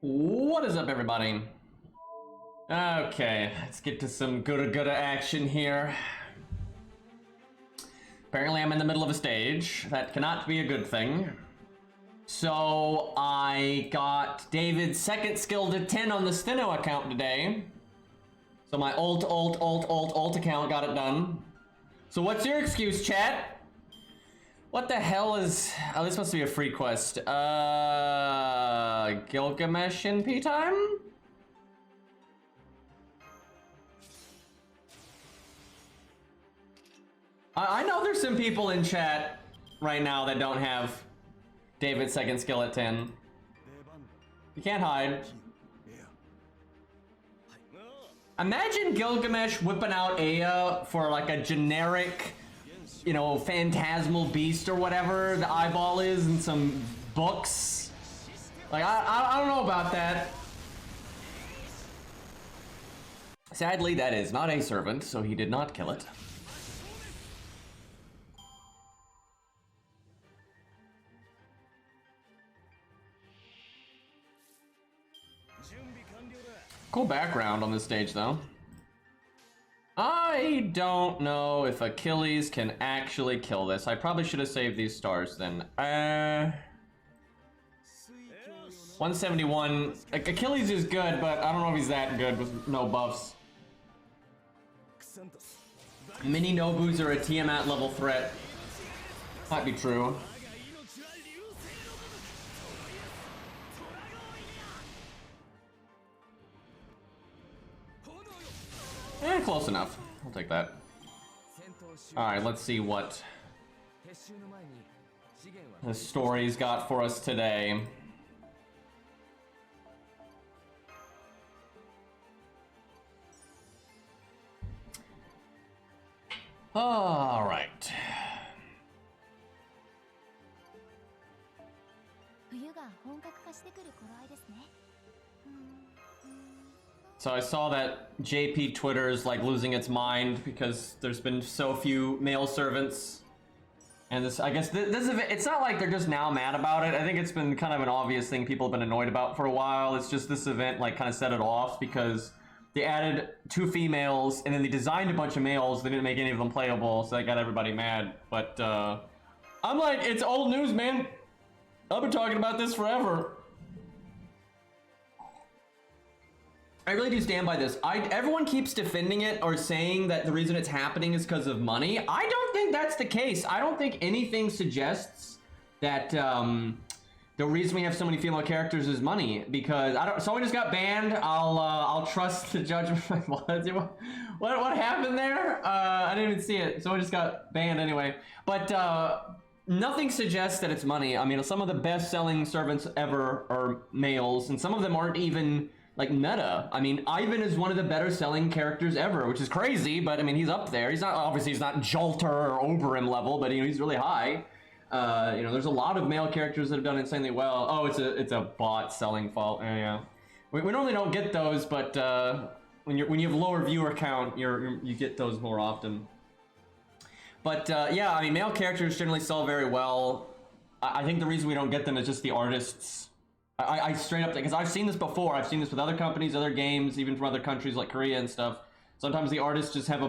What is up, everybody? Okay, let's get to some GUDAGUDA action here. Apparently I'm in the middle of a stage. That cannot be a good thing. So I got David's second skill to 10 on the Steno account today. So my ult account got it done. So what's your excuse, chat? What the hell is... Oh, this must be a free quest. Gilgamesh NP time? I know there's some people in chat right now that don't have David's second skill at 10. You can't hide. Imagine Gilgamesh whipping out Aya for like a generic, you know, phantasmal beast or whatever the eyeball is in some books. Like, I don't know about that. Sadly, that is not a servant, so he did not kill it. Cool background on this stage, though. I don't know if Achilles can actually kill this. I probably should have saved these stars then. 171. Achilles is good, but I don't know if he's that good with no buffs. Mini Nobus are a Tiamat level threat. Might be true. Close enough. I'll take that. Alright, let's see what the story's got for us today. Alright. So I saw that JP Twitter's like losing its mind because there's been so few male servants. And this, I guess this event, it's not like they're just now mad about it. I think it's been kind of an obvious thing people have been annoyed about for a while. It's just this event like kind of set it off because they added 2 females and then they designed a bunch of males. They didn't make any of them playable, so that got everybody mad. But I'm like, it's old news, man. I've been talking about this forever. I really do stand by this. Everyone keeps defending it or saying that the reason it's happening is because of money. I don't think that's the case. I don't think anything suggests that the reason we have so many female characters is money. Because someone just got banned. I'll trust the judgment. what happened there? I didn't even see it. Someone just got banned anyway. But nothing suggests that it's money. I mean, some of the best-selling servants ever are males, and some of them aren't even like meta. I mean, Ivan is one of the better selling characters ever, which is crazy, but I mean, he's up there. He's not, obviously he's not Jolter or Oberon level, but you know, he's really high. You know, there's a lot of male characters that have done insanely well. Oh, it's a bot selling fault. Yeah. We normally don't get those, but when you have lower viewer count, you get those more often. But yeah, I mean, male characters generally sell very well. I think the reason we don't get them is just the artists. I straight up, because I've seen this before. I've seen this with other companies, other games, even from other countries like Korea and stuff. Sometimes the artists just have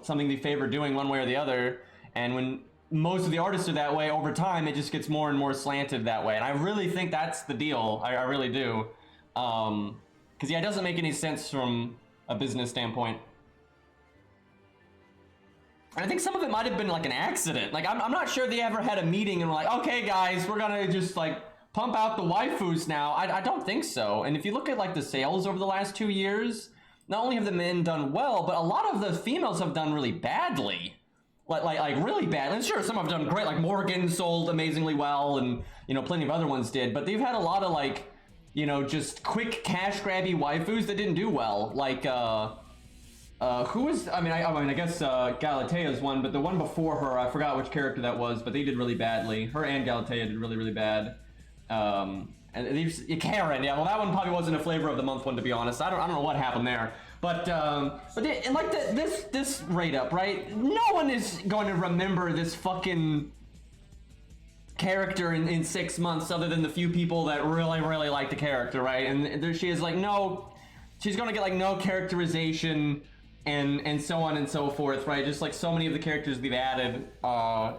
something they favor doing one way or the other. And when most of the artists are that way, over time, it just gets more and more slanted that way. And I really think that's the deal. I really do. Because yeah, it doesn't make any sense from a business standpoint. And I think some of it might have been like an accident. Like, I'm not sure they ever had a meeting and were like, okay guys, we're gonna just like pump out the waifus now. I don't think so. And if you look at like the sales over the last 2 years, not only have the men done well, but a lot of the females have done really badly. Like really badly. And sure, some have done great, like Morgan sold amazingly well, and you know, plenty of other ones did, but they've had a lot of like, you know, just quick cash grabby waifus that didn't do well. Like who was, I guess Galatea is one, but the one before her, I forgot which character that was, but they did really badly. Her and Galatea did really, really bad. And Karen, yeah, well, that one probably wasn't a flavor of the month one, to be honest. I don't know what happened there, but this rate up, right? No one is going to remember this fucking character in 6 months other than the few people that really like the character, right? And there she is like, no, she's gonna get like no characterization and so on and so forth, right? Just like so many of the characters we've added,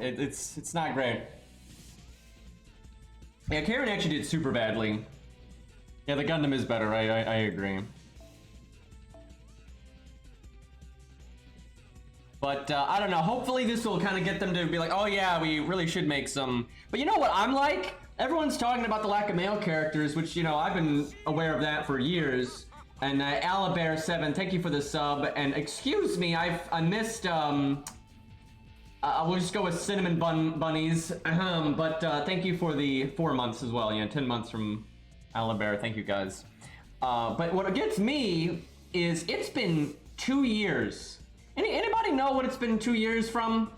it's not great. Yeah, Karen actually did super badly. Yeah, the Gundam is better, I agree. But I don't know, hopefully this will kind of get them to be like, oh yeah, we really should make some. But you know what I'm like? Everyone's talking about the lack of male characters, which, you know, I've been aware of that for years. And Alabear7, thank you for the sub. And excuse me, I missed, we'll just go with Cinnamon Bunnies. But thank you for the 4 months as well. Yeah, 10 months from Alabear, thank you guys. But what gets me is it's been 2 years. Anybody know what it's been 2 years from?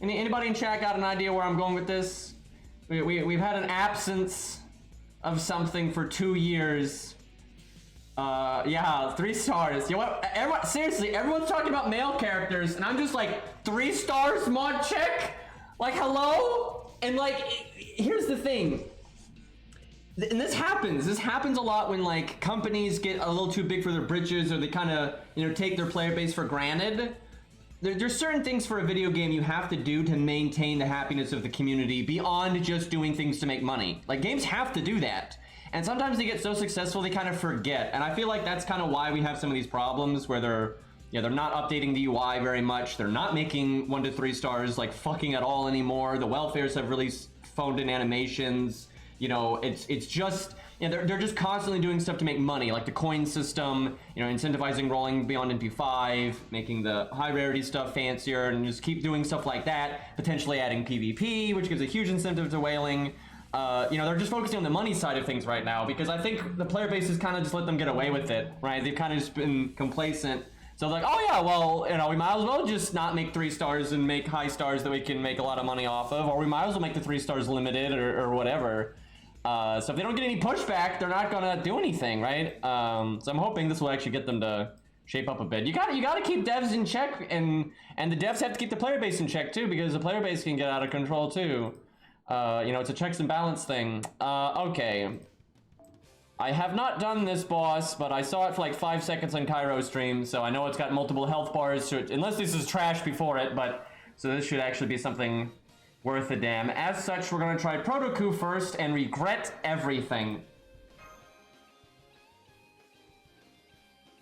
Anybody in chat got an idea where I'm going with this? We've had an absence of something for 2 years. Yeah, 3 stars. You know what? Seriously, everyone's talking about male characters, and I'm just like, 3 stars, mod check? Like, hello? And like, here's the thing. And this happens a lot when like companies get a little too big for their britches, or they kind of, you know, take their player base for granted. There's certain things for a video game you have to do to maintain the happiness of the community beyond just doing things to make money. Like, games have to do that. And sometimes they get so successful they kind of forget. And I feel like that's kind of why we have some of these problems where they're not updating the UI very much. They're not making 1 to 3 stars like fucking at all anymore. The welfares have really phoned in animations. You know, it's just, you know, they're just constantly doing stuff to make money, like the coin system, you know, incentivizing rolling beyond NP5, making the high rarity stuff fancier, and just keep doing stuff like that, potentially adding PvP, which gives a huge incentive to whaling. You know, they're just focusing on the money side of things right now, because I think the player base has kind of just let them get away with it, right? They've kind of just been complacent. So like, oh yeah, well, you know, we might as well just not make 3 stars and make high stars that we can make a lot of money off of, or we might as well make the 3 stars limited or whatever. So if they don't get any pushback, they're not gonna do anything, right? So I'm hoping this will actually get them to shape up a bit. You gotta keep devs in check, and the devs have to keep the player base in check too, because the player base can get out of control too. You know, it's a checks and balance thing. Okay. I have not done this boss, but I saw it for like 5 seconds on Cairo stream, so I know it's got multiple health bars, so unless this is trash before it, but so this should actually be something worth a damn. As such, we're gonna try Protoku first and regret everything.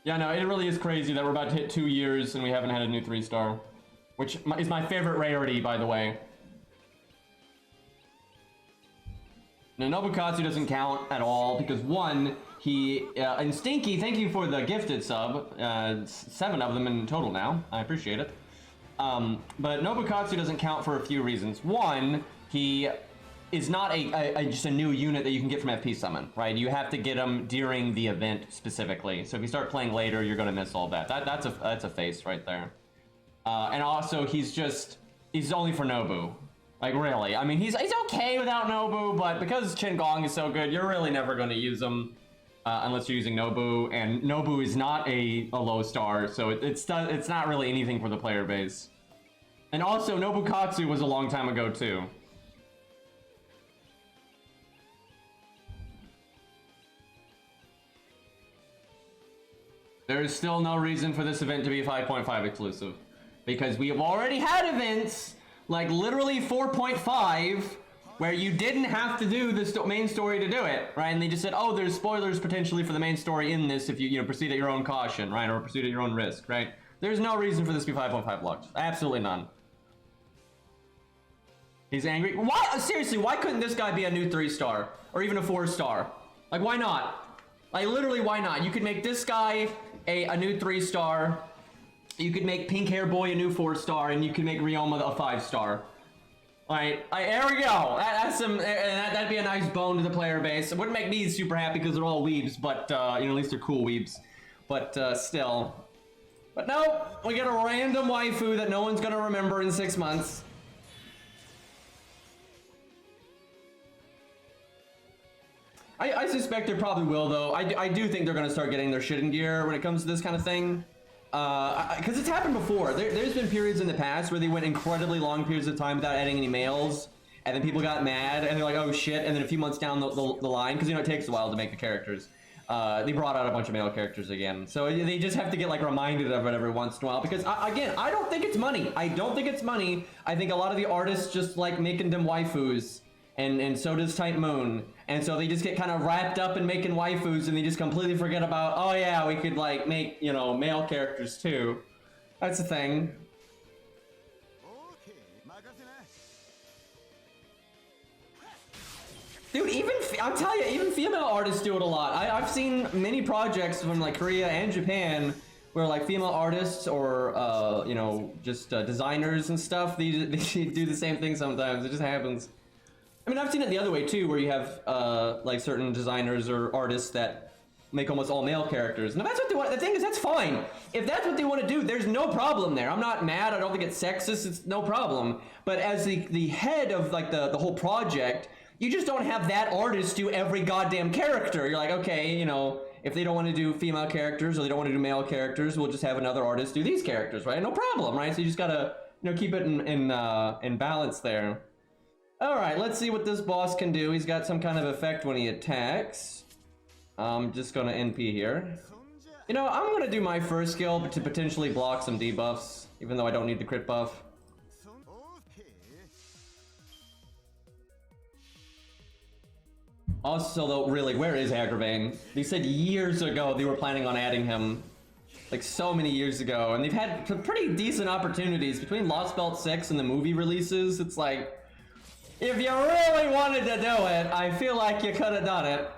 Yeah, no, it really is crazy that we're about to hit 2 years and we haven't had a new 3-star. Which is my favorite rarity, by the way. Now, Nobukatsu doesn't count at all because, one, and Stinky, thank you for the gifted sub. 7 of them in total now. I appreciate it. But Nobukatsu doesn't count for a few reasons. One, he is not just a new unit that you can get from FP Summon, right? You have to get him during the event specifically. So if you start playing later, you're gonna miss all that. That's a face right there. And also, he's only for Nobu. Like, really. I mean, he's okay without Nobu, but because Qingong is so good, you're really never gonna use him unless you're using Nobu, and Nobu is not a low star, so it's not really anything for the player base. And also, Nobukatsu was a long time ago too. There is still no reason for this event to be 5.5 exclusive, because we have already had events like literally 4.5 where you didn't have to do the main story to do it, right? And they just said, oh, there's spoilers potentially for the main story in this if you proceed at your own caution, right? Or proceed at your own risk, right? There's no reason for this to be 5.5 locked. Absolutely none. He's angry. Why? Seriously, why couldn't this guy be a new 3-star? Or even a 4-star? Like, why not? Like, literally, why not? You could make this guy a new 3-star. You could make Pink Hair Boy a new 4-star, and you could make Ryoma a 5-star. Alright, there we go. That'd be a nice bone to the player base. It wouldn't make me super happy because they're all weebs, but you know, at least they're cool weebs. But still. But no, we get a random waifu that no one's gonna remember in 6 months. I suspect they probably will, though. I do think they're gonna start getting their shit in gear when it comes to this kind of thing. Because it's happened before. There's been periods in the past where they went incredibly long periods of time without adding any males, and then people got mad, and they're like, oh shit, and then a few months down the line, because you know it takes a while to make the characters, they brought out a bunch of male characters again. So they just have to get like reminded of it every once in a while, because again, I don't think it's money. I don't think it's money. I think a lot of the artists just like making them waifus, and so does Type Moon. And so they just get kind of wrapped up in making waifus, and they just completely forget about, oh yeah, we could like make, you know, male characters too. That's the thing. Dude, even, I'm telling you, even female artists do it a lot. I've seen many projects from like Korea and Japan where like female artists or, you know, just designers and stuff, they do the same thing sometimes. It just happens. I mean, I've seen it the other way too, where you have like certain designers or artists that make almost all male characters. And if that's what they want, the thing is, that's fine. If that's what they want to do, there's no problem there. I'm not mad. I don't think it's sexist. It's no problem. But as the head of like the whole project, you just don't have that artist do every goddamn character. You're like, okay, you know, if they don't want to do female characters or they don't want to do male characters, we'll just have another artist do these characters, right? No problem, right? So you just gotta, you know, keep it in balance there. All right, let's see what this boss can do. He's got some kind of effect when he attacks. I'm just gonna NP here. You know, I'm gonna do my first skill to potentially block some debuffs, even though I don't need the crit buff. Also, though, really, where is Agravain? They said years ago they were planning on adding him. Like, so many years ago. And they've had pretty decent opportunities. Between Lost Belt 6 and the movie releases, it's like, if you really wanted to do it, I feel like you could have done it.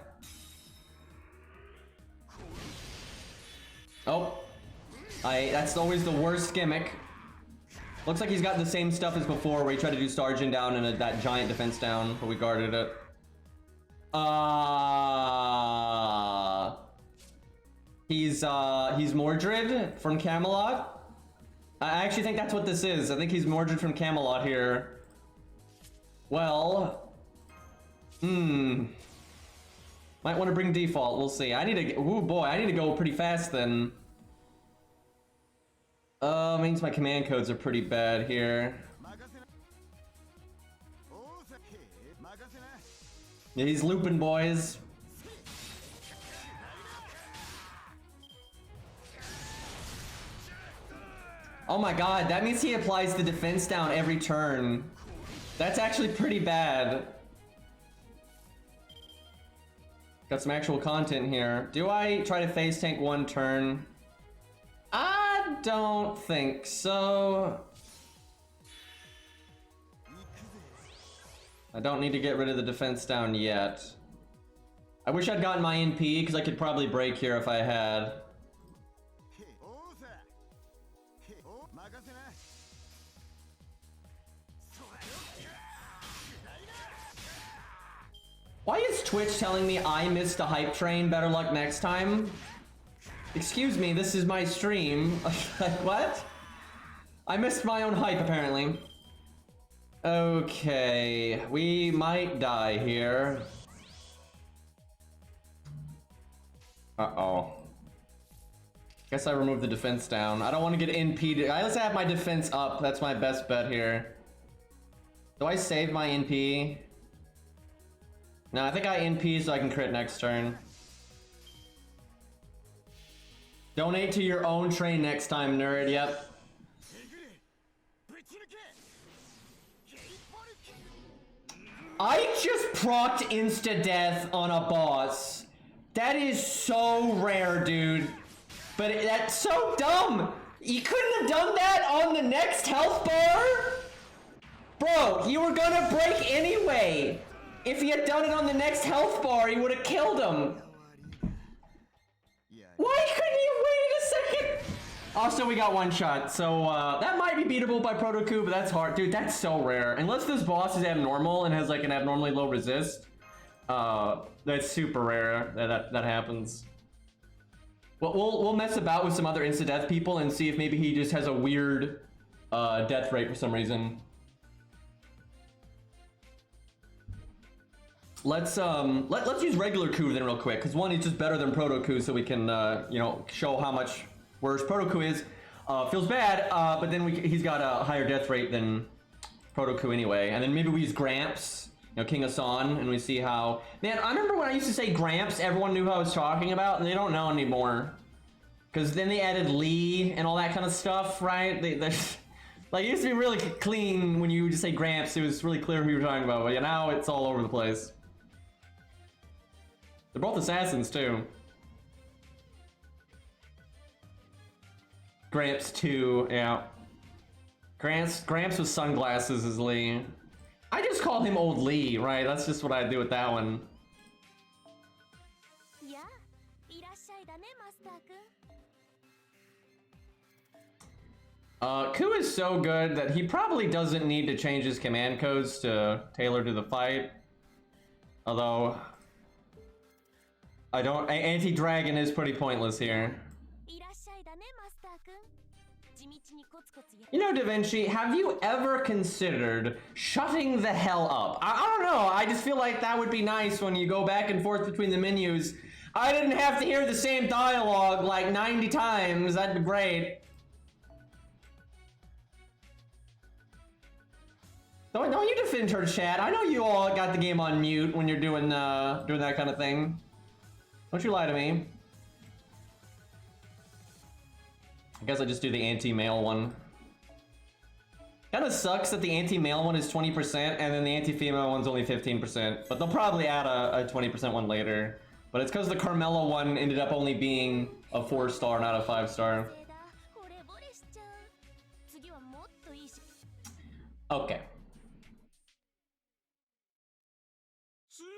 Oh. That's always the worst gimmick. Looks like he's got the same stuff as before, where he tried to do Stargin down and that giant defense down, but we guarded it. He's Mordred from Camelot. I actually think that's what this is. I think he's Mordred from Camelot here. Well, might want to bring default. We'll see. I need to. Ooh boy, I need to go pretty fast then. Means my command codes are pretty bad here. Yeah, he's looping, boys. Oh my god, that means he applies the defense down every turn. That's actually pretty bad. Got some actual content here. Do I try to phase tank one turn? I don't think so. I don't need to get rid of the defense down yet. I wish I'd gotten my NP, because I could probably break here if I had. Why is Twitch telling me I missed the hype train? Better luck next time. Excuse me, this is my stream. Like, what? I missed my own hype, apparently. Okay, we might die here. Uh-oh. Guess I removed the defense down. I don't want to get NP'd. I just have my defense up. That's my best bet here. Do I save my NP? No, I think I NP so I can crit next turn. Donate to your own train next time, nerd. Yep. I just procced insta-death on a boss. That is so rare, dude. But that's so dumb. You couldn't have done that on the next health bar? Bro, you were gonna break anyway. If he had done it on the next health bar, he would have killed him. Why couldn't he have waited a second? Also, we got one shot, so that might be beatable by Protoku, but that's hard. Dude, that's so rare. Unless this boss is abnormal and has like an abnormally low resist, that's super rare that happens. Well, we'll mess about with some other insta-death people and see if maybe he just has a weird death rate for some reason. Let's use regular Ku then real quick, because one, he's just better than Proto Ku, so we can you know, show how much worse Proto Ku is. Feels bad, but then he's got a higher death rate than Proto Coup anyway. And then maybe we use Gramps, you know, King Hassan, and we see how... Man, I remember when I used to say Gramps, everyone knew who I was talking about, and they don't know anymore. Because then they added Lee and all that kind of stuff, right? Like, it used to be really clean when you would just say Gramps. It was really clear who you were talking about, but yeah, now it's all over the place. They're both assassins, too. Gramps 2, yeah. Gramps with sunglasses is Lee. I just call him Old Lee, right? That's just what I do with that one. Ku is so good that he probably doesn't need to change his command codes to tailor to the fight. Although, I don't... Anti-Dragon is pretty pointless here. You know, Da Vinci, have you ever considered shutting the hell up? I don't know, I just feel like that would be nice when you go back and forth between the menus. I didn't have to hear the same dialogue like 90 times, that'd be great. Don't you defend her, chat. I know you all got the game on mute when you're doing that kind of thing. Don't you lie to me. I guess I just do the anti-male one. Kinda sucks that the anti-male one is 20% and then the anti-female one's only 15%. But they'll probably add a 20% one later. But it's because the Carmella one ended up only being a 4-star, not a 5-star. Okay.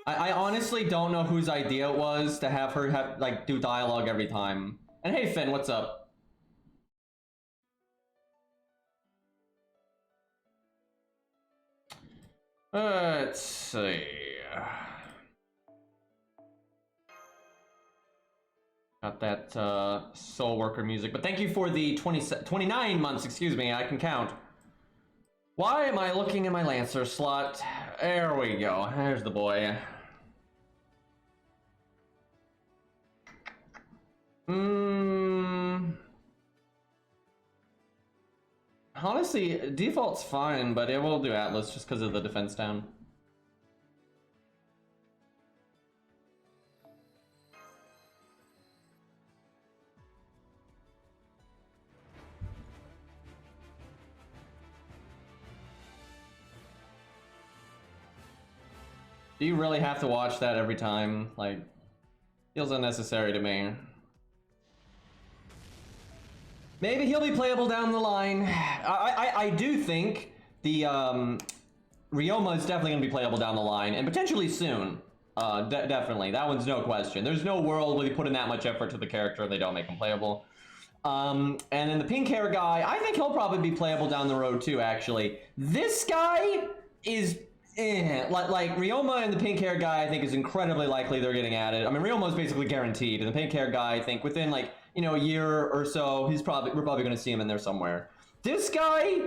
I honestly don't know whose idea it was to have her do dialogue every time. And hey Finn, what's up? Let's see. Got that Soul Worker music, but thank you for the 29 months, excuse me, I can count. Why am I looking in my Lancer slot? There we go, there's the boy. Honestly, default's fine, but it will do Atlas just because of the defense down. Do you really have to watch that every time? Like, feels unnecessary to me. Maybe he'll be playable down the line. I do think the Ryoma is definitely going to be playable down the line, and potentially soon. Definitely. That one's no question. There's no world where they put in that much effort to the character and they don't make him playable. And then the pink hair guy, I think he'll probably be playable down the road too, actually. This guy is... Like Ryoma and the pink hair guy, I think is incredibly likely they're getting added. I mean, Ryoma's basically guaranteed, and the pink hair guy, I think within like, you know, a year or so, we're probably going to see him in there somewhere. This guy,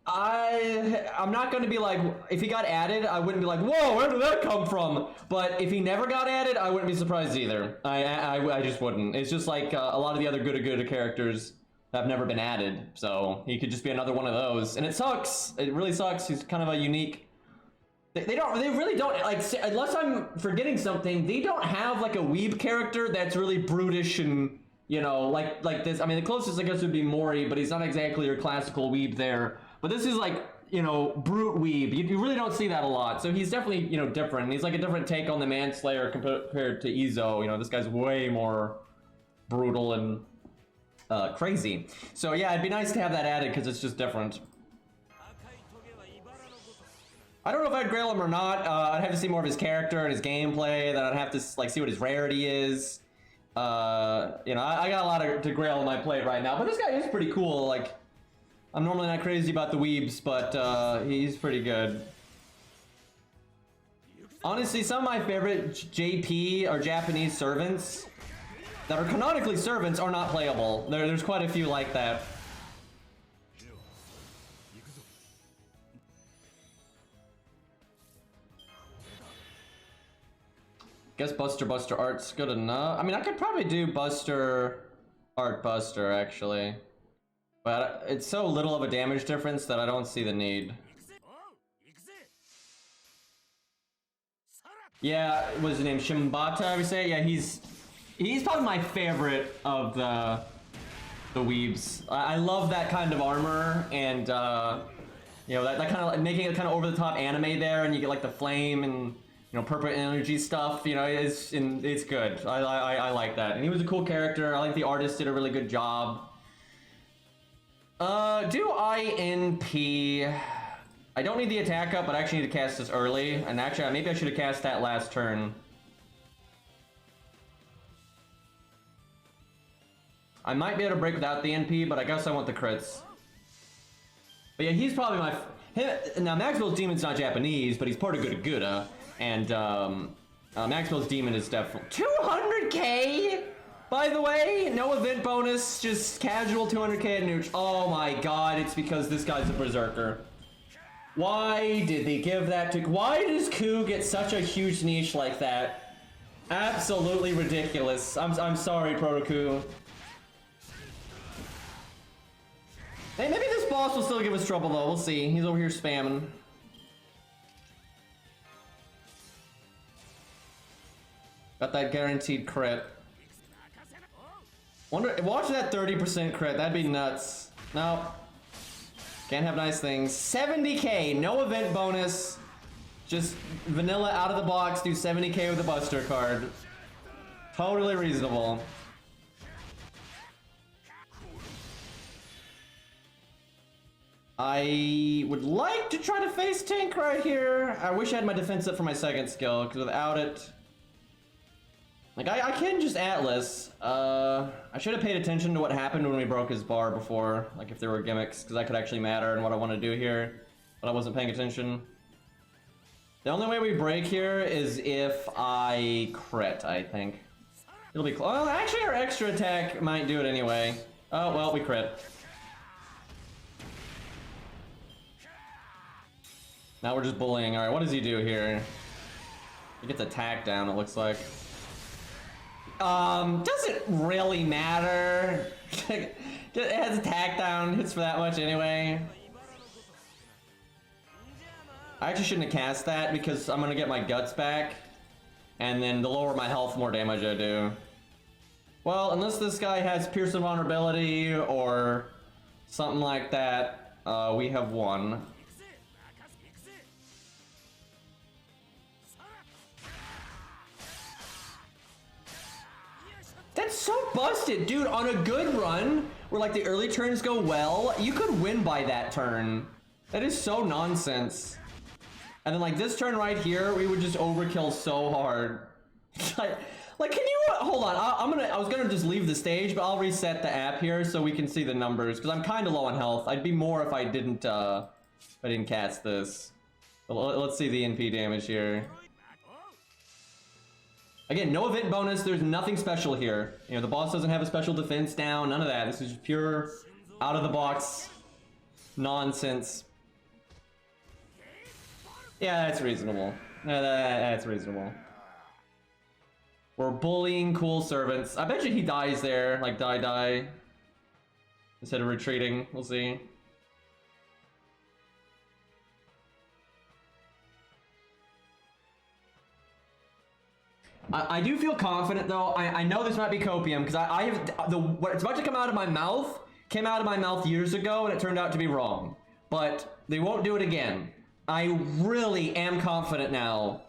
I'm not going to be like, if he got added, I wouldn't be like, whoa, where did that come from? But if he never got added, I wouldn't be surprised either. I just wouldn't. It's just like a lot of the other GUDAGUDA characters have never been added, so he could just be another one of those. And it sucks. It really sucks. He's kind of a unique... They really don't, like, unless I'm forgetting something, they don't have, like, a weeb character that's really brutish and, you know, like this. I mean, the closest, I guess, would be Mori, but he's not exactly your classical weeb there. But this is, like, you know, brute weeb. You really don't see that a lot. So he's definitely, you know, different. He's, like, a different take on the Manslayer compared to Izo. You know, this guy's way more brutal and crazy. So, yeah, it'd be nice to have that added, because it's just different. I don't know if I'd grail him or not. I'd have to see more of his character and his gameplay. Then I'd have to like see what his rarity is. You know, I got a lot to grail on my plate right now, but this guy is pretty cool. Like, I'm normally not crazy about the weebs, but he's pretty good. Honestly, some of my favorite JP or Japanese servants that are canonically servants are not playable. There's quite a few like that. Guess Buster Art's good enough. I mean, I could probably do Buster Art Buster, actually. But it's so little of a damage difference that I don't see the need. Yeah, what's his name? Shimbata, we say? Yeah, he's probably my favorite of the weebs. I love that kind of armor, and you know, that kind of making it kind of over the top anime there, and you get like the flame and, you know, purple energy stuff. You know, it's good. I like that, and he was a cool character. I think the artist did a really good job. Do INP. I don't need the attack up, but I actually need to cast this early. And actually, maybe I should have cast that last turn. I might be able to break without the NP, but I guess I want the crits. But yeah, he's probably my... Now, Maxwell's Demon's not Japanese, but he's part of GUDAGUDA. And Maxwell's Demon is definitely... 200k? By the way, no event bonus, just casual 200k at Nooch. Oh my god, it's because this guy's a Berserker. Why did they give that to... Why does Ku get such a huge niche like that? Absolutely ridiculous. I'm sorry, Proto-Ku. Hey, maybe this boss will still give us trouble though. We'll see. He's over here spamming. Got that guaranteed crit. Wonder, watch that 30% crit. That'd be nuts. No. Can't have nice things. 70k, no event bonus. Just vanilla out of the box, do 70k with a Buster card. Totally reasonable. I would like to try to face tank right here. I wish I had my defense up for my second skill, because without it... Like, I can just Atlas. I should have paid attention to what happened when we broke his bar before. Like, if there were gimmicks, because that could actually matter in what I want to do here. But I wasn't paying attention. The only way we break here is if I crit, I think. It'll be close. Well, actually, our extra attack might do it anyway. Oh, well, we crit. Now we're just bullying. Alright, what does he do here? He gets attack down, it looks like. Doesn't really matter. It has attack down, hits for that much anyway. I actually shouldn't have cast that because I'm gonna get my guts back. And then the lower my health, more damage I do. Well, unless this guy has Pierce and Vulnerability or something like that, we have won. That's so busted, dude. On a good run, where like the early turns go well, you could win by that turn. That is so nonsense. And then like this turn right here, we would just overkill so hard. like, can you hold on? I was gonna just leave the stage, but I'll reset the app here so we can see the numbers because I'm kind of low on health. I'd be more if I didn't cast this. But let's see the NP damage here. Again, no event bonus, there's nothing special here. You know, the boss doesn't have a special defense down, none of that. This is just pure, out-of-the-box nonsense. Yeah, that's reasonable. That's reasonable. We're bullying cool servants. I bet you he dies there, like die. Instead of retreating, we'll see. I do feel confident though. I know this might be copium because I have what's about to come out of my mouth came out of my mouth years ago and it turned out to be wrong. But they won't do it again. I really am confident now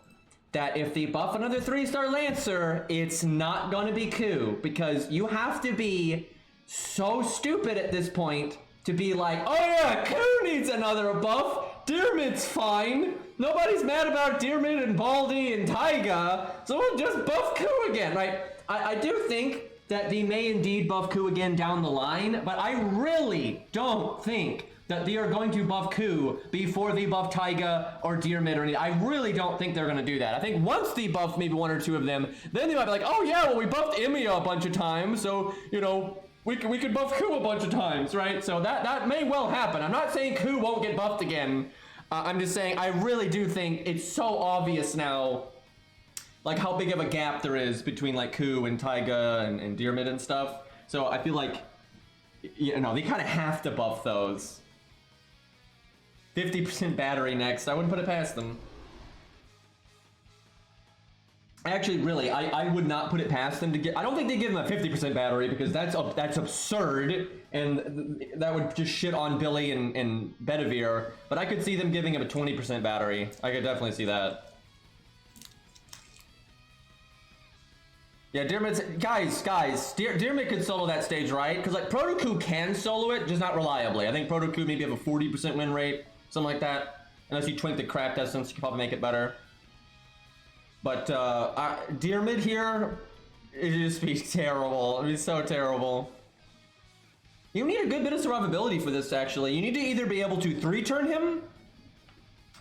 that if they buff another 3-star Lancer, it's not gonna be Ku because you have to be so stupid at this point to be like, oh yeah, Ku needs another buff. Deermid's fine. Nobody's mad about Deermid and Baldy and Taiga, so we'll just buff Ku again, right? I do think that they may indeed buff Ku again down the line, but I really don't think that they are going to buff Ku before they buff Taiga or Deermid or anything. I really don't think they're going to do that. I think once they buff maybe one or two of them, then they might be like, oh yeah, well we buffed Emiya a bunch of times, so, you know, we could buff Ku a bunch of times, right? So that may well happen. I'm not saying Ku won't get buffed again. I'm just saying I really do think it's so obvious now, like how big of a gap there is between like Ku and Taiga and Deermid and stuff. So I feel like, you know, they kind of have to buff those. 50% battery next. I wouldn't put it past them. Actually, really, I would not put it past them to get. I don't think they give him a 50% battery because that's absurd, and that would just shit on Billy and Bedivere. But I could see them giving him a 20% battery. I could definitely see that. Yeah, Deermid's guys, Deermid could solo that stage, right? Because like Protoku can solo it, just not reliably. I think Protoku maybe have a 40% win rate, something like that. Unless you twink the cracked essence, you could probably make it better. But Deermid here, it just be terrible. It'd be so terrible. You need a good bit of survivability for this, actually. You need to either be able to 3-turn him,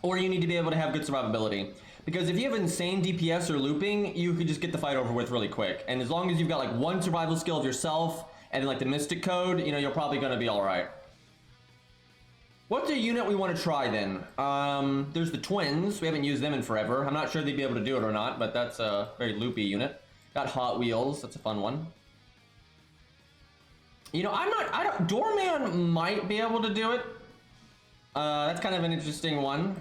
or you need to be able to have good survivability. Because if you have insane DPS or looping, you could just get the fight over with really quick. And as long as you've got like one survival skill of yourself, and then like the Mystic Code, you know, you're probably gonna be alright. What's a unit we want to try then? There's the twins. We haven't used them in forever. I'm not sure they'd be able to do it or not, but that's a very loopy unit. Got Hot Wheels. That's a fun one. You know, Doorman might be able to do it. That's kind of an interesting one.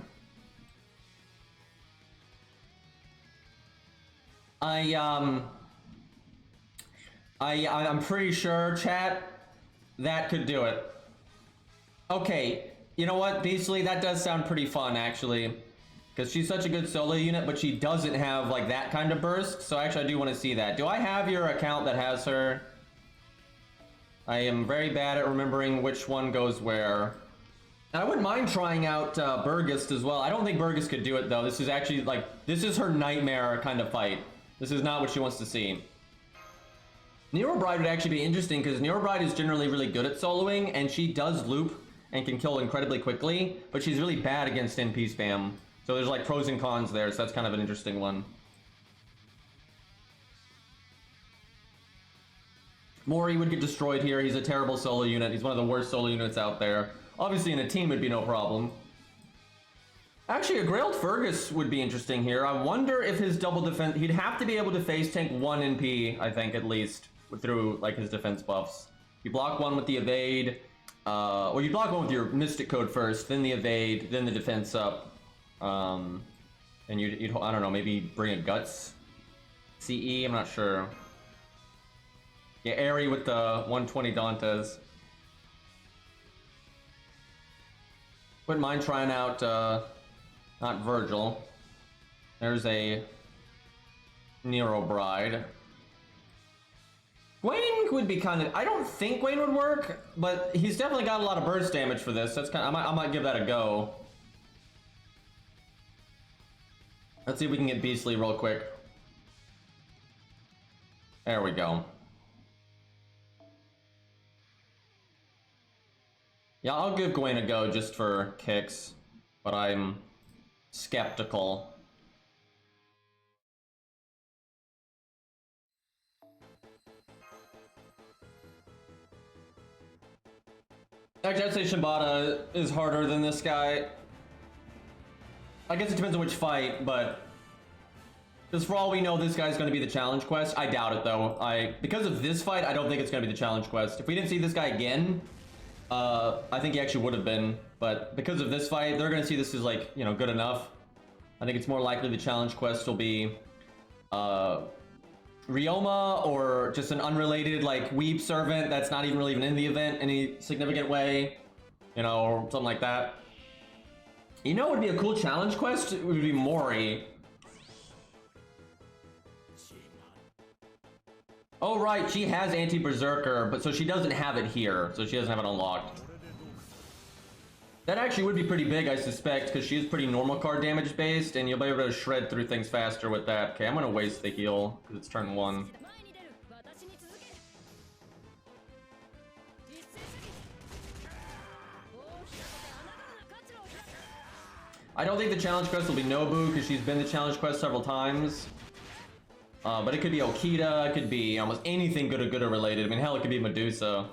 I'm pretty sure, chat, that could do it. Okay. You know what, Beastly, that does sound pretty fun, actually. Because she's such a good solo unit, but she doesn't have, like, that kind of burst. So actually, I do want to see that. Do I have your account that has her? I am very bad at remembering which one goes where. I wouldn't mind trying out Burgist as well. I don't think Burgist could do it, though. This is actually, like, this is her nightmare kind of fight. This is not what she wants to see. Neurobride would actually be interesting, because Neurobride is generally really good at soloing, and she does loop and can kill incredibly quickly, but she's really bad against NP spam. So there's like pros and cons there, so that's kind of an interesting one. Mori would get destroyed here. He's a terrible solo unit. He's one of the worst solo units out there. Obviously in a team it'd be no problem. Actually, a Grailed Fergus would be interesting here. I wonder if his double defense... He'd have to be able to face tank 1 NP, I think, at least, through like his defense buffs. You block one with the evade... well, you block one with your Mystic Code first, then the evade, then the defense up. And you'd I don't know, maybe bring a Guts CE, I'm not sure. Yeah, Airy with the 120 Dantes. Wouldn't mind trying out, not Virgil. There's a Neurobride. Gwaine would be kind of... I don't think Gwaine would work, but he's definitely got a lot of burst damage for this. That's kind of... I might give that a go. Let's see if we can get Beastly real quick. There we go. Yeah, I'll give Gwaine a go just for kicks, but I'm skeptical. Actually, I'd say Shibata is harder than this guy. I guess it depends on which fight, but... Because for all we know, this guy's going to be the challenge quest. I doubt it, though. Because of this fight, I don't think it's going to be the challenge quest. If we didn't see this guy again, I think he actually would have been. But because of this fight, they're going to see this as, like, you know, good enough. I think it's more likely the challenge quest will be... Ryoma, or just an unrelated, like, weeb servant that's not even really even in the event in any significant way, you know, or something like that. You know what would be a cool challenge quest? It would be Mori. Oh right, she has anti-Berserker, but so she doesn't have it here, so she doesn't have it unlocked. That actually would be pretty big, I suspect, because she is pretty normal card damage based, and you'll be able to shred through things faster with that. Okay, I'm gonna waste the heal, because it's turn 1. I don't think the challenge quest will be Nobu, because she's been the challenge quest several times. But it could be Okita, it could be almost anything GUDAGUDA related. I mean, hell, it could be Medusa.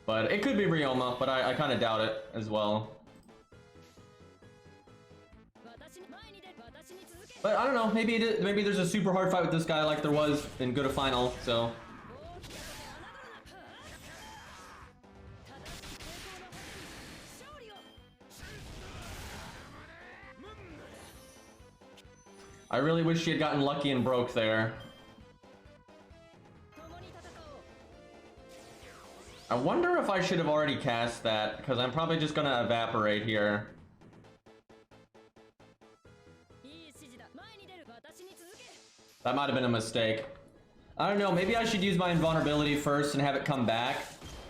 But it could be Ryoma, but I kind of doubt it as well. But I don't know, maybe there's a super hard fight with this guy like there was in GUDA Final, so... I really wish she had gotten lucky and broke there. I wonder if I should have already cast that, because I'm probably just gonna evaporate here. That might have been a mistake. I don't know, maybe I should use my invulnerability first and have it come back.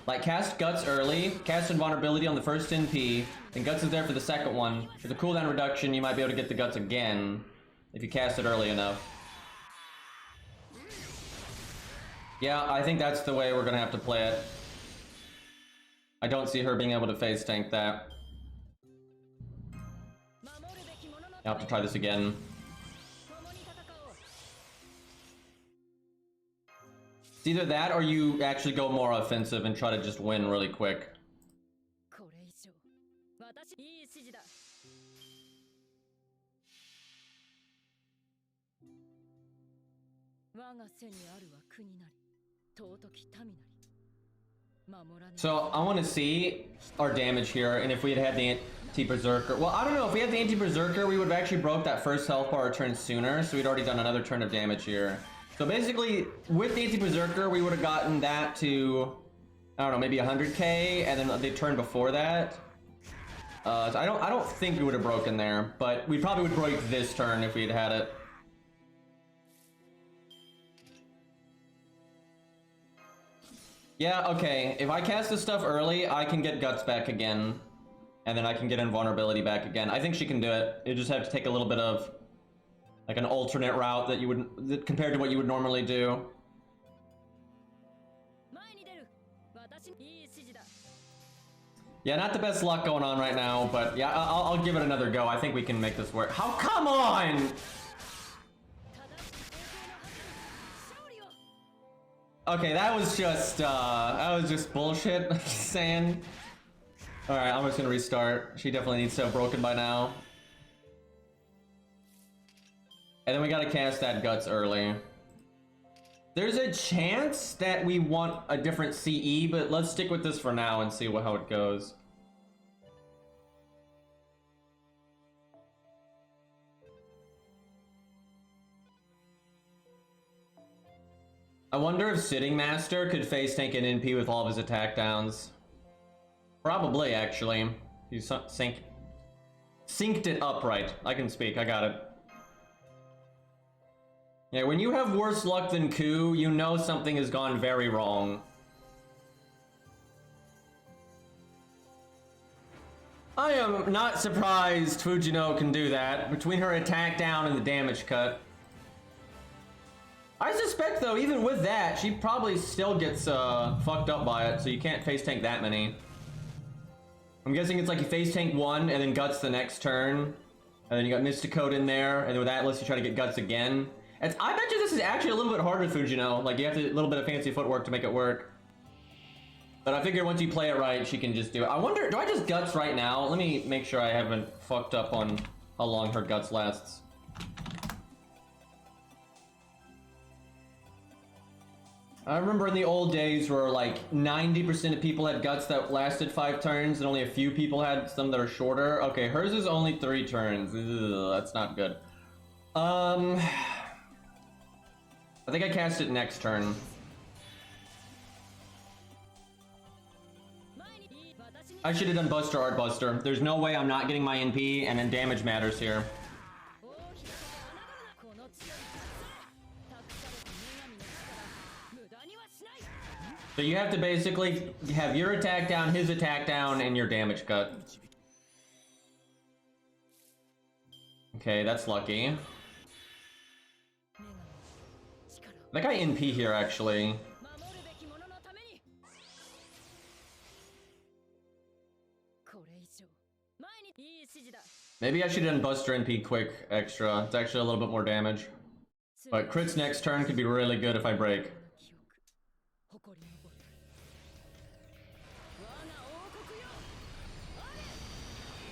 Like, cast Guts early, cast invulnerability on the first NP, then Guts is there for the second one. With a cooldown reduction, you might be able to get the Guts again, if you cast it early enough. Yeah, I think that's the way we're gonna have to play it. I don't see her being able to phase tank that. I'll have to try this again. It's either that or you actually go more offensive and try to just win really quick. So I want to see our damage here, and if we had had the anti-berserker, well, I don't know, if we had the anti-berserker, we would have actually broke that first health bar a turn sooner, so we'd already done another turn of damage here. So basically, with the anti-berserker, we would have gotten that to, I don't know, maybe 100k, and then the turn before that. So I don't think we would have broken there, but we probably would break this turn if we had had it. Yeah, okay, if I cast this stuff early, I can get Guts back again. And then I can get invulnerability back again. I think she can do it. You just have to take a little bit of, like, an alternate route that you would, compared to what you would normally do. Yeah, not the best luck going on right now, but yeah, I'll give it another go. I think we can make this work. How? Come on! Okay, that was just bullshit. Just saying. All right, I'm just gonna restart. She definitely needs to have broken by now. And then we gotta cast that Guts early. There's a chance that we want a different CE, but let's stick with this for now and see how it goes. I wonder if Sitting Master could face tank an NP with all of his attack downs. Probably, actually. You synced it up right. I can speak, I got it. Yeah, when you have worse luck than Ku, you know something has gone very wrong. I am not surprised Fujino can do that, between her attack down and the damage cut. I suspect, though, even with that, she probably still gets fucked up by it, so you can't face tank that many. I'm guessing it's like you face tank one, and then Guts the next turn. And then you got Mysticode in there, and with that lets you try to get Guts again. I bet you this is actually a little bit harder, Fujino. Like, you have a little bit of fancy footwork to make it work. But I figure once you play it right, she can just do it. I wonder, do I just Guts right now? Let me make sure I haven't fucked up on how long her Guts lasts. I remember in the old days where like 90% of people had Guts that lasted 5 turns and only a few people had some that are shorter. Okay, hers is only 3 turns. Ugh, that's not good. I think I cast it next turn. I should have done Buster Art Buster. There's no way I'm not getting my NP, and then damage matters here. So you have to basically have your attack down, his attack down, and your damage cut. Okay, that's lucky. I got NP here, actually. Maybe I should have done Buster NP quick extra. It's actually a little bit more damage. But crits next turn could be really good if I break.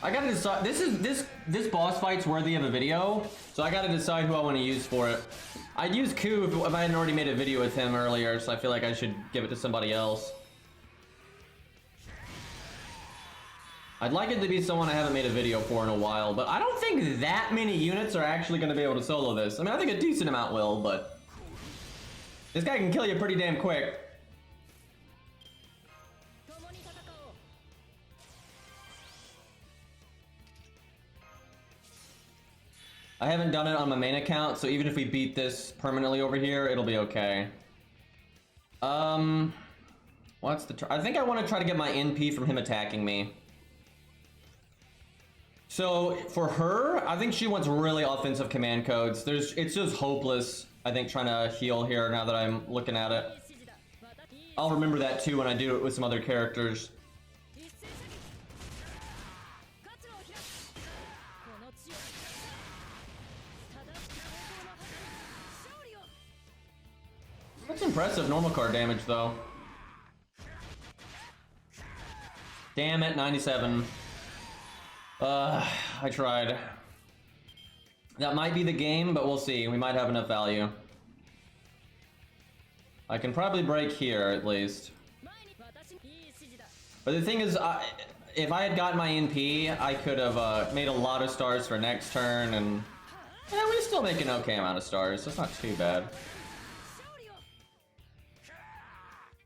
I gotta decide. This boss fight's worthy of a video, so I gotta decide who I want to use for it. I'd use Ku if I hadn't already made a video with him earlier, so I feel like I should give it to somebody else. I'd like it to be someone I haven't made a video for in a while, but I don't think that many units are actually going to be able to solo this. I mean, I think a decent amount will, but this guy can kill you pretty damn quick. I haven't done it on my main account, so even if we beat this permanently over here, it'll be okay. What's the... I think I want to try to get my NP from him attacking me. So, for her, I think she wants really offensive command codes. It's just hopeless, I think, trying to heal here now that I'm looking at it. I'll remember that too when I do it with some other characters. That's impressive normal card damage, though. Damn it, 97. I tried. That might be the game, but we'll see. We might have enough value. I can probably break here, at least. But the thing is, if I had gotten my NP, I could have made a lot of stars for next turn, and... yeah, we still make an okay amount of stars. That's not too bad.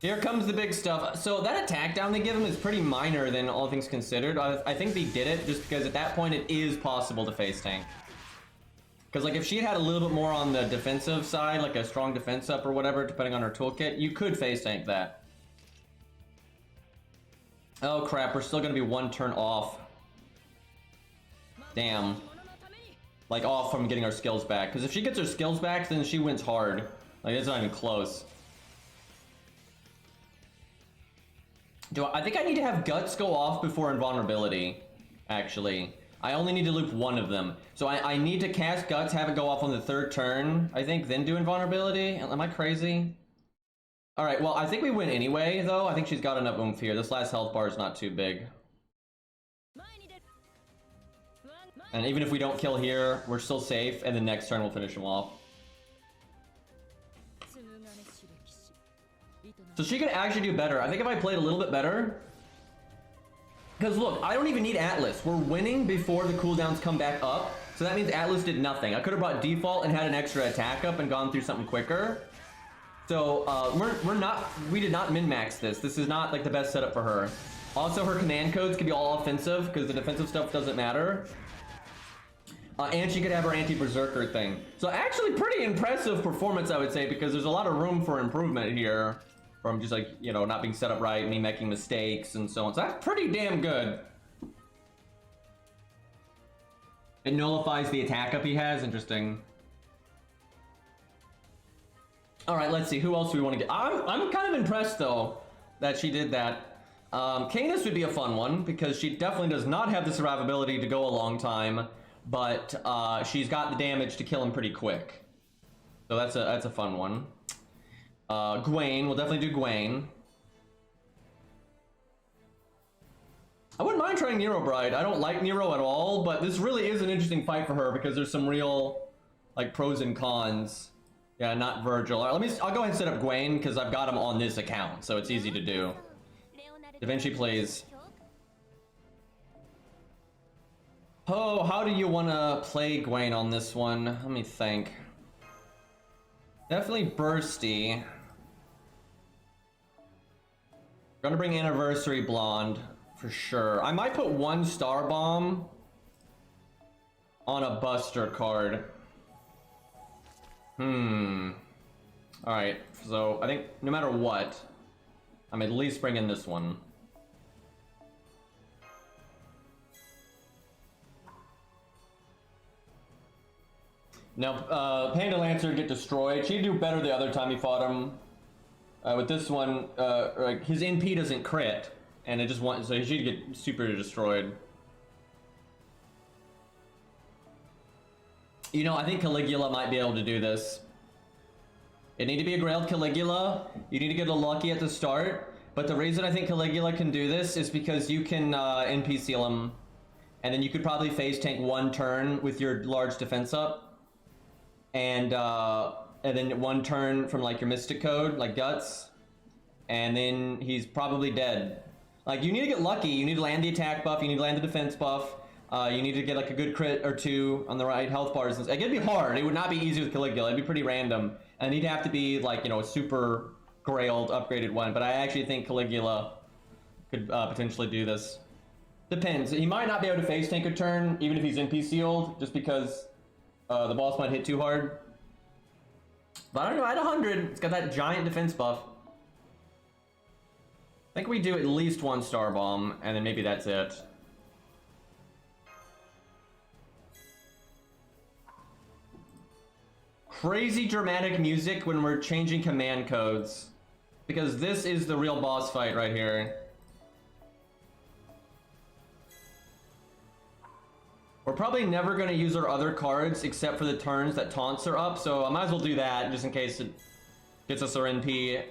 Here comes the big stuff. So that attack down they give him is pretty minor than all things considered. I think they did it just because at that point it is possible to face tank. Because like if she had a little bit more on the defensive side, like a strong defense up or whatever, depending on her toolkit, you could face tank that. Oh crap, we're still gonna be one turn off. Damn. Like off from getting our skills back. Because if she gets her skills back, then she wins hard. Like it's not even close. I think I need to have Guts go off before Invulnerability, actually. I only need to loop one of them. So I need to cast Guts, have it go off on the third turn, I think, then do Invulnerability. Am I crazy? Alright, well, I think we win anyway, though. I think she's got enough oomph here. This last health bar is not too big. And even if we don't kill here, we're still safe, and the next turn we'll finish him off. So she could actually do better. I think if I played a little bit better... because look, I don't even need Atlas. We're winning before the cooldowns come back up. So that means Atlas did nothing. I could have brought default and had an extra attack up and gone through something quicker. So we did not min-max this. This is not like the best setup for her. Also, her command codes can be all offensive because the defensive stuff doesn't matter. And she could have her anti-Berserker thing. So actually pretty impressive performance, I would say, because there's a lot of room for improvement here. From just like, you know, not being set up right, me making mistakes and so on. So that's pretty damn good. It nullifies the attack up he has. Interesting. Alright, let's see. Who else do we want to get? I'm kind of impressed, though, that she did that. Canis would be a fun one, because she definitely does not have the survivability to go a long time, but she's got the damage to kill him pretty quick. So that's a fun one. Gwaine, we'll definitely do Gwaine. I wouldn't mind trying Nero Bride. I don't like Nero at all, but this really is an interesting fight for her because there's some real, like, pros and cons. Yeah, not Virgil. All right, I'll go ahead and set up Gwaine because I've got him on this account, so it's easy to do. Da Vinci plays. Oh, how do you want to play Gwaine on this one? Let me think. Definitely bursty. Gonna bring Anniversary Blonde for sure. I might put one Star Bomb on a Buster card. Alright, so I think no matter what, I'm at least bringing this one. Now, Panda Lancer get destroyed. She'd do better the other time he fought him. With this one, like his NP doesn't crit, and it just wants, so he should get super destroyed. You know, I think Caligula might be able to do this. It need to be a Grailed Caligula. You need to get a lucky at the start. But the reason I think Caligula can do this is because you can NP seal him, and then you could probably phase tank one turn with your large defense up. And then one turn from like your Mystic Code, like Guts, and then he's probably dead. Like, you need to get lucky. You need to land the attack buff. You need to land the defense buff. You need to get like a good crit or two on the right health bars. Like, it'd be hard. It would not be easy with Caligula. It'd be pretty random. And he'd have to be like, you know, a super grailed, upgraded one. But I actually think Caligula could potentially do this. Depends. He might not be able to face tank a turn, even if he's NP sealed, just because the boss might hit too hard. But I don't know, at 100, it's got that giant defense buff. I think we do at least one star bomb, and then maybe that's it. Crazy dramatic music when we're changing command codes. Because this is the real boss fight right here. We're probably never going to use our other cards except for the turns that taunts are up, so I might as well do that just in case it gets us our NP.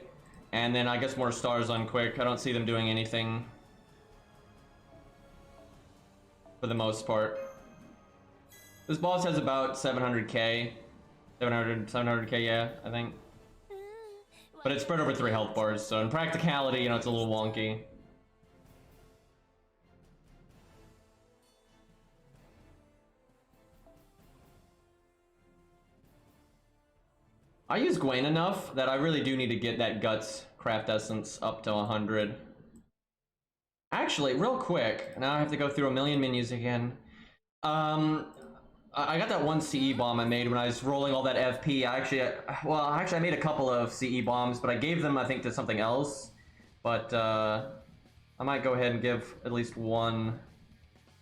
And then I guess more stars on quick. I don't see them doing anything for the most part. This boss has about 700k. 700k, yeah, I think. But it's spread over 3 health bars, so in practicality, you know, it's a little wonky. I use Gwen enough that I really do need to get that Guts Craft Essence up to 100. Actually, real quick, now I have to go through a million menus again. I got that one CE bomb I made when I was rolling all that FP. I made a couple of CE bombs, but I gave them, I think, to something else. But I might go ahead and give at least one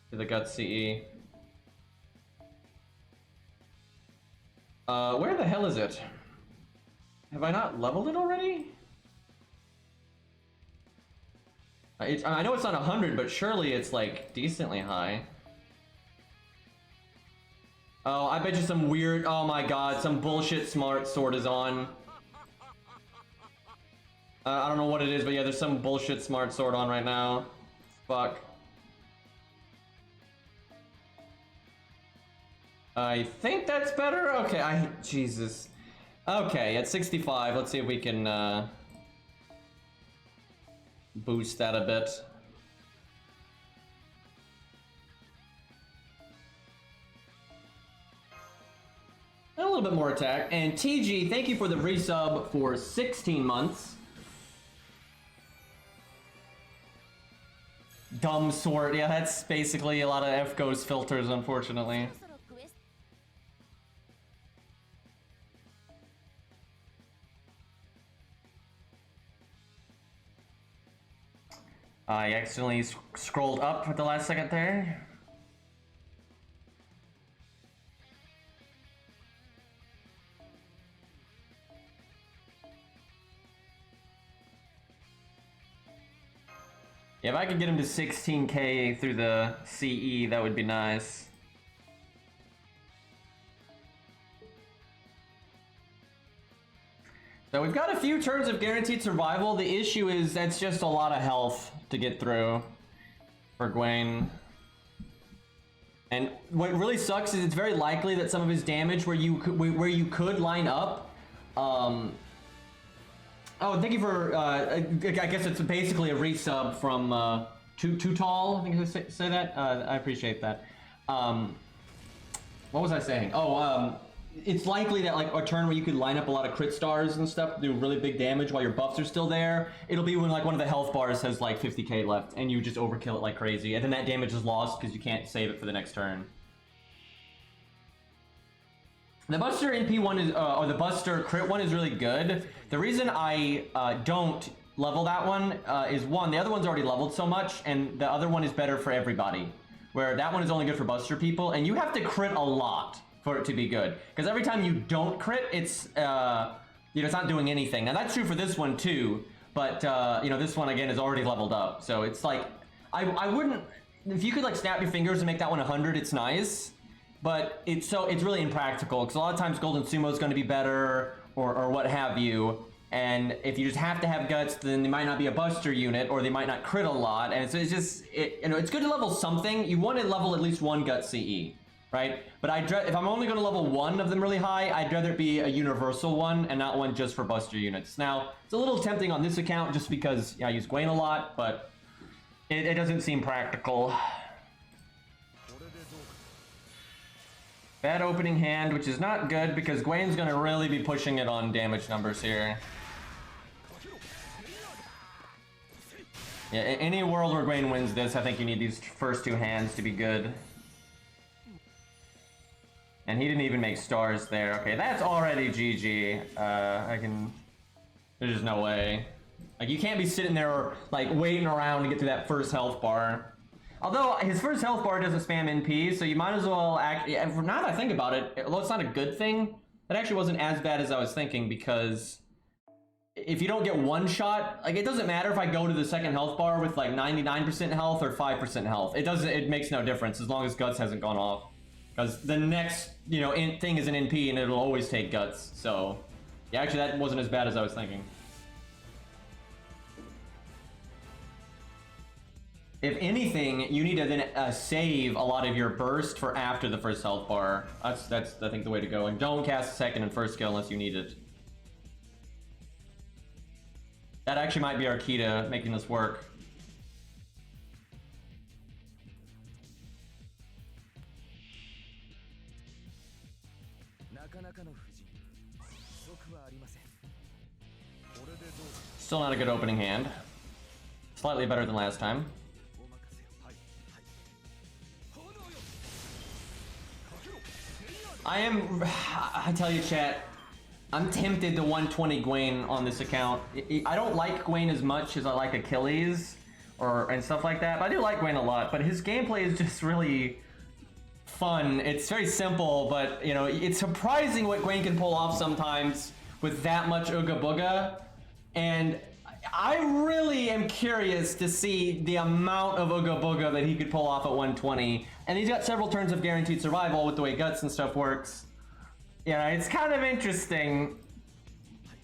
to the Guts CE. Where the hell is it? Have I not leveled it already? I know it's not 100, but surely it's like decently high. Oh, I bet you some weird, oh my god, some bullshit smart sword is on. I don't know what it is, but yeah, there's some bullshit smart sword on right now. Fuck. I think that's better? Okay, Jesus. Okay, at 65, let's see if we can, boost that a bit. A little bit more attack. And TG, thank you for the resub for 16 months. Dumb sword. Yeah, that's basically a lot of F-Ghost filters, unfortunately. I accidentally scrolled up at the last second there. Yeah, if I could get him to 16k through the CE, that would be nice. So we've got a few turns of guaranteed survival. The issue is that's just a lot of health to get through for Gwaine. And what really sucks is it's very likely that some of his damage where you could line up. Oh, thank you for. I guess it's basically a resub from too tall. I think I say that. I appreciate that. What was I saying? Oh, it's likely that like a turn where you could line up a lot of crit stars and stuff, do really big damage while your buffs are still there. It'll be when like one of the health bars has like 50k left and you just overkill it like crazy, and then that damage is lost because you can't save it for the next turn. The Buster NP one is, or the Buster crit one is really good. The reason I don't level that one is one, the other one's already leveled so much, and the other one is better for everybody. Where that one is only good for Buster people, and you have to crit a lot for it to be good. Because every time you don't crit, it's, you know, it's not doing anything. Now that's true for this one too, but, you know, this one again is already leveled up. So it's like, I wouldn't, if you could like snap your fingers and make that one 100, it's nice. But it's really impractical, because a lot of times Golden Sumo is going to be better, or what have you. And if you just have to have guts, then they might not be a Buster unit, or they might not crit a lot. And it's just, you know, it's good to level something. You want to level at least one gut CE, right? But if I'm only going to level one of them really high, I'd rather it be a universal one and not one just for Buster units. Now, it's a little tempting on this account just because I use Gwaine a lot, but It doesn't seem practical. Bad opening hand, which is not good because Gwen's gonna really be pushing it on damage numbers here. Yeah, in any world where Gwen wins this, I think you need these first two hands to be good. And he didn't even make stars there. Okay, that's already GG. There's just no way. Like, you can't be sitting there, like, waiting around to get to that first health bar. Although, his first health bar doesn't spam NP, so you might as well now that I think about it, although it's not a good thing, that actually wasn't as bad as I was thinking, because if you don't get one shot, like, it doesn't matter if I go to the second health bar with, like, 99% health or 5% health. It makes no difference as long as Guts hasn't gone off. Because the next, thing is an NP and it'll always take Guts, so... Yeah, actually that wasn't as bad as I was thinking. If anything, you need to then save a lot of your burst for after the first health bar. That's I think the way to go. And don't cast second and first skill unless you need it. That actually might be our key to making this work. Still not a good opening hand. Slightly better than last time. I tell you, chat, I'm tempted to 120 Gwen on this account. I don't like Gwen as much as I like Achilles and stuff like that, but I do like Gwen a lot. But his gameplay is just really fun. It's very simple, but it's surprising what Gwen can pull off sometimes with that much Ooga Booga. And I really am curious to see the amount of Ooga Booga that he could pull off at 120. And he's got several turns of guaranteed survival with the way Guts and stuff works. Yeah, it's kind of interesting.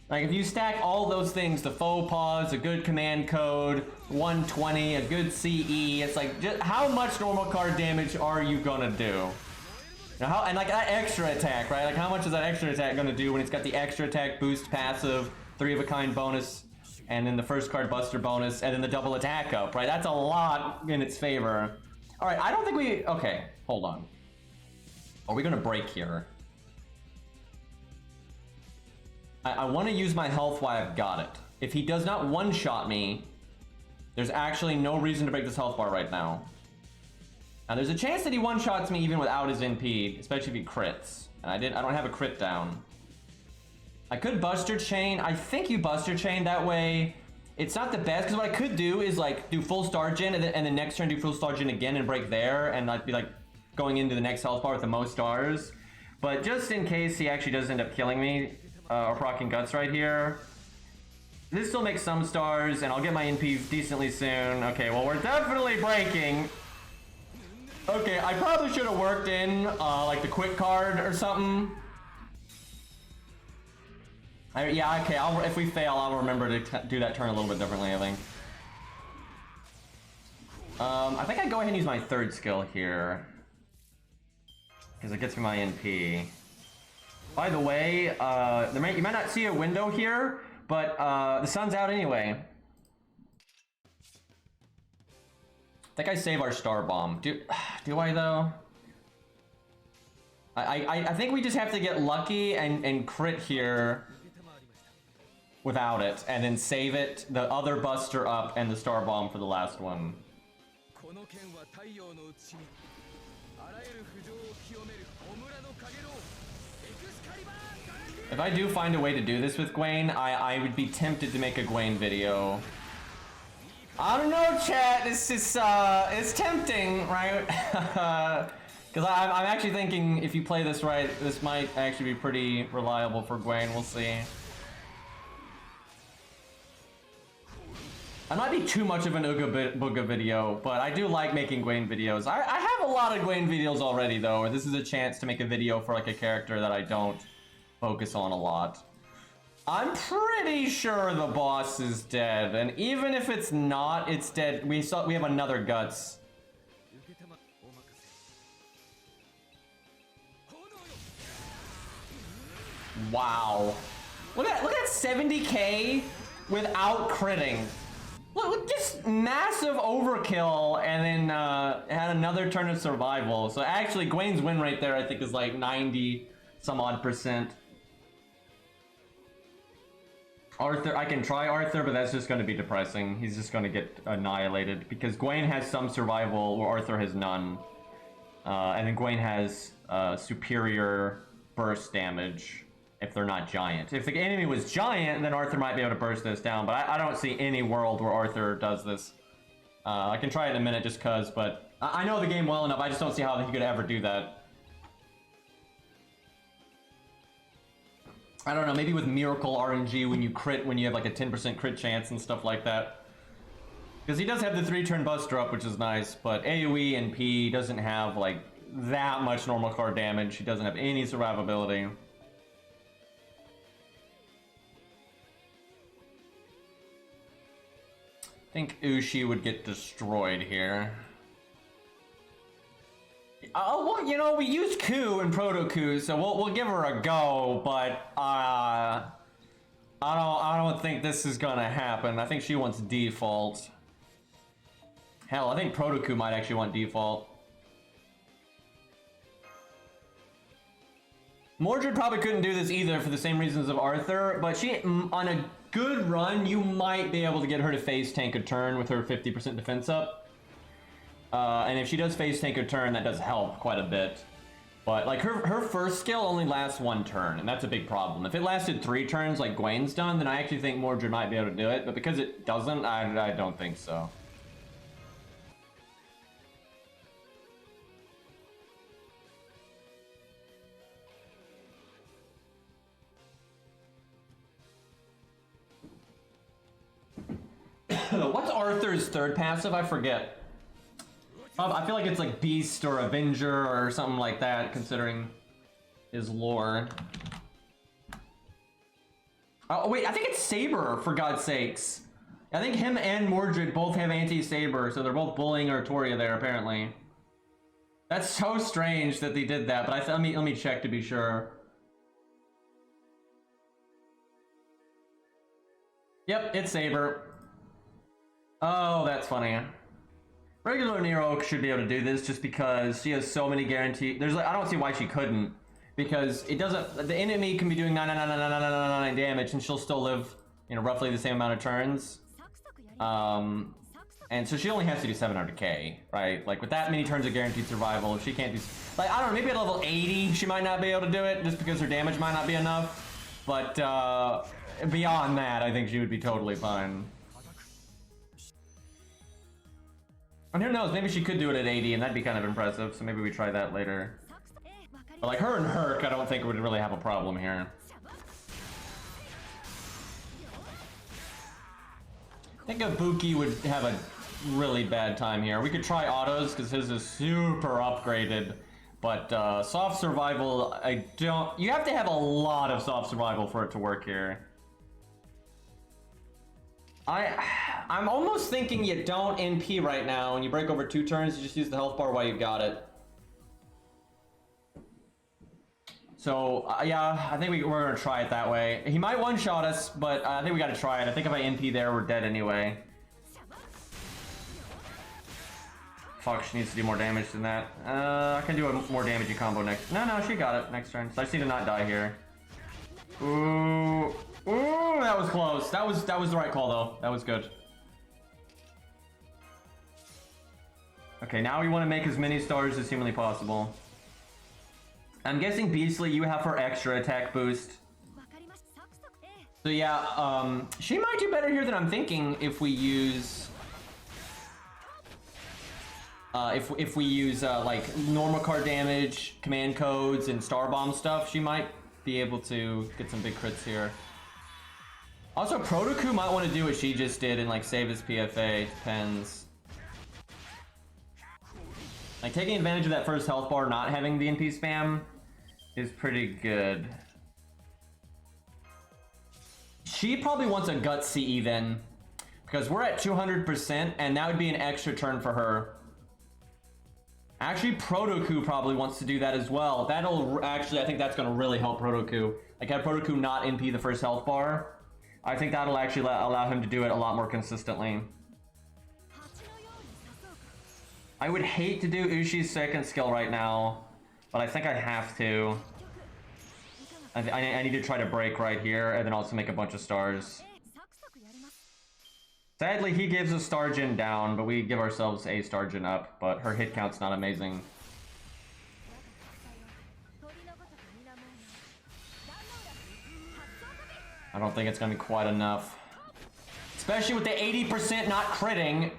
Like, if you stack all those things, the faux pas, a good command code, 120, a good CE, it's like, just how much normal card damage are you gonna do? And like that extra attack, right? Like, how much is that extra attack gonna do when it's got the extra attack boost passive, 3 of a kind bonus, and then the first card buster bonus, and then the double attack up, right? That's a lot in its favor. All right, I don't think okay, hold on. Are we gonna break here? I want to use my health while I've got it. If he does not one-shot me, there's actually no reason to break this health bar right now. Now, there's a chance that he one-shots me even without his NP, especially if he crits. And I don't have a crit down. I could Buster Chain. I think you Buster Chain that way. It's not the best, because what I could do is like do full Star Gen and then next turn do full Star Gen again and break there, and I'd be like going into the next health bar with the most stars. But just in case he actually does end up killing me, or proccing Guts right here. This still makes some stars, and I'll get my NP decently soon. Okay, well, we're definitely breaking. Okay, I probably should have worked in, like, the quick card or something. Yeah, okay, if we fail, I'll remember to do that turn a little bit differently, I think. I think I go ahead and use my third skill here. Because it gets me my NP. By the way, you might not see a window here, but the sun's out anyway. I think I save our star bomb. Do I though? I think we just have to get lucky and crit here without it, and then save it, the other buster up, and the star bomb for the last one. If I do find a way to do this with Gwen, I would be tempted to make a Gwen video. I don't know, chat. It's just, it's tempting, right? Because I'm actually thinking if you play this right, this might actually be pretty reliable for Gwen. We'll see. I might be too much of an Ooga Booga video, but I do like making Gwen videos. I have a lot of Gwen videos already, though. This is a chance to make a video for like a character that I don't focus on a lot. I'm pretty sure the boss is dead, and even if it's not, it's dead. We have another Guts. Wow. Look at 70k without critting. Look, just massive overkill, and then had another turn of survival. So actually, Gwen's win rate there, I think, is like 90 some odd %. Arthur, I can try Arthur, but that's just going to be depressing. He's just going to get annihilated because Gwen has some survival where Arthur has none. And then Gwen has superior burst damage if they're not giant. If the enemy was giant, then Arthur might be able to burst this down, but I don't see any world where Arthur does this. I can try it in a minute just cause, but I know the game well enough, I just don't see how he could ever do that. I don't know, maybe with Miracle RNG when you crit, when you have like a 10% crit chance and stuff like that. Because he does have the 3-turn buster up, which is nice, but AoE and P doesn't have like that much normal card damage. He doesn't have any survivability. I think Ushi would get destroyed here. Oh, well, you know, we used Ku and Proto Ku, so we'll give her a go, but I don't think this is gonna happen. I think she wants default. Hell, I think Proto Ku might actually want default. Mordred probably couldn't do this either for the same reasons of Arthur, but she, on a good run, you might be able to get her to phase tank a turn with her 50% defense up. And if she does phase tank a turn, that does help quite a bit. But like her first skill only lasts 1 turn, and that's a big problem. If it lasted 3 turns like Gwen's done, then I actually think Mordred might be able to do it. But because it doesn't, I don't think so. What's Arthur's third passive? I forget. I feel like it's like Beast or Avenger or something like that, considering his lore. Oh, wait, I think it's Saber, for God's sakes. I think him and Mordred both have anti-Saber, so they're both bullying Artoria there, apparently. That's so strange that they did that, but let me check to be sure. Yep, it's Saber. Oh, that's funny. Regular Nero should be able to do this just because she has so many guaranteed. There's like, I don't see why she couldn't, because it doesn't. The enemy can be doing 9999999 damage and she'll still live, you know, roughly the same amount of turns. And so she only has to do 700k, right? Like with that many turns of guaranteed survival, if she can't do, like, I don't know, maybe at level 80 she might not be able to do it just because her damage might not be enough. But beyond that, I think she would be totally fine. And who knows, maybe she could do it at 80 and that'd be kind of impressive, so maybe we try that later. But like her and Herc, I don't think would really have a problem here. I think Ibuki would have a really bad time here. We could try autos because his is super upgraded, but soft survival, you have to have a lot of soft survival for it to work here. I'm almost thinking you don't NP right now and you break over 2 turns, you just use the health bar while you've got it. So yeah, I think we're gonna try it that way. He might one-shot us, but I think we gotta try it. I think if I NP there, we're dead anyway. Fuck, she needs to do more damage than that. I can do a more damagey combo next. No, she got it next turn. So I just need to not die here. Ooh, that was close. That was the right call though. That was good. Okay, now we want to make as many stars as humanly possible. I'm guessing Beastly, you have her extra attack boost. So yeah, she might do better here than I'm thinking if we use if we use like normal card damage, command codes, and star bomb stuff. She might be able to get some big crits here. Also, Protoku might want to do what she just did and like save his PFA. Depends. Like taking advantage of that first health bar, not having the NP spam, is pretty good. She probably wants a gut CE then, because we're at 200%, and that would be an extra turn for her. Actually, Protoku probably wants to do that as well. That'll actually, I think that's going to really help Protoku. Like have Protoku not NP the first health bar. I think that'll actually allow him to do it a lot more consistently. I would hate to do Ushi's second skill right now, but I think I have to. I need to try to break right here, and then also make a bunch of stars. Sadly, he gives a star gen down, but we give ourselves a star gen up, but her hit count's not amazing. I don't think it's gonna be quite enough. Especially with the 80% not critting.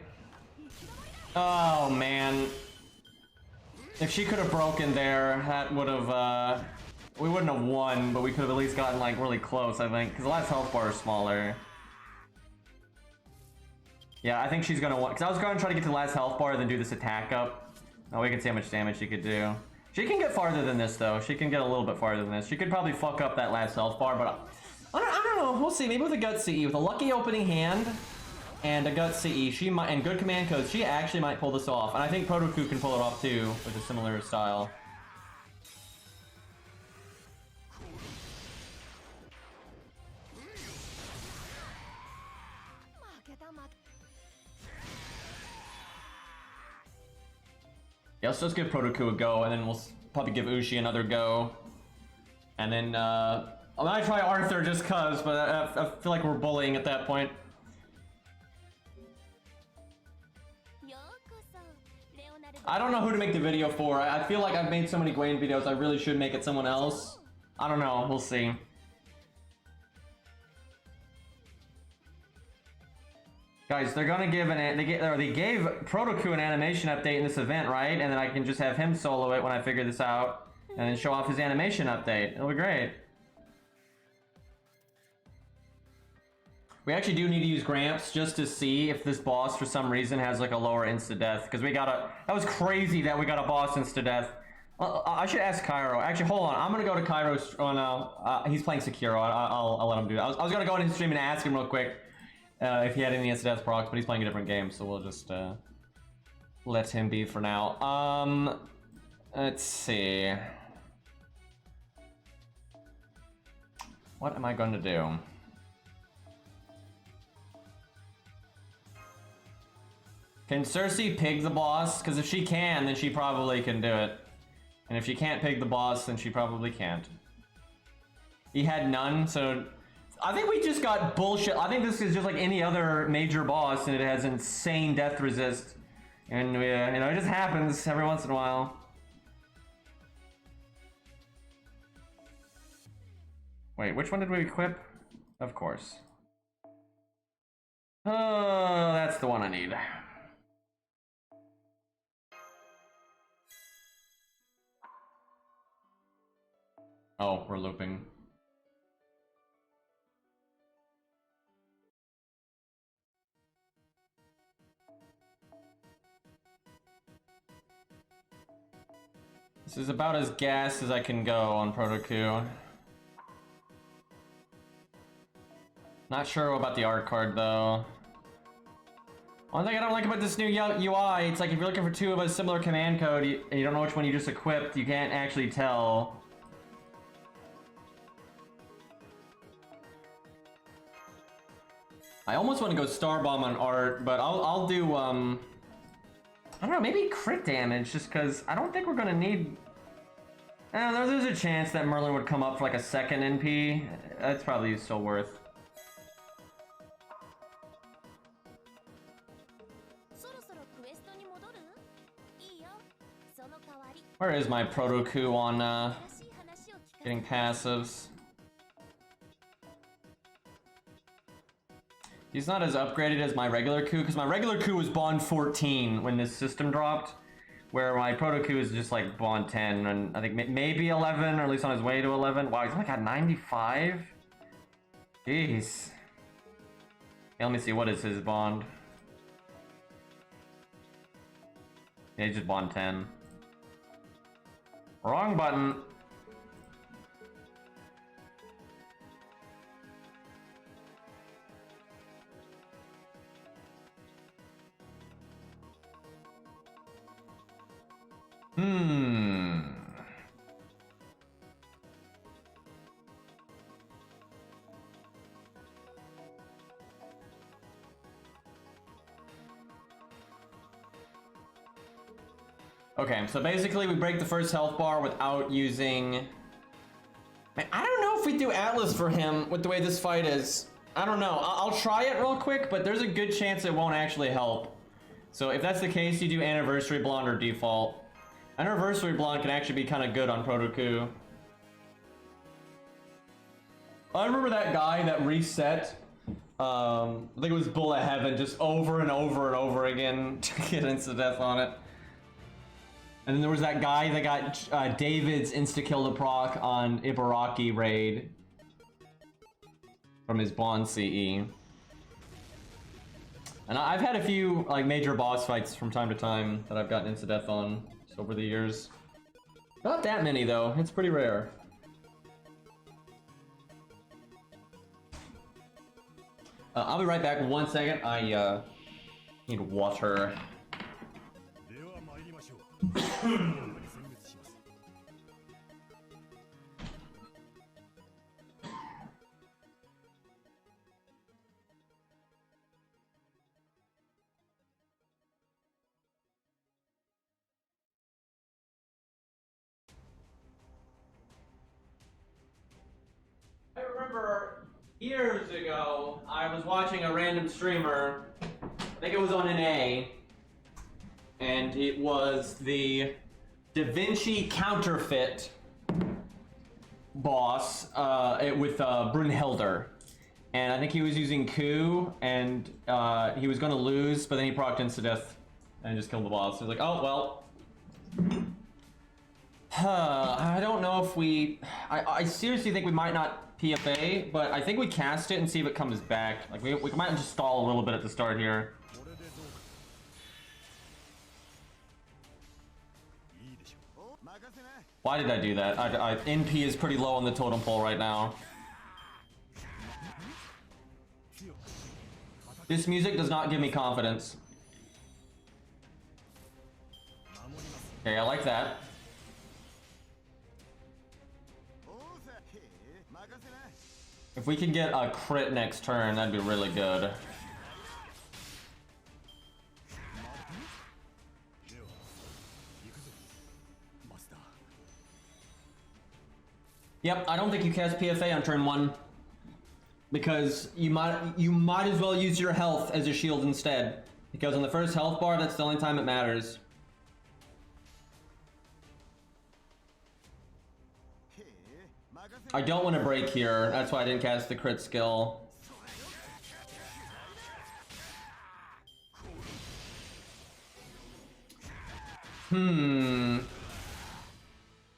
Oh, man. If she could have broken there, that would have, we wouldn't have won, but we could have at least gotten, like, really close, I think. Because the last health bar is smaller. Yeah, I think she's gonna win. Because I was gonna try to get to the last health bar and then do this attack up. Oh, we can see how much damage she could do. She can get farther than this, though. She can get a little bit farther than this. She could probably fuck up that last health bar, but I don't know. We'll see. Maybe with a gut CE, with a lucky opening hand and a gut CE, she might, and good command codes, she actually might pull this off. And I think Protoku can pull it off too with a similar style. Yeah, let's just give Protoku a go, and then we'll probably give Ushi another go. And then, I might try Arthur just cuz, but I feel like we're bullying at that point. I don't know who to make the video for. I feel like I've made so many Gwen videos, I really should make it someone else. I don't know, we'll see. Guys, they're gonna give they gave Protoku an animation update in this event, right? And then I can just have him solo it when I figure this out, and then show off his animation update. It'll be great. We actually do need to use Gramps just to see if this boss for some reason has like a lower insta-death, because we got a, that was crazy that we got a boss insta-death. I should ask Cairo. Actually, hold on. I'm gonna go to Cairo's. Oh no, he's playing Sekiro. I'll let him do it. I was gonna go in his stream and ask him real quick if he had any insta-death procs, but he's playing a different game, so we'll just let him be for now. Let's see. What am I going to do? Can Cersei pig the boss? Because if she can, then she probably can do it. And if she can't pig the boss, then she probably can't. He had none, so I think we just got bullshit. I think this is just like any other major boss, and it has insane death resist. And you know, it just happens every once in a while. Wait, which one did we equip? Of course. Oh, that's the one I need. Oh, we're looping. This is about as gas as I can go on Protoku. Not sure about the art card though. One thing I don't like about this new UI, it's like if you're looking for two of a similar command code and you don't know which one you just equipped, you can't actually tell. I almost want to go Star Bomb on art, but I'll do I don't know, maybe crit damage, just because I don't think we're gonna need. There's a chance that Merlin would come up for like a second NP. That's probably still worth. Where is my Protoku on getting passives? He's not as upgraded as my regular coup, because my regular coup was Bond 14 when this system dropped, where my Protoku is just like Bond 10, and I think maybe 11, or at least on his way to 11. Wow, he's only got 95? Jeez. Yeah, let me see, what is his Bond? Yeah, he's just Bond 10. Wrong button. Okay, so basically we break the first health bar without using... Man, I don't know if we do Atlas for him with the way this fight is. I don't know. I'll try it real quick, but there's a good chance it won't actually help. So if that's the case, you do Anniversary Blonde or Default. Anniversary Blonde can actually be kind of good on Protoku. I remember that guy that reset, I think it was Bull of Heaven, just over and over and over again to get insta-death on it. And then there was that guy that got David's insta-kill to proc on Ibaraki raid from his Blonde CE. And I've had a few like major boss fights from time to time that I've gotten insta-death on just over the years. Not that many though, it's pretty rare. I'll be right back. 1 second. I need water. I remember years ago, I was watching a random streamer, I think it was on NA, and it was the Da Vinci counterfeit boss with Brunhilde. And I think he was using Coup, and he was going to lose, but then he procced insta-death and just killed the boss. He was like, oh, well. I don't know if we... I seriously think we might not PFA, but I think we cast it and see if it comes back. Like, we might just stall a little bit at the start here. Why did I do that? NP is pretty low on the totem pole right now. This music does not give me confidence. Okay, I like that. If we can get a crit next turn, that'd be really good. Yep, I don't think you cast PFA on turn 1. Because you might as well use your health as a shield instead. Because on the first health bar, that's the only time it matters. I don't want to break here, that's why I didn't cast the crit skill.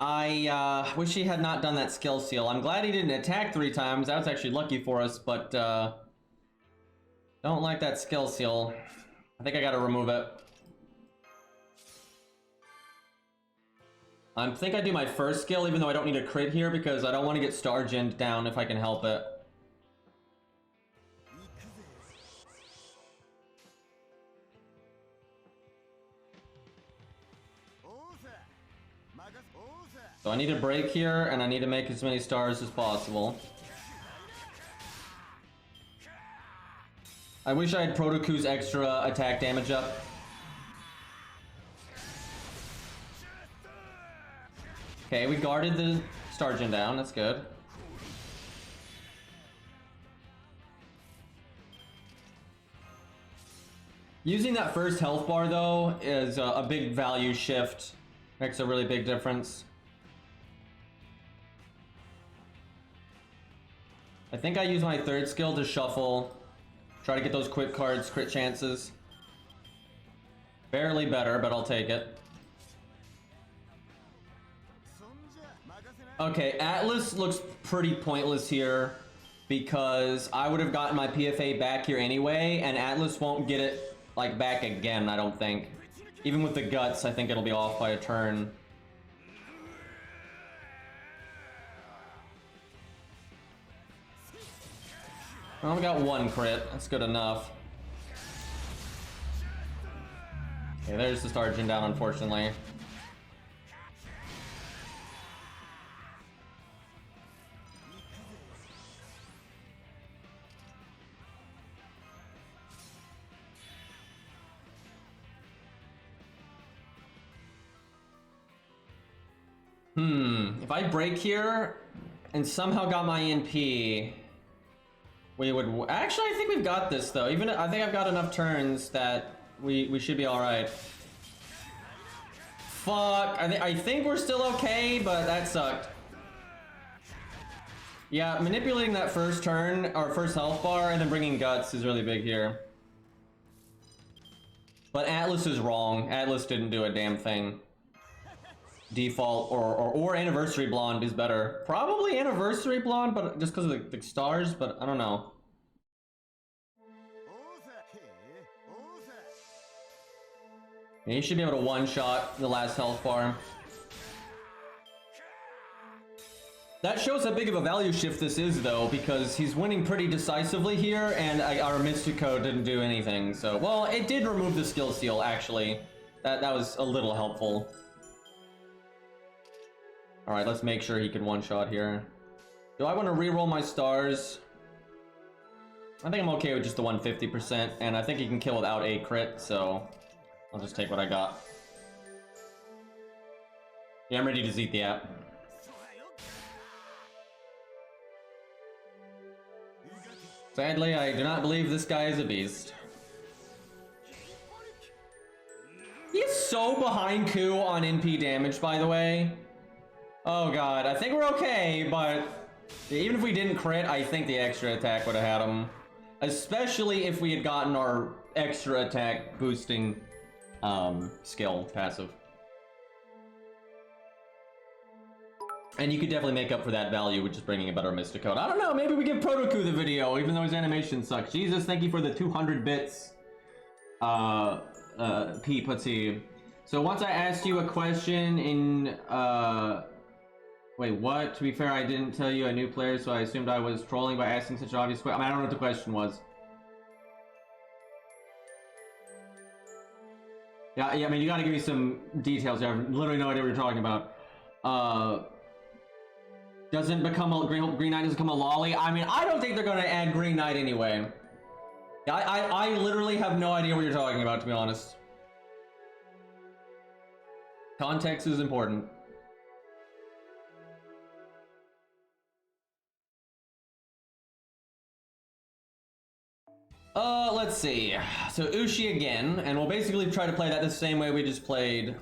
I wish he had not done that skill seal. I'm glad he didn't attack 3 times, that was actually lucky for us, but don't like that skill seal. I think I gotta remove it. I think I do my first skill even though I don't need a crit here because I don't want to get star gemmed down if I can help it. So I need a break here and I need to make as many stars as possible. I wish I had Protoku's extra attack damage up. Okay, we guarded the star gem down, that's good. Using that first health bar though is a big value shift. Makes a really big difference. I think I use my third skill to shuffle. Try to get those quick cards, crit chances. Barely better, but I'll take it. Okay, Atlas looks pretty pointless here because I would have gotten my PFA back here anyway, and Atlas won't get it like back again, I don't think. Even with the guts, I think it'll be off by a turn. I only got 1 crit, that's good enough. Okay, there's the star gem down, unfortunately. If I break here and somehow got my NP, we would... Actually, I think we've got this, though. Even I think I've got enough turns that we should be alright. Fuck. I think we're still okay, but that sucked. Yeah, manipulating that first turn, or first health bar, and then bringing Guts is really big here. But Atlas is wrong. Atlas didn't do a damn thing. Default or Anniversary Blonde is better. Probably Anniversary Blonde, but just because of the stars, but I don't know. Yeah, you should be able to one-shot the last health bar. That shows how big of a value shift this is, though, because he's winning pretty decisively here, and our Mystico didn't do anything. So, well, it did remove the skill seal, actually. That was a little helpful. All right, let's make sure he can one-shot here. Do I want to re-roll my stars? I think I'm okay with just the 150%, and I think he can kill without a crit, so I'll just take what I got. Yeah, I'm ready to Zeet the app. Sadly, I do not believe this guy is a beast. He's so behind Ku on NP damage, by the way. Oh god, I think we're okay, but even if we didn't crit, I think the extra attack would have had him. Especially if we had gotten our extra attack boosting skill passive. And you could definitely make up for that value with just bringing a better Mystico. I don't know, maybe we give Protoku the video, even though his animation sucks. Jesus, thank you for the 200 bits. Pete, let's see. So once I asked you a question in, wait, what? To be fair, I didn't tell you a new player, so I assumed I was trolling by asking such an obvious question. I mean, I don't know what the question was. Yeah, I mean, you gotta give me some details here. I have literally no idea what you're talking about. Doesn't become a Green Knight doesn't become a lolly. I mean, I don't think they're gonna add Green Knight anyway. I literally have no idea what you're talking about, to be honest. Context is important. Let's see. So Ushi again, and we'll basically try to play that the same way we just played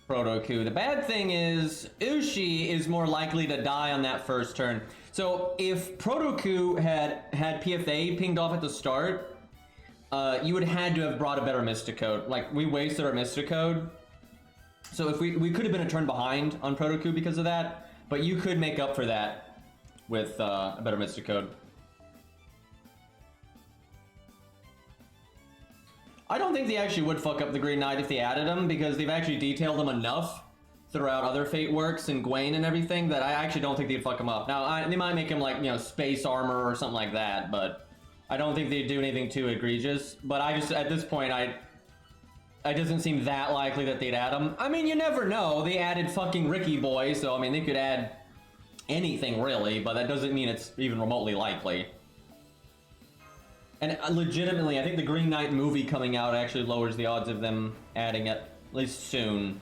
Protoku. The bad thing is, Ushi is more likely to die on that first turn. So if Protoku had PFA pinged off at the start, you would have had to have brought a better Mysticode. Like, we wasted our Mysticode. So if we could have been a turn behind on Protoku because of that, but you could make up for that with a better Mysticode. I don't think they actually would fuck up the Green Knight if they added him, because they've actually detailed him enough throughout other Fate works and Gwaine and everything that I actually don't think they'd fuck him up. Now, they might make him like, you know, space armor or something like that, but I don't think they'd do anything too egregious. But I just, at this point, it doesn't seem that likely that they'd add him. I mean, you never know. They added fucking Ricky Boy, so I mean, they could add anything really, but that doesn't mean it's even remotely likely. And legitimately, I think the Green Knight movie coming out actually lowers the odds of them adding it, at least soon.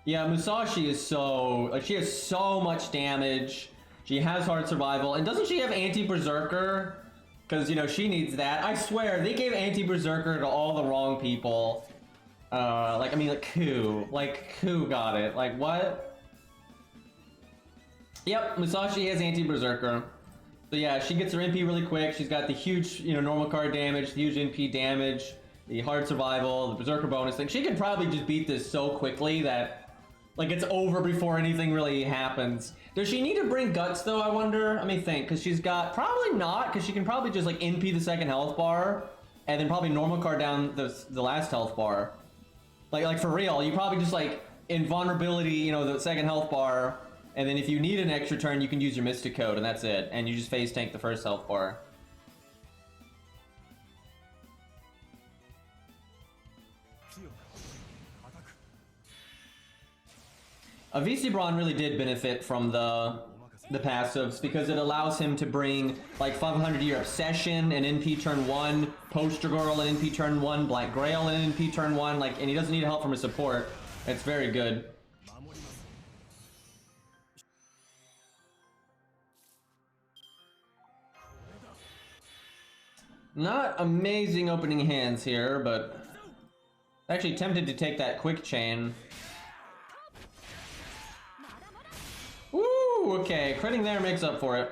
Yeah, Musashi is so... like, she has so much damage. She has hard survival. And doesn't she have anti-Berserker? Because, you know, she needs that. I swear, they gave anti-Berserker to all the wrong people. Like, I mean, like, Ku. Like, Ku got it. Like, what? Yep, Musashi has anti-Berserker. So yeah, she gets her NP really quick. She's got the huge, you know, normal card damage, the huge NP damage, the hard survival, the Berserker bonus thing. She could probably just beat this so quickly that... like, it's over before anything really happens. Does she need to bring Guts, though, I wonder? Let me think, because she's got... probably not, because she can probably just, like, NP the second health bar, and then probably normal card down the last health bar. Like, for real, you probably just, like, invulnerability, you know, the second health bar, and then if you need an extra turn, you can use your Mysticode, and that's it. And you just phase tank the first health bar. VC Braun really did benefit from the passives because it allows him to bring like 500-year Obsession and NP turn 1, Poster Girl and NP turn 1, Black Grail and NP turn 1, like, and he doesn't need help from his support. It's very good. Not amazing opening hands here, but actually tempted to take that quick chain. Woo! Okay, critting there makes up for it.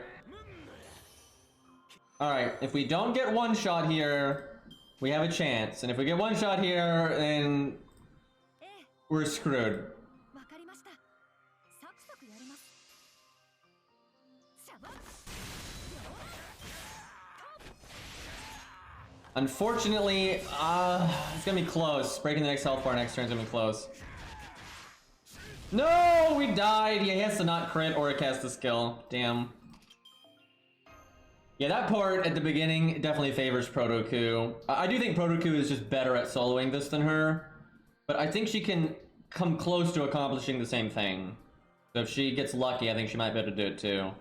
Alright, if we don't get one shot here, we have a chance. And if we get one shot here, then we're screwed. Unfortunately, it's gonna be close. Breaking the next health bar next turn is gonna be close. No, we died. Yeah, he has to not crit or cast the skill. Damn. Yeah, that part at the beginning definitely favors Protoku. I do think Protoku is just better at soloing this than her, but I think she can come close to accomplishing the same thing. So if she gets lucky, I think she might be able to do it too.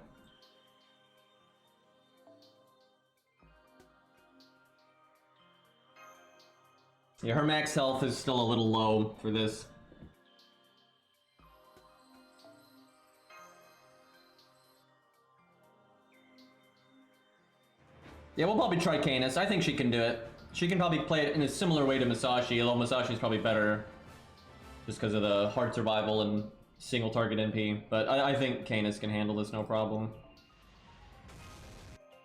Yeah, her max health is still a little low for this. Yeah, we'll probably try Canis. I think she can do it. She can probably play it in a similar way to Masashi, although Masashi's probably better just because of the hard survival and single target NP. But I think Canis can handle this no problem.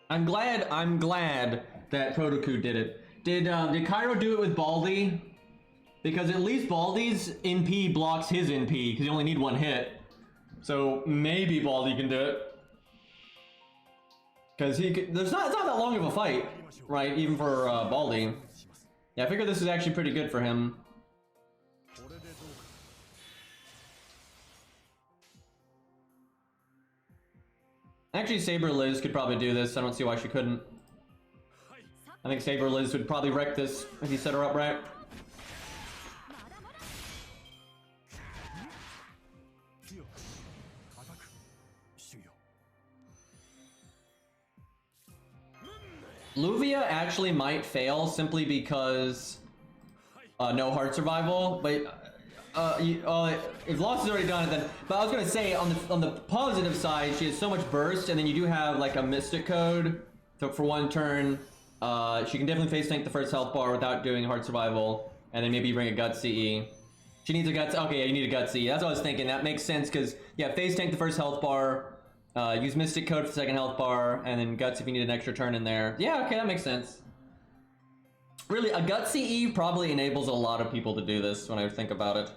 I'm glad that Protoku did it. Did Cairo do it with Baldi? Because at least Baldi's NP blocks his NP, because you only need one hit. So maybe Baldi can do it. Because it's not that long of a fight, right? Even for Baldi. Yeah, I figure this is actually pretty good for him. Actually, Saber Liz could probably do this. I don't see why she couldn't. I think Saber Liz would probably wreck this if he set her up right. Luvia actually might fail simply because no hard survival, but if Lost is already done it, then. But I was gonna say on the positive side, she has so much burst, and then you do have like a Mystic Code, so for one turn. She can definitely face tank the first health bar without doing hard survival, and then maybe bring a Gut CE. She needs a Gut. Okay, yeah, you need a Gut CE. That's what I was thinking. That makes sense because yeah, face tank the first health bar, use Mystic Code for the second health bar, and then Guts if you need an extra turn in there. Yeah, okay, that makes sense. Really, a Gut CE probably enables a lot of people to do this when I think about it.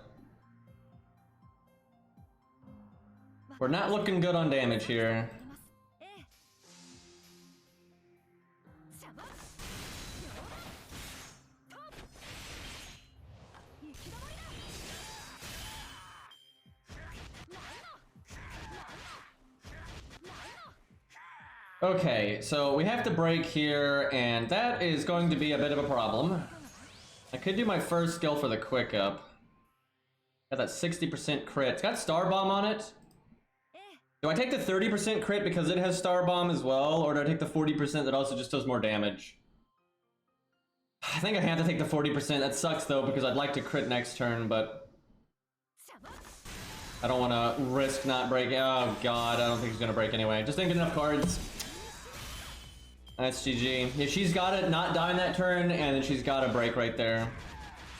We're not looking good on damage here. Okay, so we have to break here, and that is going to be a bit of a problem. I could do my first skill for the quick up. Got that 60% crit. It's got Star Bomb on it. Do I take the 30% crit because it has Star Bomb as well, or do I take the 40% that also just does more damage? I think I have to take the 40%. That sucks though, because I'd like to crit next turn, but I don't want to risk not breaking. Oh god, I don't think he's gonna break anyway. Just didn't get enough cards. That's GG. Yeah, she's got to not die in that turn, and then she's got to break right there.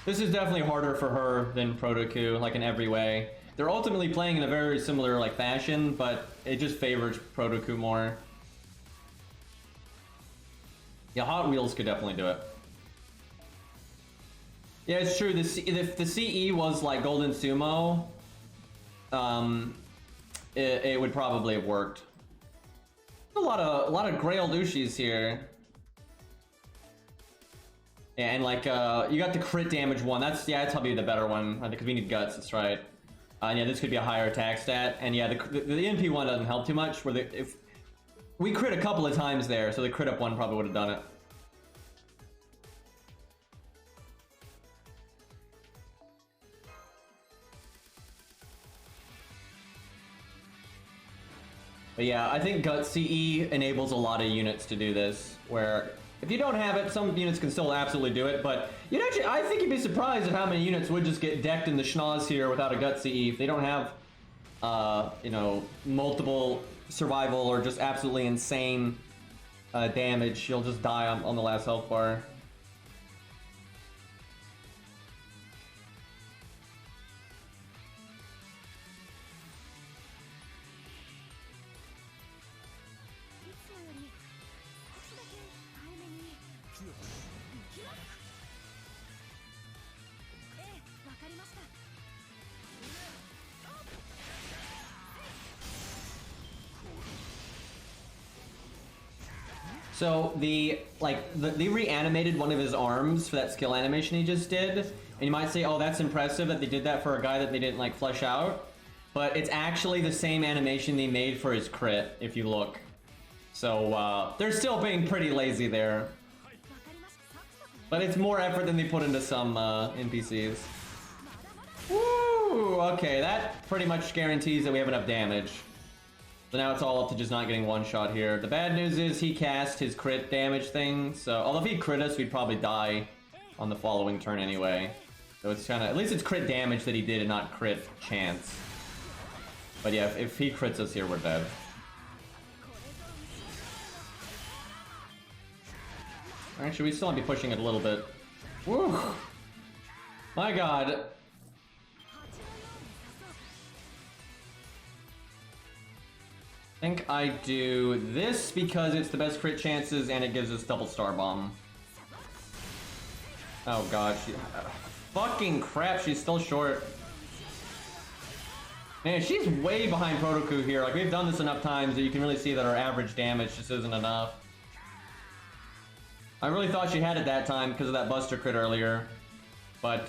This is definitely harder for her than Protoku, like in every way. They're ultimately playing in a very similar like fashion, but it just favors Protoku more. Yeah, Hot Wheels could definitely do it. Yeah, it's true. If the CE was like Golden Sumo, it would probably have worked. A lot of Grail Dushis here. Yeah, and like you got the crit damage one. That's probably the better one. I think because we need guts. That's right. Yeah, this could be a higher attack stat. And yeah, the NP one doesn't help too much. If we crit a couple of times there, so the crit up one probably would have done it. But yeah, I think Gut CE enables a lot of units to do this, where if you don't have it, some units can still absolutely do it, but you'd actually, I think you'd be surprised at how many units would just get decked in the schnoz here without a Gut CE if they don't have, you know, multiple survival or just absolutely insane damage. You'll just die on the last health bar. So they reanimated one of his arms for that skill animation he just did, and you might say, oh, that's impressive that they did that for a guy that they didn't like flesh out, but it's actually the same animation they made for his crit, if you look. So they're still being pretty lazy there, but it's more effort than they put into some NPCs. Woo! Okay, that pretty much guarantees that we have enough damage. So now it's all up to just not getting one shot here. The bad news is he cast his crit damage thing, so although if he crit us, we'd probably die on the following turn anyway. So it's kind of, at least it's crit damage that he did and not crit chance. But yeah, if he crits us here, we're dead. Actually, we still might be pushing it a little bit. Woo! My god. I think I do this because it's the best crit chances and it gives us double star bomb. Oh god, fucking crap, she's still short. Man, she's way behind Protoku here. Like, we've done this enough times that you can really see that our average damage just isn't enough. I really thought she had it that time because of that Buster crit earlier. But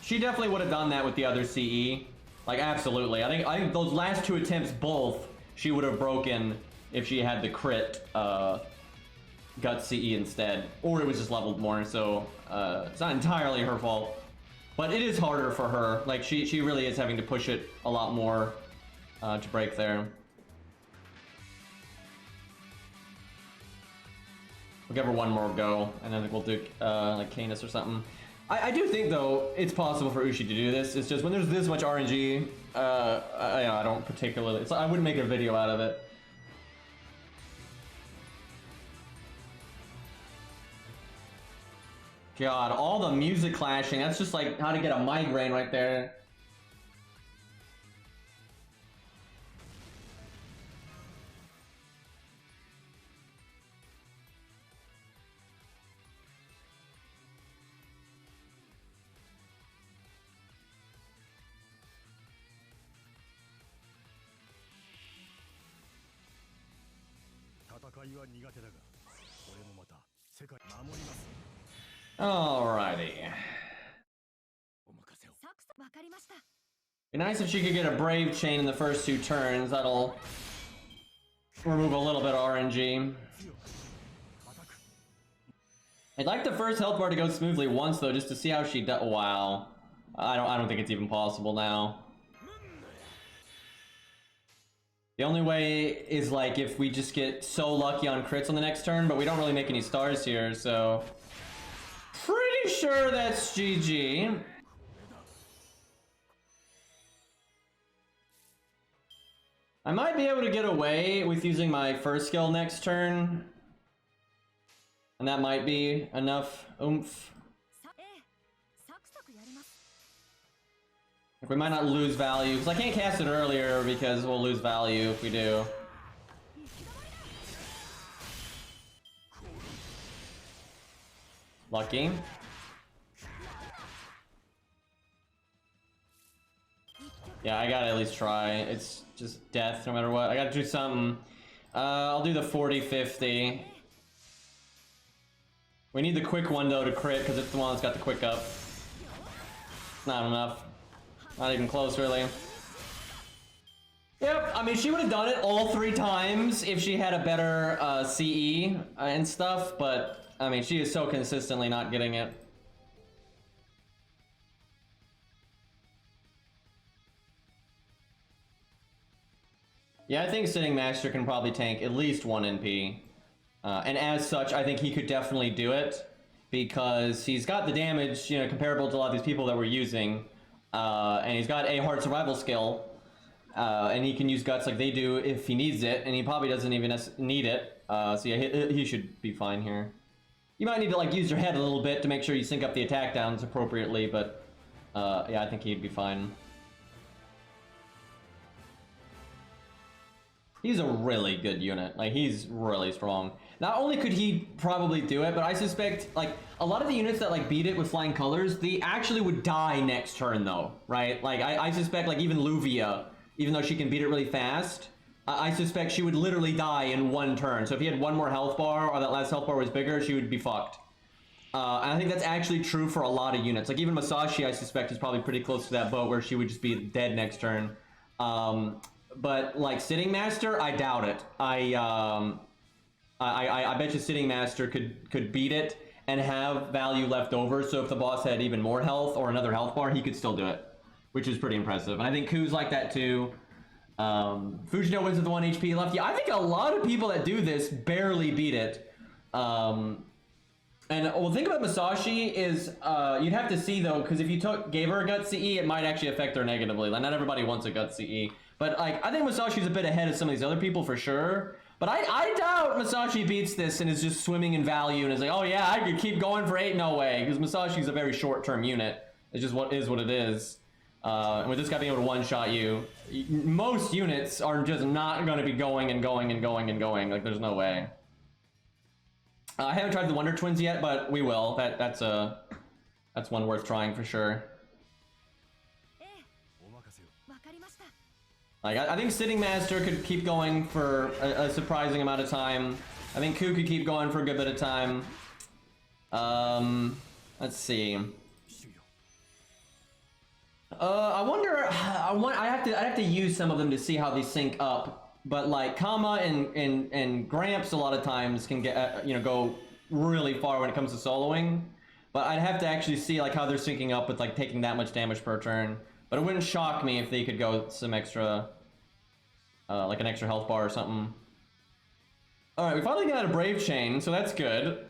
she definitely would have done that with the other CE. Like, absolutely. I think those last two attempts both she would have broken if she had the crit Gut CE instead. Or it was just leveled more, so it's not entirely her fault. But it is harder for her. Like, she really is having to push it a lot more to break there. We'll give her one more go, and then we'll do like Canis or something. I do think, though, it's possible for Ushi to do this. It's just when there's this much RNG, I don't particularly... I wouldn't make a video out of it. God, all the music clashing. That's just like how to get a migraine right there. Alrighty. Be nice if she could get a Brave Chain in the first two turns. That'll remove a little bit of RNG. I'd like the first health bar to go smoothly once though, just to see how she does. Wow. I don't think it's even possible now. The only way is like if we just get so lucky on crits on the next turn, but we don't really make any stars here, so pretty sure that's GG. I might be able to get away with using my first skill next turn, and that might be enough oomph. Like, we might not lose value, because I can't cast it earlier because we'll lose value if we do. Lucky. Yeah, I gotta at least try. It's just death no matter what. I gotta do something. I'll do the 40-50. We need the quick one though to crit because it's the one that's got the quick up. Not enough. Not even close, really. Yep, I mean, she would have done it all 3 times if she had a better CE and stuff, but, I mean, she is so consistently not getting it. Yeah, I think Sitting Master can probably tank at least 1 NP. And as such, I think he could definitely do it. Because he's got the damage, you know, comparable to a lot of these people that we're using. And he's got a hard survival skill. And he can use guts like they do if he needs it. And he probably doesn't even need it. So yeah, he should be fine here. You might need to like use your head a little bit to make sure you sync up the attack downs appropriately. But yeah, I think he'd be fine. He's a really good unit. Like, he's really strong. Not only could he probably do it, but I suspect, like, a lot of the units that, like, beat it with flying colors, they actually would die next turn, though, right? Like, I suspect, like, even Luvia, even though she can beat it really fast, I suspect she would literally die in 1 turn. So if he had 1 more health bar, or that last health bar was bigger, she would be fucked. And I think that's actually true for a lot of units. Like, even Masashi, I suspect, is probably pretty close to that boat where she would just be dead next turn. But like Sitting Master, I doubt it. I bet you Sitting Master could beat it and have value left over. So if the boss had even more health or another health bar, he could still do it, which is pretty impressive. And I think Ku's like that too. Fujino wins with 1 HP left. Yeah, I think a lot of people that do this barely beat it. And well, think about Masashi is you'd have to see though, because if you gave her a gut CE, it might actually affect her negatively. Like, not everybody wants a gut CE. But like, I think Masashi's a bit ahead of some of these other people for sure. But I doubt Masashi beats this and is just swimming in value and is like, oh yeah, I could keep going for 8. No way, because Masashi's a very short-term unit. It's just what it is. And with this guy being able to one-shot you, most units are just not going to be going and going and going and going. Like, there's no way. I haven't tried the Wonder Twins yet, but we will. That's one worth trying for sure. Like, I think Sitting Master could keep going for a surprising amount of time. I think Ku could keep going for a good bit of time. Let's see. I wonder. I'd have to use some of them to see how they sync up. But like Kama and Gramps a lot of times can get go really far when it comes to soloing. But I'd have to actually see like how they're syncing up with like taking that much damage per turn. But it wouldn't shock me if they could go some extra, like an extra health bar or something. Alright, we finally got a Brave Chain, so that's good.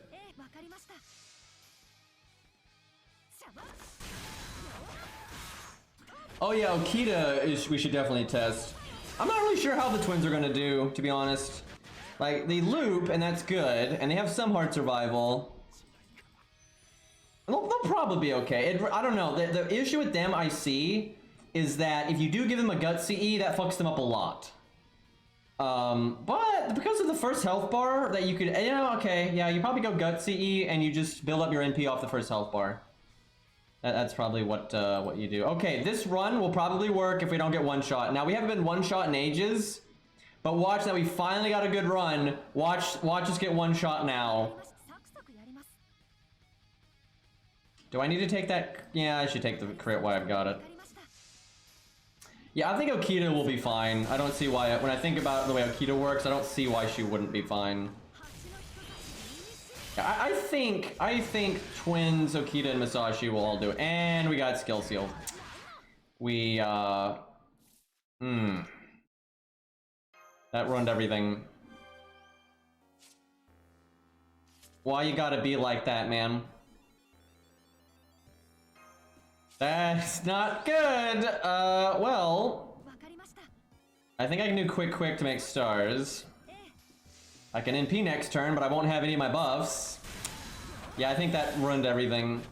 Oh yeah, Okita we should definitely test. I'm not really sure how the twins are gonna do, to be honest. Like, they loop, and that's good, and they have some hard survival. They'll probably be okay. I don't know. The issue with them I see is that if you do give them a gut CE, that fucks them up a lot. But because of the first health bar that you could, okay, yeah, you probably go gut CE and you just build up your NP off the first health bar. That's probably what you do. Okay, this run will probably work if we don't get one shot. Now we haven't been one shot in ages, but watch that we finally got a good run. Watch us get one shot now. Do I need to take that? Yeah, I should take the crit while I've got it. Yeah, I think Okita will be fine. I don't see why, when I think about the way Okita works, I don't see why she wouldn't be fine. I think twins, Okita, and Masashi will all do it. And we got skill sealed. We, that ruined everything. Why you gotta be like that, man? That's not good. Well, I think I can do quick to make stars. I can NP next turn, but I won't have any of my buffs. Yeah, I think that ruined everything.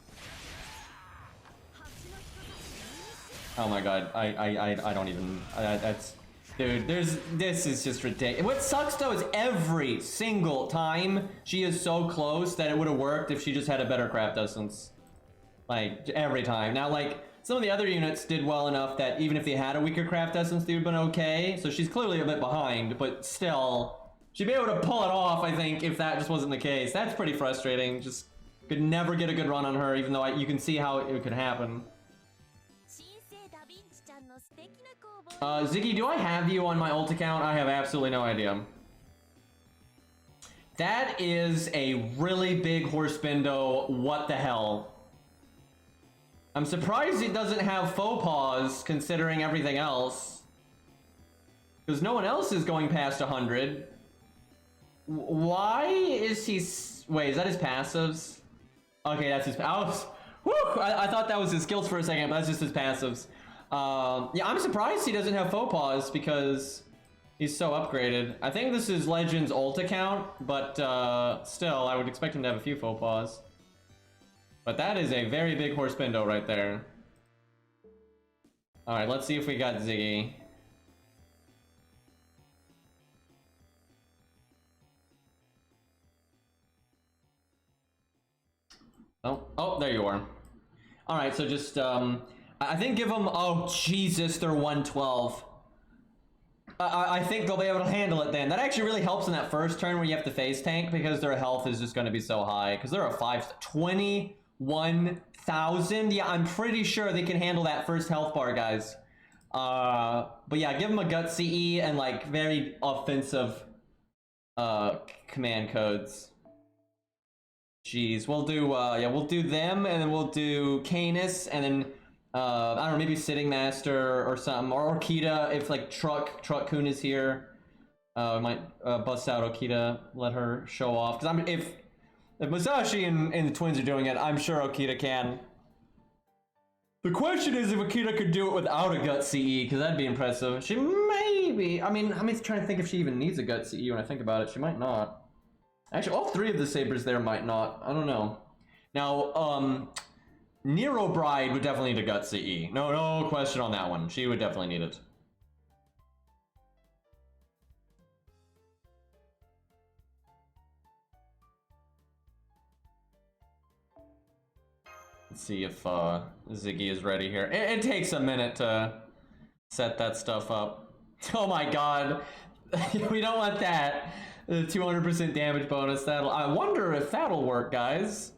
Oh my god, I don't even. That's, dude. This is just ridiculous. What sucks though is every single time she is so close that it would have worked if she just had a better craft essence. Like, every time. Now, like, some of the other units did well enough that even if they had a weaker craft essence, they would have been okay. So she's clearly a bit behind, but still, she'd be able to pull it off, I think, if that just wasn't the case. That's pretty frustrating. Just could never get a good run on her, even though you can see how it could happen. Ziggy, do I have you on my ult account? I have absolutely no idea. That is a really big horse bindo. What the hell? I'm surprised it doesn't have faux pas, considering everything else. Because no one else is going past 100. Why is he... Wait, is that his passives? Okay, that's his... I thought that was his skills for a second, but that's just his passives. Yeah, I'm surprised he doesn't have faux pas because he's so upgraded. I think this is Legend's ult account, but still, I would expect him to have a few faux pas. But that is a very big horse bindo right there. Alright, let's see if we got Ziggy. Oh, there you are. Alright, so just, I think give them, oh, Jesus, they're 112. I think they'll be able to handle it then. That actually really helps in that first turn where you have to face tank because their health is just going to be so high. Because they're a 21,000. Yeah, I'm pretty sure they can handle that first health bar, guys. But yeah, give them a gut CE and like very offensive command codes. Jeez, we'll do yeah, we'll do them, and then we'll do Canis, and then I don't know, maybe Sitting Master or something, or Okita if like Truck Kun is here. We might bust out Okita, let her show off. Because if Musashi and the twins are doing it, I'm sure Okita can. The question is if Okita could do it without a gut CE, because that'd be impressive. She maybe. I mean, I'm trying to think if she even needs a gut CE when I think about it. She might not. Actually, all three of the sabers there might not. I don't know. Now, Nero Bride would definitely need a gut CE. No question on that one. She would definitely need it. Let's see if Ziggy is ready here. It takes a minute to set that stuff up. Oh my god. We don't want that. The 200% damage bonus. I wonder if that'll work, guys.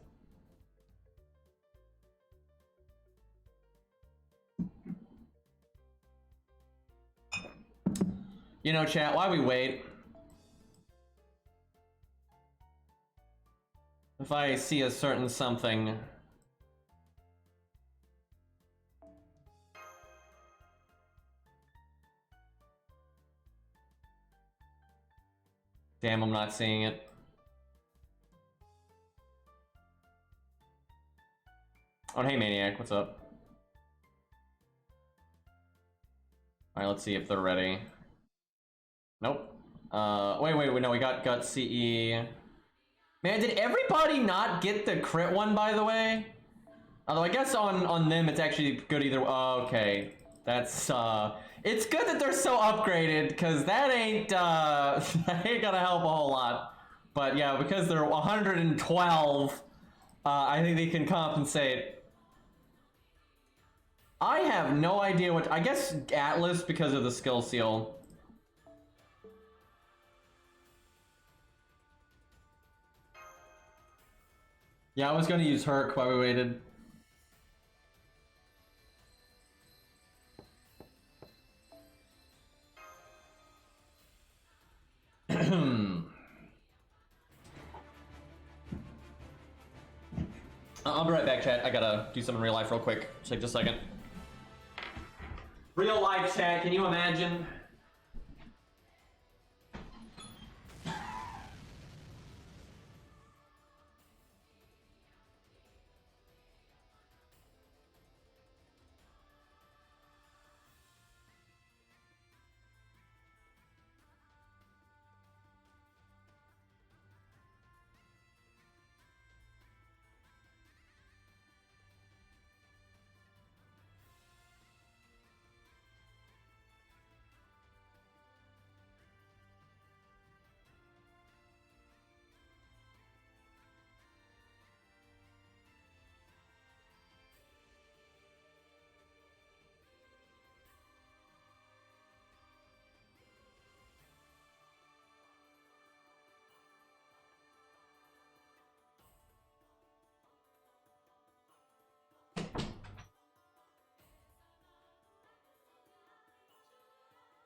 You know, chat, why we wait? If I see a certain something. Damn, I'm not seeing it. Oh, hey, Maniac, what's up? Alright, let's see if they're ready. Nope. Wait, no, we got Gut CE. Man, did everybody not get the crit one, by the way? Although I guess on them it's actually good either. Okay, that's it's good that they're so upgraded, because that ain't that ain't gonna help a whole lot. But yeah, because they're 112, I think they can compensate. I have no idea what. I guess Atlas because of the skill seal. Yeah, I was gonna use Herc while we waited. I'll be right back, chat. I gotta do something in real life real quick. Take just a second. Real life, chat. Can you imagine?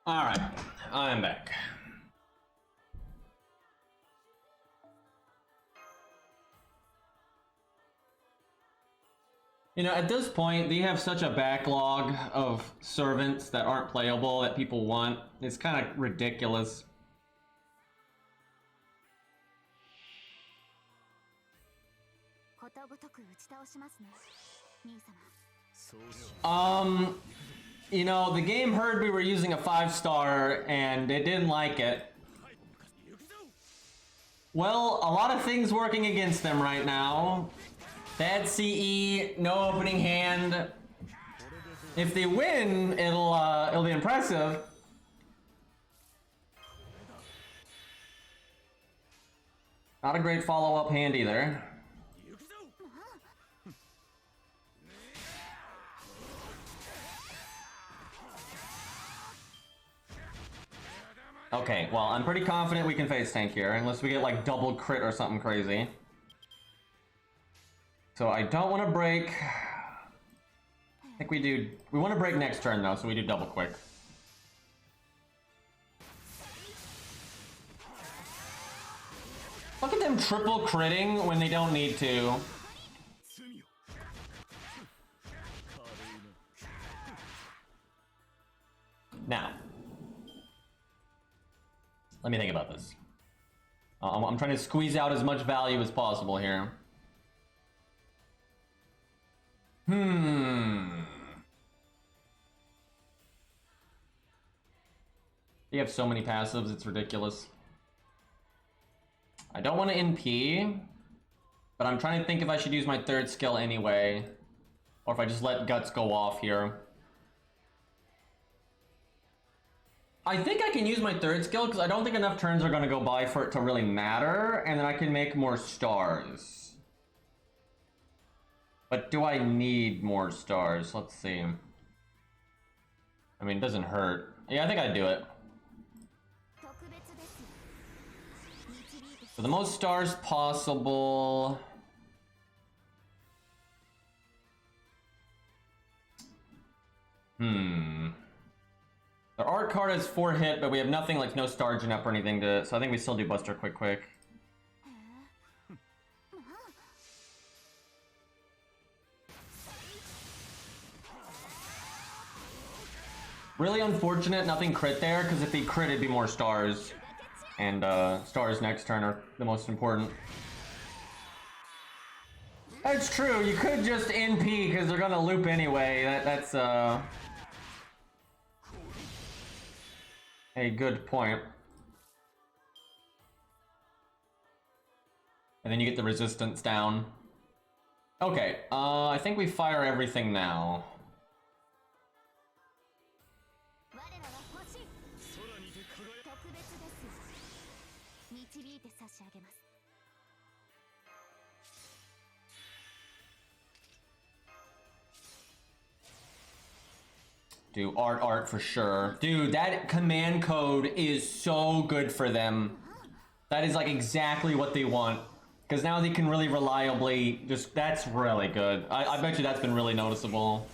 All right, I'm back. You know, at this point, they have such a backlog of servants that aren't playable that people want. It's kind of ridiculous. You know, the game heard we were using a 5-star and it didn't like it. Well, a lot of things working against them right now. Bad CE, no opening hand. If they win, it'll be impressive. Not a great follow-up hand either. Okay, well, I'm pretty confident we can face tank here, unless we get like double crit or something crazy. So I don't want to break. I think we do. We want to break next turn though, so we do double quick. Look at them triple critting when they don't need to. Now, let me think about this. I'm trying to squeeze out as much value as possible here. You have so many passives, it's ridiculous. I don't want to NP, but I'm trying to think if I should use my third skill anyway, or if I just let Guts go off here. I think I can use my third skill because I don't think enough turns are going to go by for it to really matter, and then I can make more stars. But do I need more stars? Let's see. I mean, it doesn't hurt. Yeah, I think I'd do it. For the most stars possible. The art card has 4 hit, but we have nothing like no star gen up or anything to, so I think we still do Buster quick. Really unfortunate, nothing crit there, because if he crit, it'd be more stars. And stars next turn are the most important. That's true, you could just NP, because they're gonna loop anyway. That's a good point. And then you get the resistance down. Okay, I think we fire everything now. Do art for sure. Dude, that command code is so good for them. That is like exactly what they want. Because now they can really reliably just, that's really good. I bet you that's been really noticeable.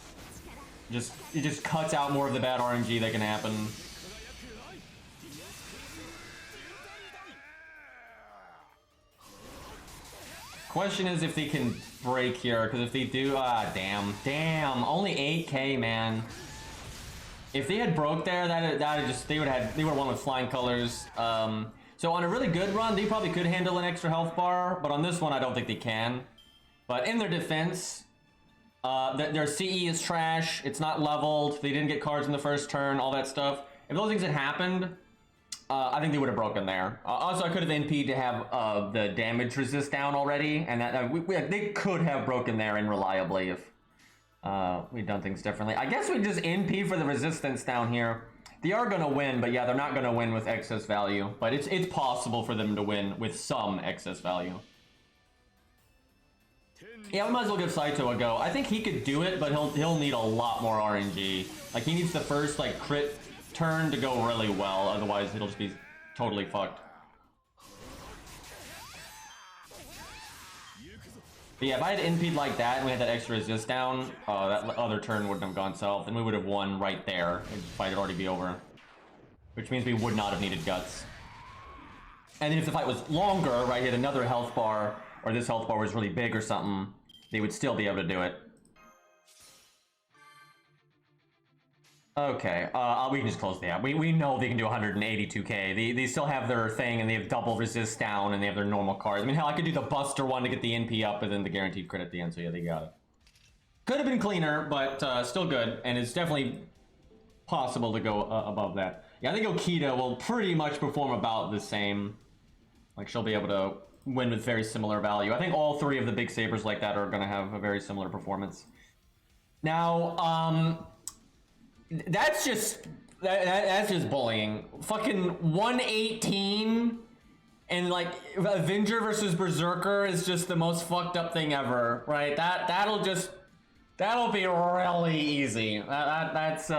It just cuts out more of the bad RNG that can happen. Question is if they can break here, because if they do, damn, only 8k, man. If they had broke there, they would have won with flying colors. So on a really good run, they probably could handle an extra health bar, but on this one, I don't think they can. But in their defense, their CE is trash. It's not leveled. They didn't get cards in the first turn. All that stuff. If those things had happened, I think they would have broken there. Also, I could have NP'd to have the damage resist down already, and they could have broken there and reliably if we'd done things differently. I guess we just NP for the resistance down here. They are going to win, but yeah, they're not going to win with excess value. But it's possible for them to win with some excess value. Yeah, we might as well give Saito a go. I think he could do it, but he'll need a lot more RNG. Like, he needs the first, like, crit turn to go really well. Otherwise, it'll just be totally fucked. But yeah, if I had NP'd like that and we had that extra resist down, that other turn wouldn't have gone south, and we would have won right there. The fight would already be over. Which means we would not have needed guts. And then if the fight was longer, right, hit another health bar, or this health bar was really big or something, they would still be able to do it. Okay, we can just close the app. We know they can do 182k. They still have their thing, and they have double resist down, and they have their normal cards. I mean, hell, I could do the Buster one to get the NP up, and then the guaranteed crit at the end, so yeah, they got it. Could have been cleaner, but still good, and it's definitely possible to go above that. Yeah, I think Okita will pretty much perform about the same. Like, she'll be able to win with very similar value. I think all three of the big sabers like that are going to have a very similar performance. Now, that's just bullying. Fucking 118 and like Avenger versus Berserker is just the most fucked up thing ever, right? That'll be really easy. That's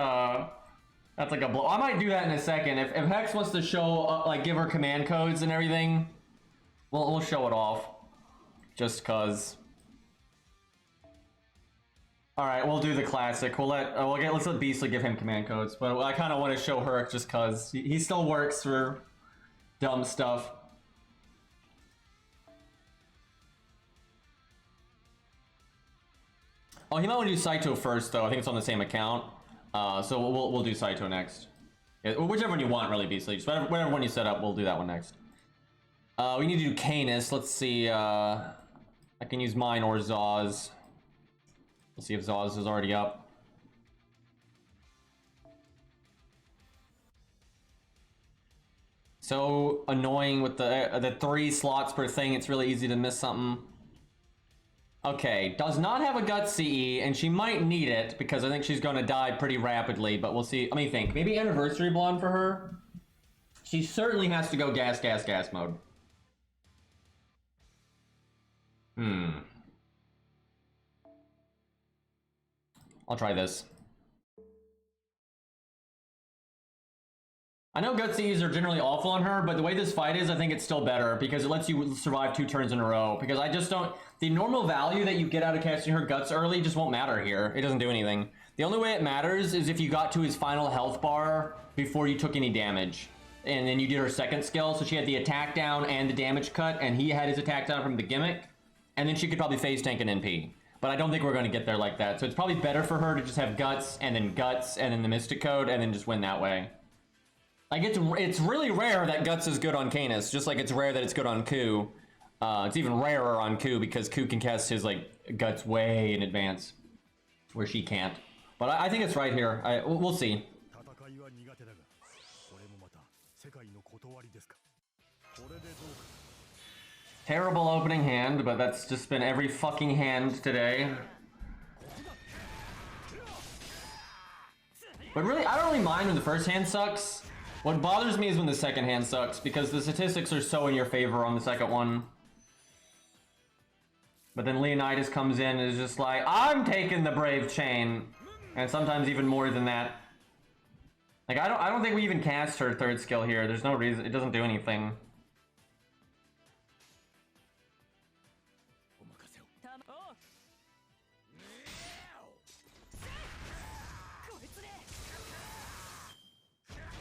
like a blow. I might do that in a second. If Hex wants to show like give her command codes and everything, we'll show it off. Just cause. All right, we'll do the classic. Let's let Beastly give him command codes, but I kind of want to show Herc just cause he still works for dumb stuff. Oh, he might want to do Saito first, though. I think it's on the same account. So we'll do Saito next. Yeah, whichever one you want, really, Beastly. Just whatever one you set up, we'll do that one next. We need to do Canis. Let's see. I can use mine or Zaw's. Let's see if Zaw's is already up. So annoying with the 3 slots per thing. It's really easy to miss something. Okay, does not have a Gut CE, and she might need it because I think she's going to die pretty rapidly, but we'll see. Let me think. Maybe Anniversary Blonde for her? She certainly has to go gas mode. I'll try this. I know Gut CEs are generally awful on her, but the way this fight is, I think it's still better because it lets you survive 2 turns in a row. Because I just don't... The normal value that you get out of casting her Guts early just won't matter here. It doesn't do anything. The only way it matters is if you got to his final health bar before you took any damage. And then you did her second skill, so she had the attack down and the damage cut, and he had his attack down from the gimmick. And then she could probably phase tank an NP. But I don't think we're going to get there like that. So it's probably better for her to just have Guts, and then the Mystic Code, and then just win that way. Like, it's really rare that Guts is good on Canis, just like it's rare that it's good on Ku. It's even rarer on Ku because Ku can cast his, like, Guts way in advance, where she can't. But I think it's right here. We'll see. Terrible opening hand, but that's just been every fucking hand today. But really, I don't really mind when the first hand sucks. What bothers me is when the second hand sucks, because the statistics are so in your favor on the second one. But then Leonidas comes in and is just like, I'm taking the Brave Chain. And sometimes even more than that. Like, I don't think we even cast her third skill here. There's no reason. It doesn't do anything.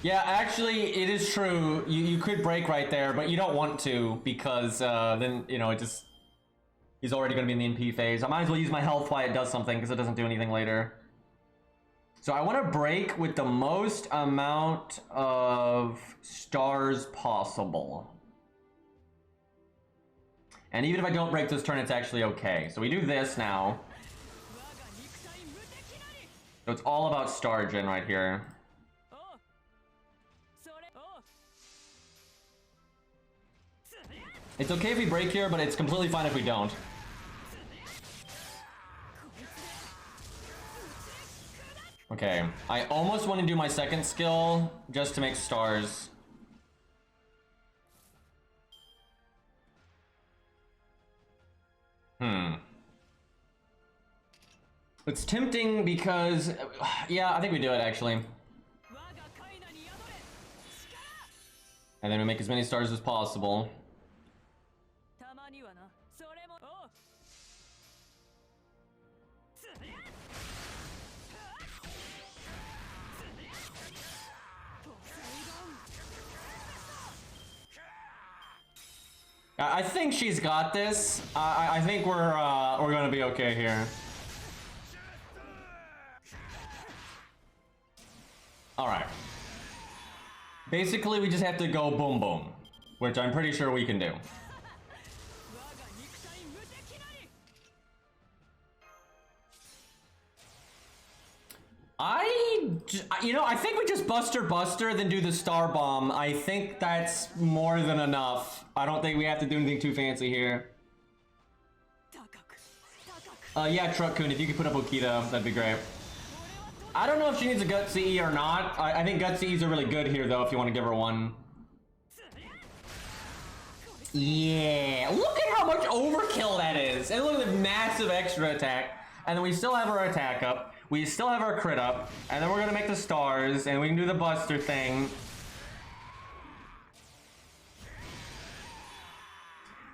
Yeah, actually, it is true. You could break right there, but you don't want to because then, you know, it just... He's already going to be in the NP phase. I might as well use my health while it does something because it doesn't do anything later. So I want to break with the most amount of stars possible. And even if I don't break this turn, it's actually okay. So we do this now. So it's all about star gen right here. It's okay if we break here, but it's completely fine if we don't. Okay, I almost want to do my second skill just to make stars. It's tempting because... Yeah, I think we do it, actually. And then we make as many stars as possible. I think she's got this. I think we're gonna be okay here. Alright. Basically, we just have to go boom boom, which I'm pretty sure we can do. I think we just Buster, then do the Star Bomb. I think that's more than enough. I don't think we have to do anything too fancy here. Yeah, Truck-kun, if you could put up Okita, that'd be great. I don't know if she needs a Gutsy E or not. I think Gutsy E's are really good here, though, if you want to give her one. Yeah, look at how much overkill that is. And look at the massive extra attack. And then we still have our attack up. We still have our crit up. And then we're going to make the stars. And we can do the Buster thing.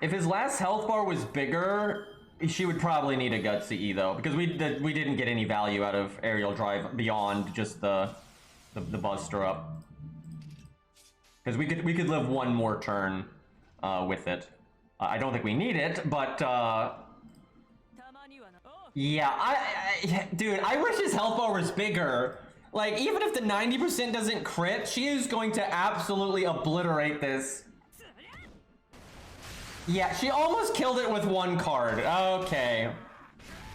If his last health bar was bigger, she would probably need a Gutsy E, though. Because we didn't get any value out of Aerial Drive beyond just the Buster up. Because we could live one more turn with it. I don't think we need it, but... yeah, dude, I wish his health bar was bigger. Like, even if the 90% doesn't crit, she is going to absolutely obliterate this. Yeah, she almost killed it with one card. Okay.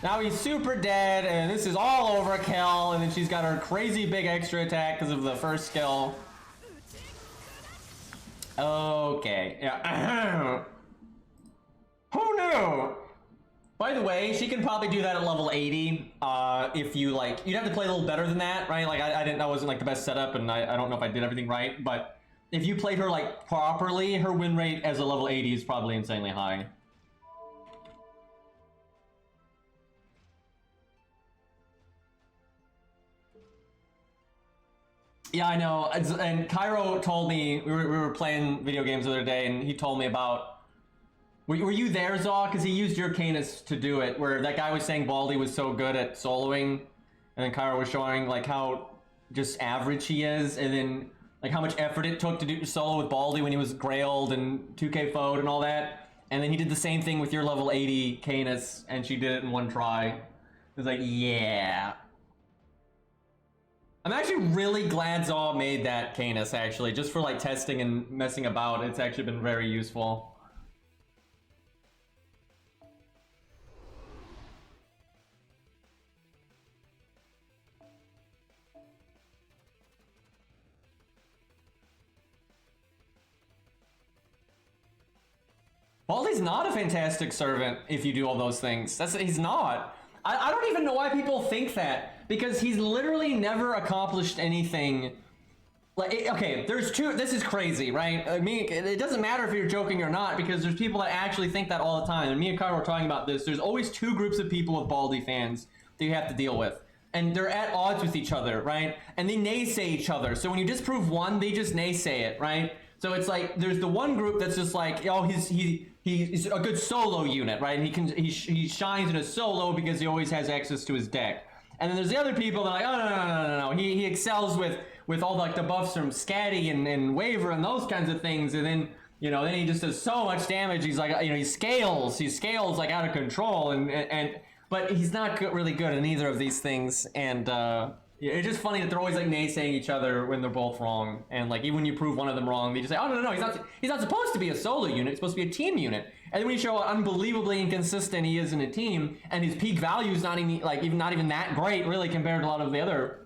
Now he's super dead, and this is all overkill, and then she's got her crazy big extra attack because of the first skill. Okay, yeah. Who knew? By the way, she can probably do that at level 80. If you like, you'd have to play a little better than that, right? Like that wasn't like the best setup, and I don't know if I did everything right, but if you played her like properly, her win rate as a level 80 is probably insanely high. Yeah, I know. And Cairo told me, we were playing video games the other day, and he told me about... Were you there, Zaw? Because he used your Canis to do it, where that guy was saying Baldy was so good at soloing, and then Cairo was showing like how just average he is, and then like how much effort it took to do solo with Baldy when he was Grailed and 2K Fo'd and all that. And then he did the same thing with your level 80 Canis, and she did it in one try. It was like, yeah. I'm actually really glad Zaw made that Canis, actually, just for like testing and messing about. It's actually been very useful. Baldy's not a fantastic servant if you do all those things. He's not. I don't even know why people think that, because he's literally never accomplished anything. Like, okay, there's two. This is crazy, right? I mean, it doesn't matter if you're joking or not, because there's people that actually think that all the time. And me and Cairo were talking about this. There's always two groups of people with Baldy fans that you have to deal with, and they're at odds with each other, right? And they naysay each other. So when you disprove one, they just naysay it, right? So it's like there's the one group that's just like, oh, he's a good solo unit, right? He shines in a solo because he always has access to his deck. And then there's the other people that are like, oh no. He excels with all like the buffs from Scatty and Waver and those kinds of things. And then then he just does so much damage. He's like he scales like out of control. But he's not really good at either of these things. And it's just funny that they're always like naysaying each other when they're both wrong. And like even when you prove one of them wrong, they just say, oh no, he's not supposed to be a solo unit. It's supposed to be a team unit. And then when you show how unbelievably inconsistent he is in a team, and his peak value is not even that great really compared to a lot of the other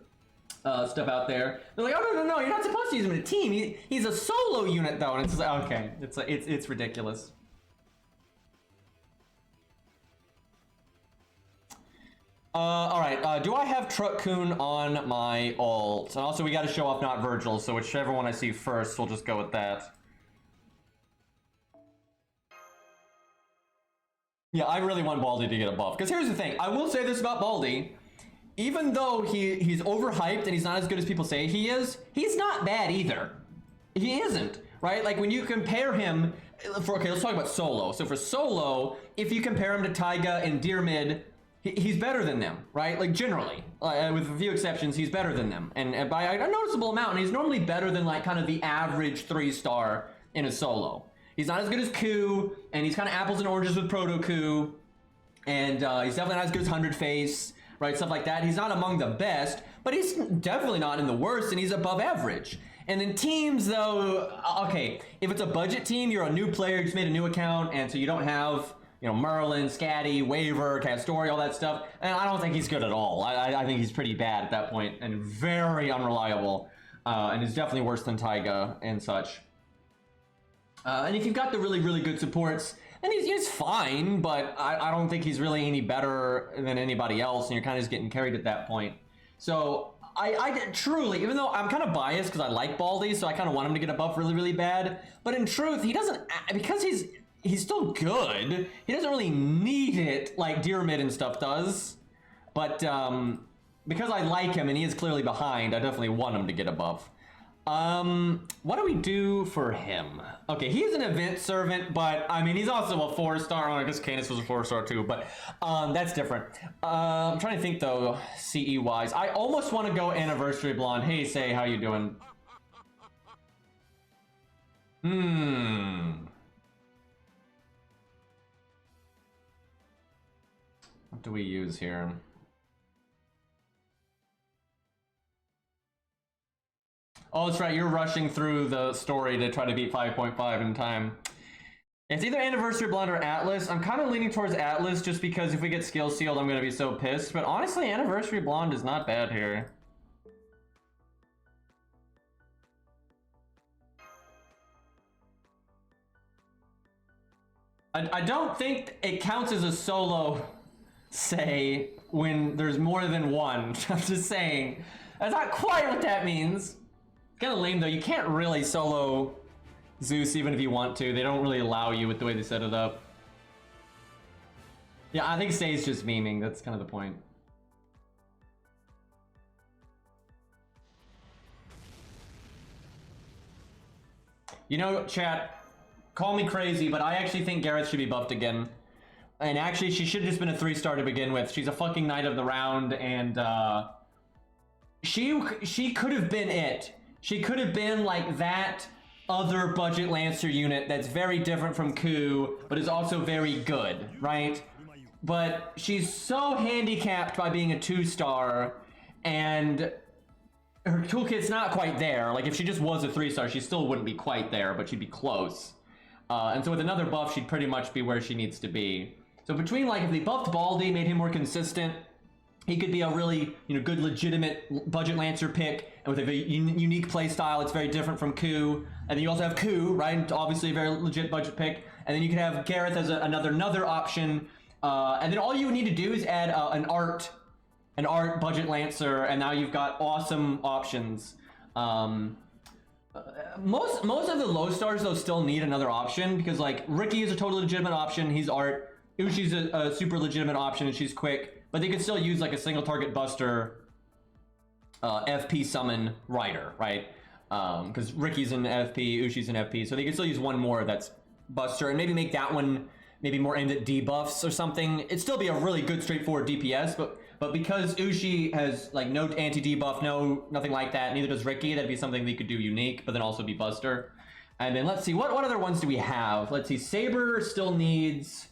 stuff out there. They're like, oh no, you're not supposed to use him in a team. He's a solo unit though. And it's just like, okay, it's ridiculous. Alright, do I have Truck-kun on my ult? And also we gotta show off not Virgil, so whichever one I see first, we'll just go with that. Yeah, I really want Baldy to get a buff. Because here's the thing, I will say this about Baldy. Even though he's overhyped and he's not as good as people say he is, he's not bad either. He isn't, right? Like when you compare him, okay, let's talk about solo. So for solo, if you compare him to Taiga and Deermid, he's better than them, right? Like generally, with a few exceptions, he's better than them, and by a noticeable amount. And he's normally better than like kind of the average 3-star in a solo. He's not as good as Ku, and he's kind of apples and oranges with Proto Ku, and he's definitely not as good as 100 Face, right? Stuff like that. He's not among the best, but he's definitely not in the worst, and he's above average. And in teams, though, okay, if it's a budget team, you're a new player, you just made a new account, and so you don't have, you know, Merlin, Scatty, Waver, Castori, all that stuff. And I don't think he's good at all. I think he's pretty bad at that point and very unreliable. And is definitely worse than Taiga and such. And if you've got the really, really good supports, then he's fine, but I don't think he's really any better than anybody else, and you're kind of just getting carried at that point. So I truly, even though I'm kind of biased because I like Baldy, so I kind of want him to get a buff really, really bad, but in truth, he doesn't, because he's still good, he doesn't really need it like Dyrmid and stuff does. But because I like him and he is clearly behind, I definitely want him to get a buff. What do we do for him? Okay, he's an event servant, but I mean, he's also a 4-star. I guess Canis was a 4-star too, but that's different. I'm trying to think though, CE wise. I almost want to go Anniversary Blonde. Hey, Say, how you doing? What do we use here? Oh, that's right, you're rushing through the story to try to beat 5.5 in time. It's either Anniversary Blonde or Atlas. I'm kind of leaning towards Atlas just because if we get skill sealed, I'm going to be so pissed. But honestly, Anniversary Blonde is not bad here. I don't think it counts as a solo, say, when there's more than one. I'm just saying. That's not quite what that means. Kind of lame though, you can't really solo Zeus even if you want to. They don't really allow you with the way they set it up. Yeah, I think Say's just memeing, that's kind of the point. You know, chat, call me crazy, but I actually think Gareth should be buffed again. And actually, she should have just been a 3-star to begin with. She's a fucking Knight of the Round, and she could have been it. She could have been like that other budget Lancer unit that's very different from Ku, but is also very good, right? But she's so handicapped by being a 2-star, and her toolkit's not quite there. Like, if she just was a 3-star, she still wouldn't be quite there, but she'd be close. And so with another buff, she'd pretty much be where she needs to be. So between, like, if they buffed Baldy, made him more consistent, he could be a really, you know, good, legitimate budget Lancer pick, and with a very unique play style. It's very different from Ku. And then you also have Ku, right? Obviously a very legit budget pick. And then you could have Gareth as another option. And then all you would need to do is add an art budget Lancer, and now you've got awesome options. Most of the low stars though still need another option, because like Ricky is a totally legitimate option. He's art. Ushi's a super legitimate option, and she's quick. But they could still use like a single target buster FP summon Rider, right? Because Ricky's an FP, Ushi's an FP, so they can still use one more that's buster, and maybe make that one maybe more aimed at debuffs or something. It'd still be a really good straightforward DPS, but because Ushi has like no anti-debuff, nothing like that, neither does Ricky, that'd be something they could do unique, but then also be buster. And then let's see, what other ones do we have? Let's see, Saber still needs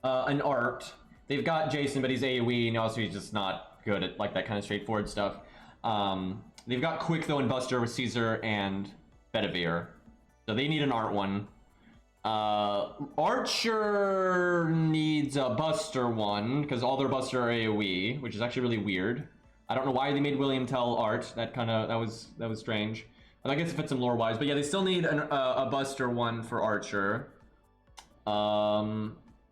an art. They've got Jason, but he's AoE, and also he's just not good at like that kind of straightforward stuff. They've got Quick though and Buster with Caesar and Bedivere, so they need an art one. Archer needs a Buster one because all their Buster are AoE, which is actually really weird. I don't know why they made William tell art. That was strange. But I guess it fits him lore wise. But yeah, they still need a Buster one for Archer.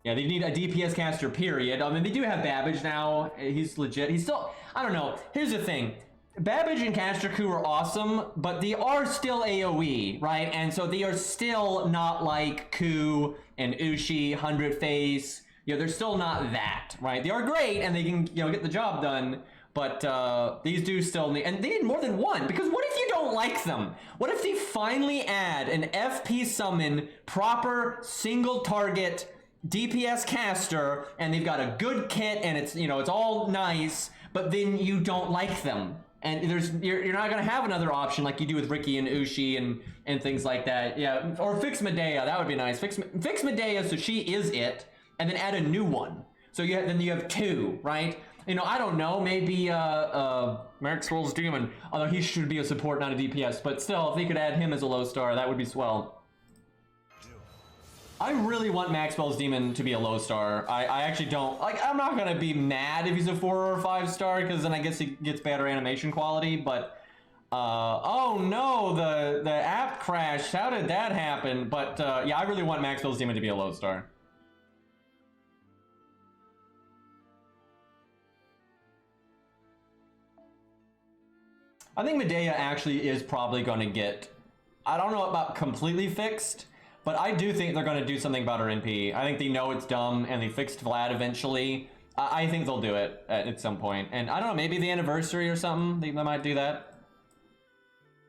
Yeah, they need a DPS caster, period. I mean, they do have Babbage now. He's legit. He's still... I don't know. Here's the thing. Babbage and Caster Ku are awesome, but they are still AoE, right? And so they are still not like Ku and Ushi, 100 Face. You know, they're still not that, right? They are great, and they can, you know, get the job done. But these do still need... And they need more than one, because what if you don't like them? What if they finally add an FP summon, proper, single target... DPS caster, and they've got a good kit, and it's, you know, it's all nice, but then you don't like them, and you're not gonna have another option like you do with Ricky and Ushi and things like that. Yeah, or fix Medea, that would be nice. Fix Medea so she is it, and then add a new one. So then you have two, right? You know, I don't know. Maybe Maxwell's Demon, although he should be a support, not a DPS. But still, if they could add him as a low star, that would be swell. I really want Maxwell's Demon to be a low star. I actually don't. Like, I'm not gonna be mad if he's a 4 or 5 star, because then I guess he gets better animation quality. But oh no, the app crashed. How did that happen? But yeah, I really want Maxwell's Demon to be a low star. I think Medea actually is probably going to get, I don't know about completely fixed, but I do think they're going to do something about her NP. I think they know it's dumb and they fixed Vlad eventually. I think they'll do it at some point. And I don't know, maybe the anniversary or something, they might do that.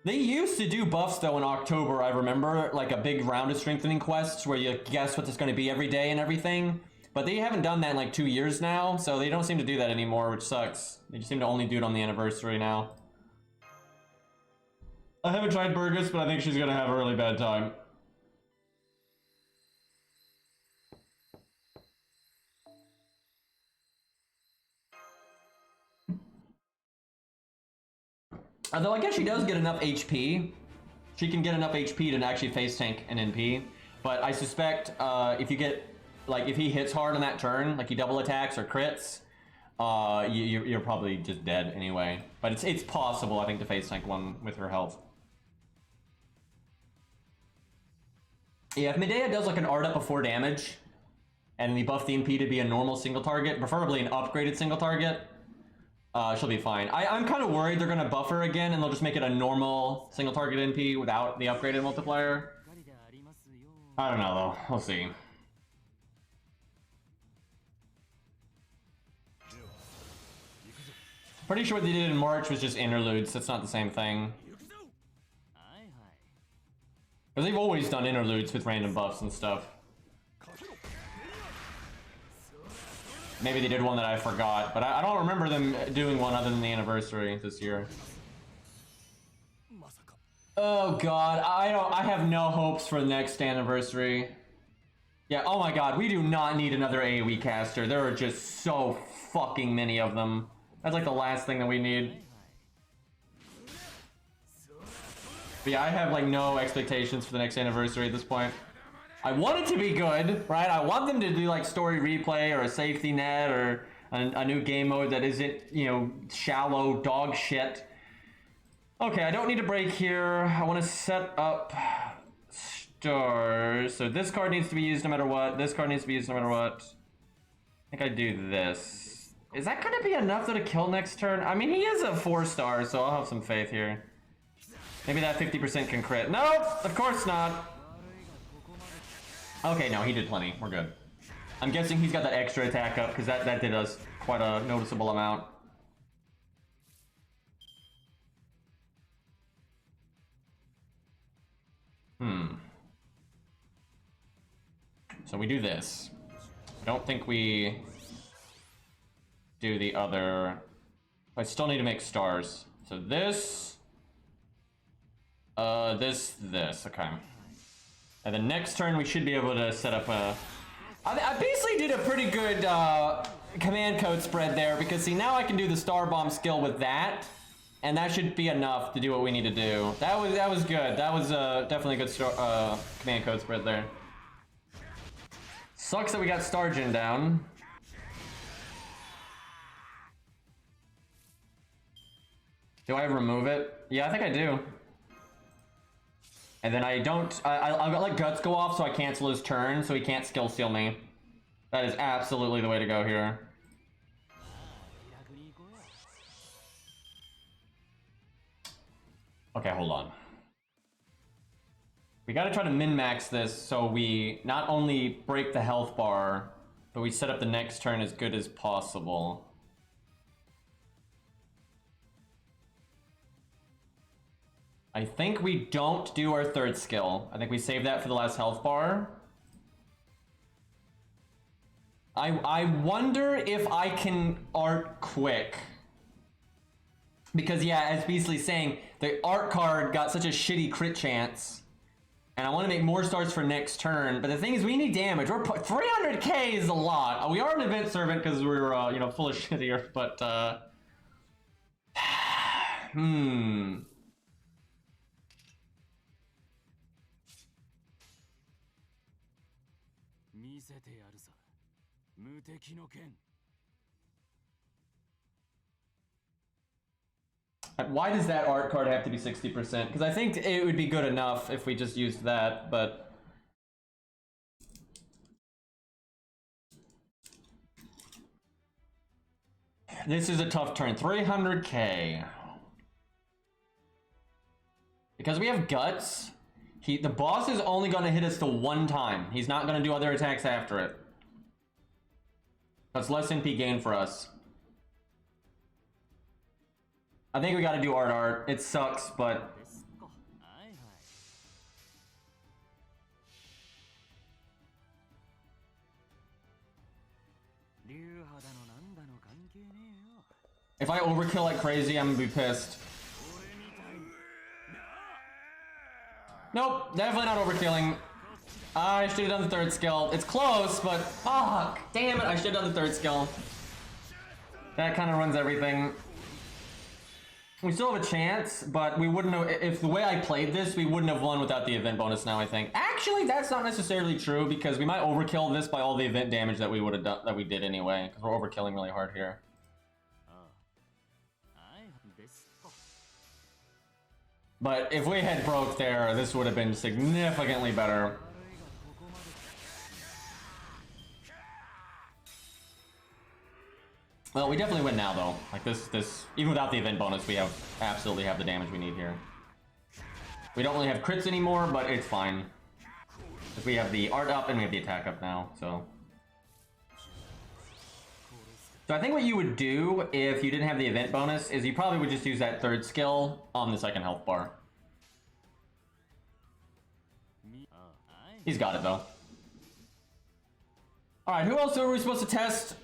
They used to do buffs though in October, I remember, like a big round of strengthening quests where you guess what it's going to be every day and everything. But they haven't done that in like 2 years now, so they don't seem to do that anymore, which sucks. They just seem to only do it on the anniversary now. I haven't tried Burgess, but I think she's gonna have a really bad time. Although I guess she does get enough HP. She can get enough HP to actually face tank an NP. But I suspect if you get, like, if he hits hard on that turn, like he double attacks or crits, you're probably just dead anyway. But it's possible, I think, to face tank one with her health. Yeah, if Medea does like an art up before damage, and they buff the NP to be a normal single target, preferably an upgraded single target, she'll be fine. I'm kind of worried they're gonna buff her again and they'll just make it a normal single target NP without the upgraded multiplier. I don't know though, we'll see. Pretty sure what they did in March was just interludes, that's not the same thing. Because they've always done interludes with random buffs and stuff. Maybe they did one that I forgot, but I don't remember them doing one other than the anniversary this year. Oh god, I have no hopes for the next anniversary. Yeah, oh my god, we do not need another AoE caster. There are just so fucking many of them. That's like the last thing that we need. But yeah, I have like no expectations for the next anniversary at this point. I want it to be good, right? I want them to do like story replay or a safety net or a new game mode that isn't, you know, shallow dog shit. Okay, I don't need a break here. I want to set up stars. So this card needs to be used no matter what. This card needs to be used no matter what. I think I do this. Is that going to be enough to kill next turn? I mean, he is a 4-star, so I'll have some faith here. Maybe that 50% can crit. Nope, of course not. Okay, no, he did plenty. We're good. I'm guessing he's got that extra attack up because that did us quite a noticeable amount. So we do this. I don't think we do the other. I still need to make stars. So this. This, okay. And the next turn we should be able to set up a... I basically did a pretty good command code spread there, because see, now I can do the Star Bomb skill with that, and that should be enough to do what we need to do. That was good. That was definitely a good command code spread there. Sucks that we got Stargen down. Do I remove it? Yeah, I think I do. And then I don't, I'll let Guts go off so I cancel his turn so he can't skill steal me. That is absolutely the way to go here. Okay, hold on. We gotta try to min-max this so we not only break the health bar, but we set up the next turn as good as possible. I think we don't do our third skill. I think we save that for the last health bar. I wonder if I can art quick. Because yeah, as Beasley's saying, the art card got such a shitty crit chance And I want to make more starts for next turn. But the thing is, we need damage. 300k is a lot. We are an event servant because we're, you know, full of shit here. But, Why does that art card have to be 60%? Because I think it would be good enough if we just used that, but... This is a tough turn. 300k. Because we have guts, the boss is only going to hit us the one time. He's not going to do other attacks after it. That's less MP gain for us. I think we gotta do art. It sucks, but... If I overkill like crazy, I'm gonna be pissed. Nope, definitely not overkilling. I should have done the third skill. It's close, but fuck, damn it, I should have done the third skill. That kind of ruins everything. We still have a chance, but we wouldn't have, if the way I played this, we wouldn't have won without the event bonus now, I think. Actually, that's not necessarily true, because we might overkill this by all the event damage that we would have done, that we did anyway, because we're overkilling really hard here. But if we had broke there, this would have been significantly better. Well, we definitely win now, though. Like this, even without the event bonus, we absolutely have the damage we need here. We don't really have crits anymore, but it's fine. Because we have the art up and we have the attack up now, so. So I think what you would do if you didn't have the event bonus is you probably would just use that third skill on the second health bar. He's got it, though. Alright, who else are we supposed to test?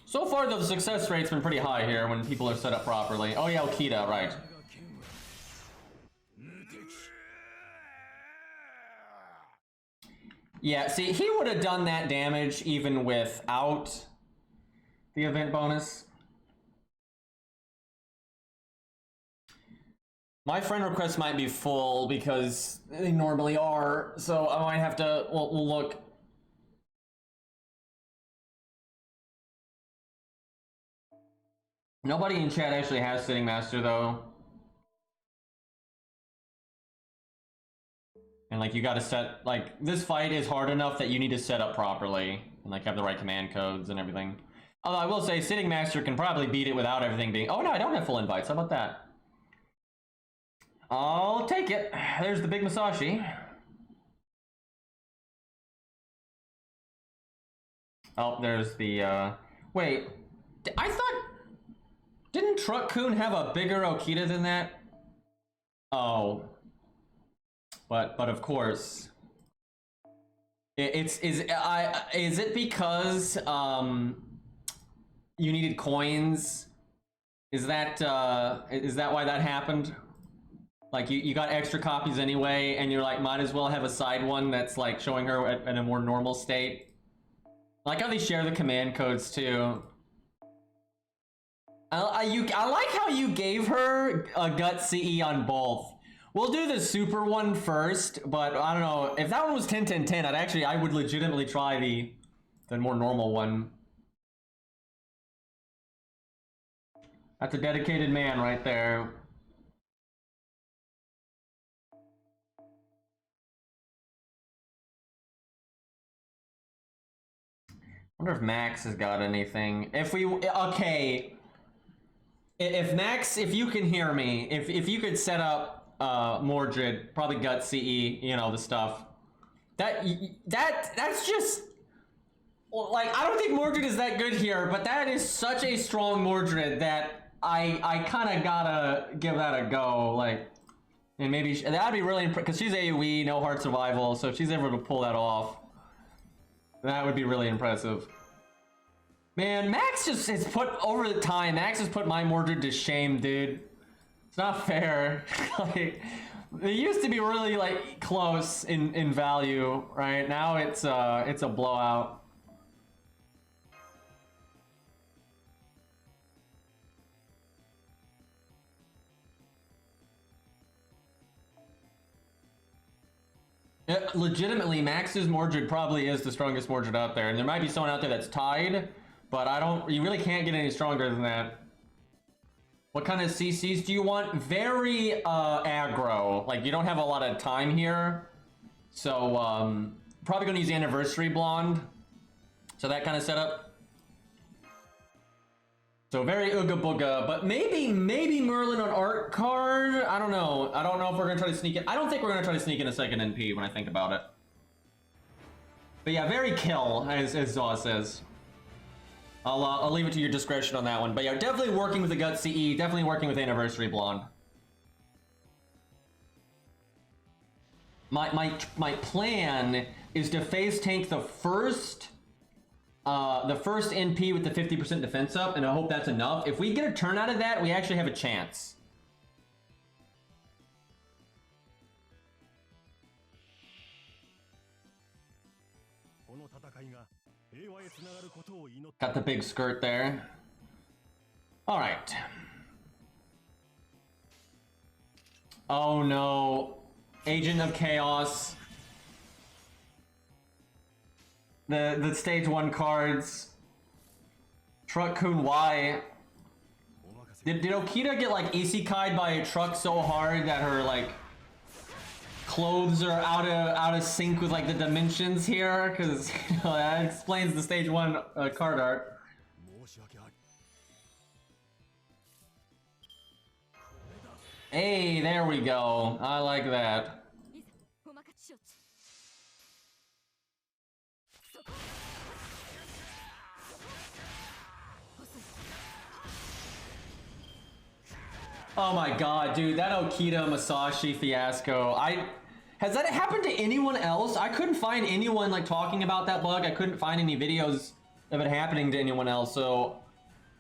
So far, the success rate's been pretty high here when people are set up properly. Oh yeah, Okita, right. Yeah, see, he would have done that damage even without the event bonus. My friend requests might be full because they normally are, so I might have to, we'll look. Nobody in chat actually has Sitting Master, though. And, like, you gotta set, like, this fight is hard enough that you need to set up properly. And, like, have the right command codes and everything. Although I will say, Sitting Master can probably beat it without everything being... Oh, no, I don't have full invites. How about that? I'll take it. There's the big Masashi. Oh, there's the, Wait. I thought... Didn't Truck-kun have a bigger Okita than that? Oh. But of course. Is it because, you needed coins? Is that why that happened? Like, you got extra copies anyway, and you're like, might as well have a side one that's, like, showing her in a more normal state? I like how they share the command codes, too. I like how you gave her a gut CE on both. We'll do the super one first, but I don't know. If that one was 10-10-10, I would legitimately try the more normal one. That's a dedicated man right there. I wonder if Max has got anything. Okay. If Max, if you can hear me, if you could set up Mordred, probably gut CE, you know, the stuff. That's just, like, I don't think Mordred is that good here, but that is such a strong Mordred that I kind of gotta give that a go, like, and maybe that'd be really impressive, because she's AoE, no heart survival, so if she's able to pull that off, that would be really impressive. Man, Max just has put, over the time, Max has put my Mordred to shame, dude. It's not fair. Like, it used to be really, like, close in value, right? Now it's a blowout. Legitimately, Max's Mordred probably is the strongest Mordred out there, and there might be someone out there that's tied, but you really can't get any stronger than that. What kind of CCs do you want? Very aggro. Like, you don't have a lot of time here, so probably gonna use Anniversary Blonde. So that kind of setup. So very ooga booga, but maybe Merlin on art card. I don't know. I don't know if we're gonna try to sneak in. I don't think we're gonna try to sneak in a second NP when I think about it. But yeah, very kill, as Zaw says. I'll leave it to your discretion on that one. But yeah, definitely working with the Gut CE, definitely working with Anniversary Blonde. My plan is to phase tank the first NP with the 50% defense up, and I hope that's enough. If we get a turn out of that, we actually have a chance. Got the big skirt there. All right. Oh no. Agent of Chaos. The stage 1 cards. Truck Kun Y. Did Okita get like isekai'd by a truck so hard that her like clothes are out of sync with like the dimensions here? Because you know, that explains the stage 1 card art. Hey, there we go. I like that. Oh my god, dude, that Okita Masashi fiasco. Has that happened to anyone else? I couldn't find anyone like talking about that bug. I couldn't find any videos of it happening to anyone else. So,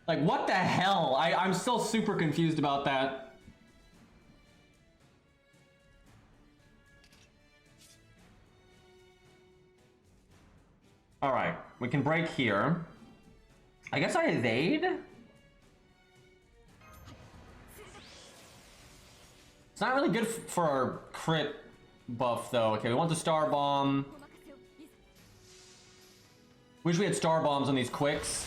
like, what the hell? I'm still super confused about that. All right, we can break here. I guess I evade. It's not really good for our crit buff, though. Okay, we want the Star Bomb. Wish we had Star Bombs on these quicks.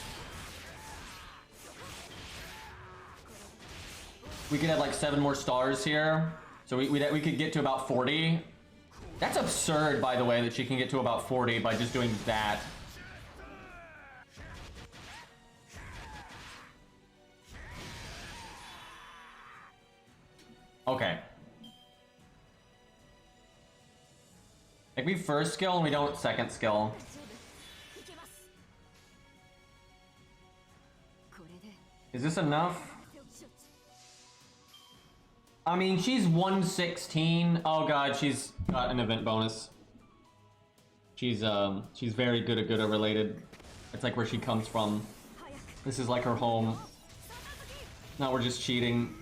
We could have like 7 more stars here. So we could get to about 40. That's absurd, by the way, that she can get to about 40 by just doing that. Okay. Like, we first skill and we don't second skill. Is this enough? I mean, she's 116. Oh god, she's got an event bonus. She's very GUDAGUDA related. It's like where she comes from. This is like her home. Now we're just cheating.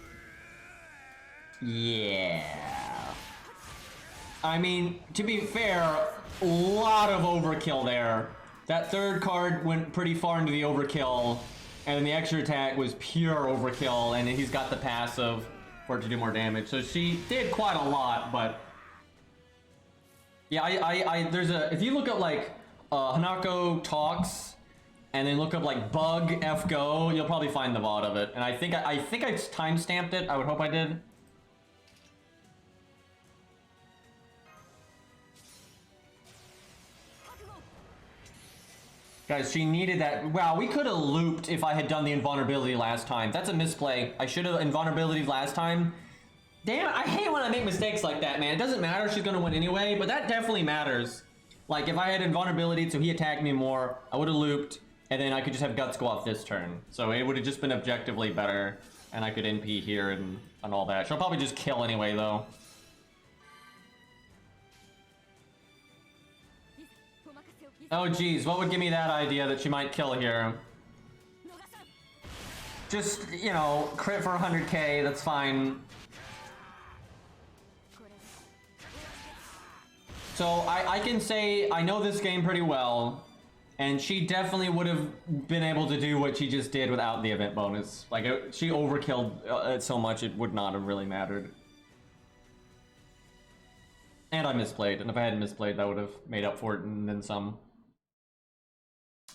Yeah. I mean, to be fair, a lot of overkill there. That third card went pretty far into the overkill, and then the extra attack was pure overkill, and he's got the passive for it to do more damage. So she did quite a lot, but yeah, there's a, if you look up like Hanako talks and then look up like bug FGO, you'll probably find the VOD of it. And I think I timestamped it. I would hope I did. Guys, she needed that. Wow, we could have looped if I had done the invulnerability last time. That's a misplay. I should have invulnerability last time. Damn, I hate when I make mistakes like that, man. It doesn't matter, she's gonna win anyway, but that definitely matters. Like, if I had invulnerability so he attacked me more, I would have looped, and then I could just have Guts go off this turn. So it would have just been objectively better, and I could NP here and all that. She'll probably just kill anyway, though. Oh geez, what would give me that idea that she might kill here? just, you know, crit for 100k, that's fine. So I can say I know this game pretty well, and she definitely would have been able to do what she just did without the event bonus. Like, she overkilled it so much it would not have really mattered. And I misplayed, and if I hadn't misplayed, that would have made up for it and then some.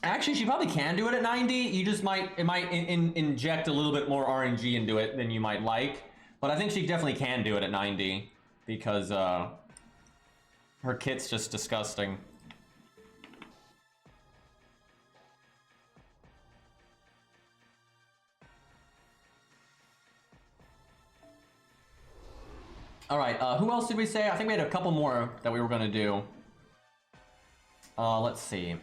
Actually, she probably can do it at 90. You just might, it might inject a little bit more RNG into it than you might like. But I think she definitely can do it at 90 because her kit's just disgusting. All right, who else did we say? I think we had a couple more that we were gonna do. Let's see.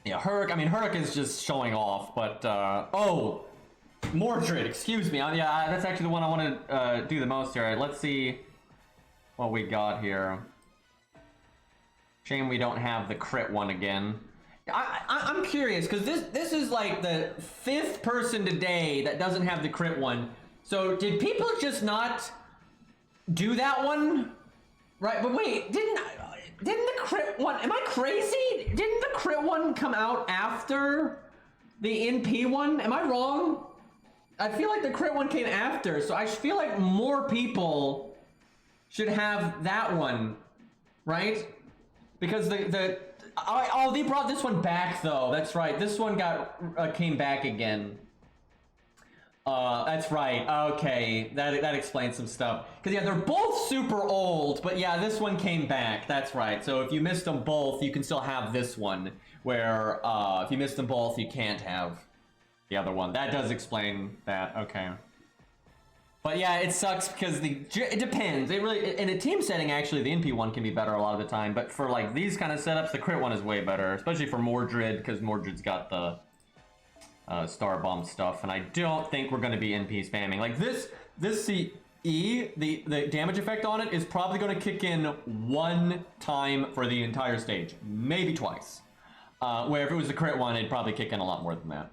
Yeah, Hurk, I mean, Hurk is just showing off, but, oh! Mordred, excuse me. Yeah, that's actually the one I want to do the most here. Let's see what we got here. Shame we don't have the crit one again. I'm curious, because this is like the 5th person today that doesn't have the crit one. So did people just not do that one? Right, but wait, didn't the crit one, am I crazy? Didn't the crit one come out after the NP one? Am I wrong? I feel like the crit one came after, so I feel like more people should have that one, right? Because oh, they brought this one back though. That's right. This one came back again. That's right. Okay, that explains some stuff. Because yeah, they're both super old, but yeah, this one came back. That's right. So if you missed them both, you can still have this one. Where if you missed them both, you can't have the other one. That does explain that. Okay. But yeah, it sucks because it depends. It really, in a team setting, actually, the NP one can be better a lot of the time. But for like these kind of setups, the crit one is way better, especially for Mordred, because Mordred's got the Star Bomb stuff, and I don't think we're going to be NP spamming. Like this CE, the damage effect on it is probably going to kick in one time for the entire stage, maybe twice. Where if it was the crit one, it'd probably kick in a lot more than that.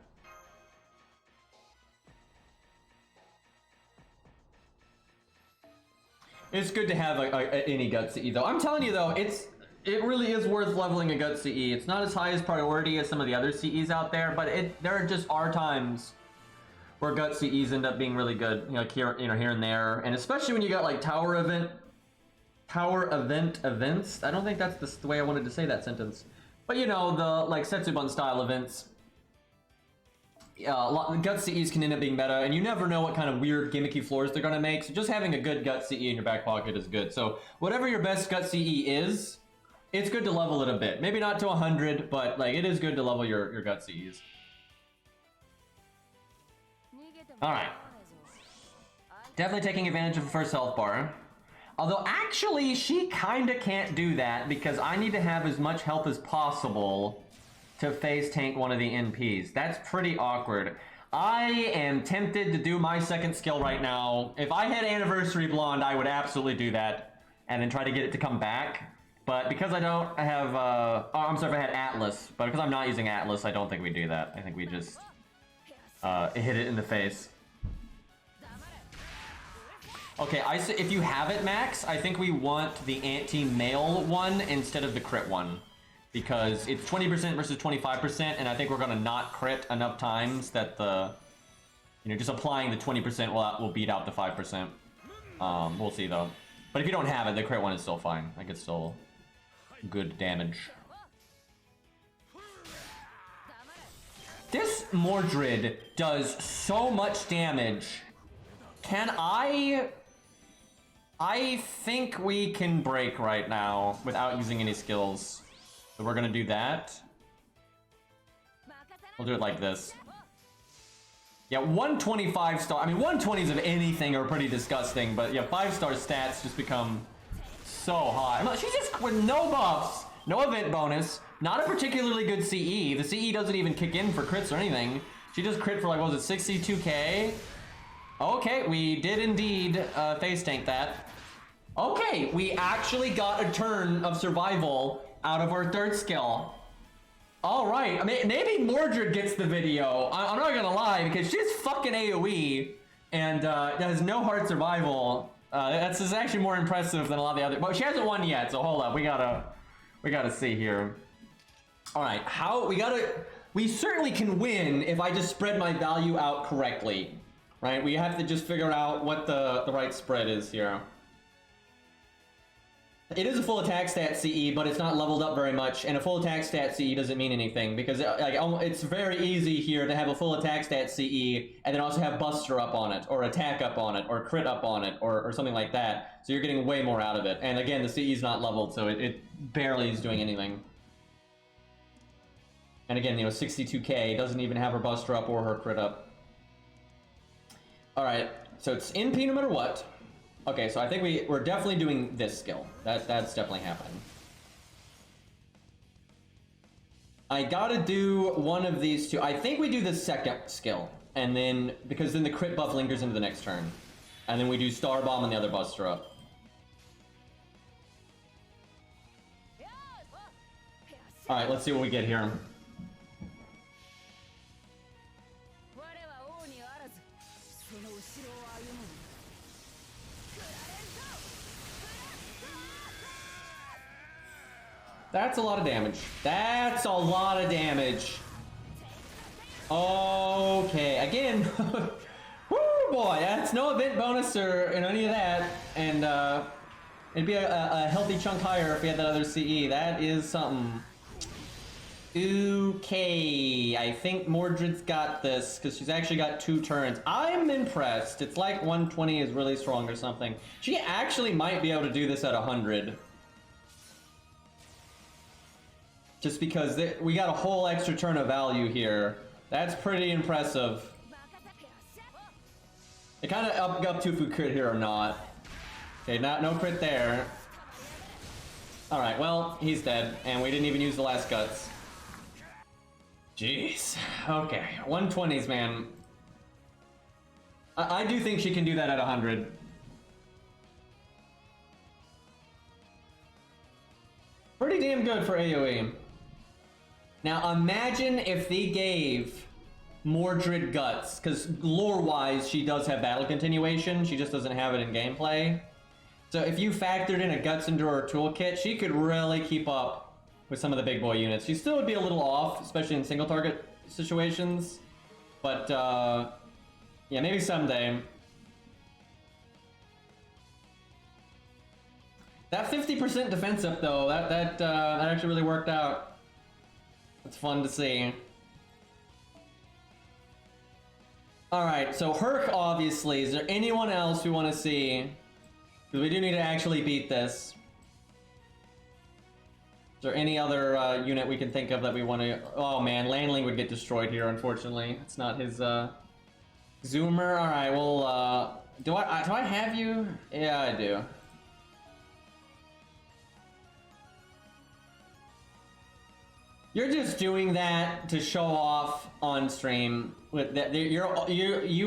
It's good to have any gut CE though. I'm telling you though, it really is worth leveling a gut CE. It's not as high as priority as some of the other CEs out there, but there just are times where gut CEs end up being really good, like here and there, and especially when you got like tower events. I don't think that's the way I wanted to say that sentence, but you know, the like Setsubun style events. Gut CEs can end up being meta, and you never know what kind of weird gimmicky floors they're gonna make, so just having a good gut CE in your back pocket is good. So whatever your best gut CE is, it's good to level it a bit. Maybe not to 100, but like it is good to level your gut CEs. Alright. Definitely taking advantage of the first health bar. Although actually she kinda can't do that because I need to have as much health as possible to face tank one of the NPs. That's pretty awkward. I am tempted to do my second skill right now. If I had Anniversary Blonde, I would absolutely do that and then try to get it to come back. But because I don't have, oh, I'm sorry if I had Atlas, but because I'm not using Atlas, I don't think we do that. I think we just hit it in the face. Okay, if you have it, Max, I think we want the anti-mail one instead of the crit one. Because it's 20% versus 25%, and I think we're gonna not crit enough times that just applying the 20% will beat out the 5%. We'll see though. But if you don't have it, the crit one is still fine. Like it's still good damage. This Mordred does so much damage. I think we can break right now without using any skills. So we're gonna do that. We'll do it like this. Yeah, 125 star. I mean, 120s of anything are pretty disgusting, but yeah, 5-star stats just become so high. She's just with no buffs, no event bonus, not a particularly good CE. The CE doesn't even kick in for crits or anything. She just crit for like, what was it, 62k? Okay, we did indeed face tank that. Okay, we actually got a turn of survival out of our third skill. All right, I mean, maybe Mordred gets the video. I'm not gonna lie, because she's fucking AoE and has no hard survival. That's is actually more impressive than a lot of the other. But she hasn't won yet, so hold up. We gotta see here. All right, we certainly can win if I just spread my value out correctly, right? We have to just figure out what the right spread is here. It is a full attack stat CE, but it's not leveled up very much, and a full attack stat CE doesn't mean anything, because it's very easy here to have a full attack stat CE, and then also have Buster up on it, or attack up on it, or crit up on it, or something like that, so you're getting way more out of it. And again, the CE is not leveled, so it barely is doing anything. And again, 62k, doesn't even have her Buster up or her crit up. Alright, so it's NP no matter what. Okay, so I think we're definitely doing this skill. That's definitely happening. I gotta do one of these two. I think we do the second skill, and then because then the crit buff lingers into the next turn, and then we do Star Bomb and the other Buster up. All right, let's see what we get here. That's a lot of damage. That's a lot of damage. Okay, again. Woo, boy, that's no event bonus or any of that. And it'd be a healthy chunk higher if we had that other CE. That is something. Okay, I think Mordred's got this because she's actually got 2 turns. I'm impressed. It's like 120 is really strong or something. She actually might be able to do this at 100. Just because we got a whole extra turn of value here. That's pretty impressive. It kind of up to if we crit here or not. Okay, no crit there. Alright, well, he's dead. And we didn't even use the last guts. Jeez. Okay, 120s, man. I do think she can do that at 100. Pretty damn good for AoE. Now imagine if they gave Mordred guts, because lore-wise she does have battle continuation, she just doesn't have it in gameplay. So if you factored in a guts into her toolkit, she could really keep up with some of the big boy units. She still would be a little off, especially in single target situations, but yeah, maybe someday. That 50% defense up though, that actually really worked out. It's fun to see. Alright, so Herc obviously. Is there anyone else we want to see? Because we do need to actually beat this. Is there any other unit we can think of that we want to... Oh man, Landling would get destroyed here, unfortunately. It's not his... Zoomer? Alright, well, do I have you? Yeah, I do. You're just doing that to show off on stream. With that, you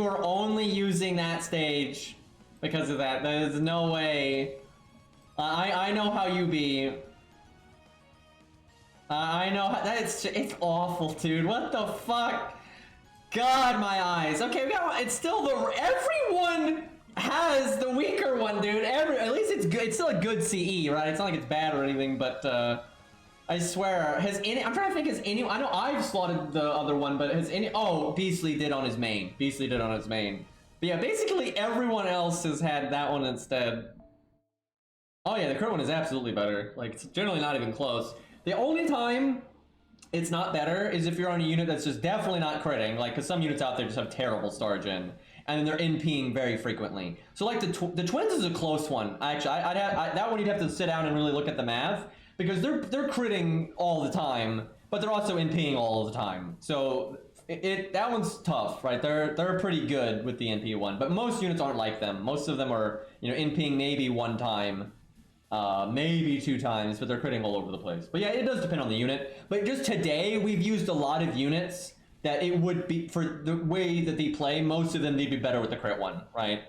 are only using that stage because of that. There's no way. I know how you be. I know how, it's awful, dude. What the fuck? God, my eyes. Okay, it's still everyone has the weaker one, dude. At least it's good. It's still a good CE, right? It's not like it's bad or anything, but. I swear, I'm trying to think, I know I've slotted the other one, but oh, Beastly did on his main. Beastly did on his main. But yeah, basically everyone else has had that one instead. Oh yeah, the crit one is absolutely better. Like, it's generally not even close. The only time it's not better is if you're on a unit that's just definitely not critting, like, because some units out there just have terrible star gen, and then they're NPing very frequently. So like the Twins is a close one. Actually, that one you'd have to sit down and really look at the math. Because they're critting all the time, but they're also NPing all the time. So that one's tough, right? They're pretty good with the NP one, but most units aren't like them. Most of them are, NPing maybe 1 time, maybe 2 times, but they're critting all over the place. But yeah, it does depend on the unit. But just today, we've used a lot of units that it would be, for the way that they play, most of them they'd be better with the crit one, right?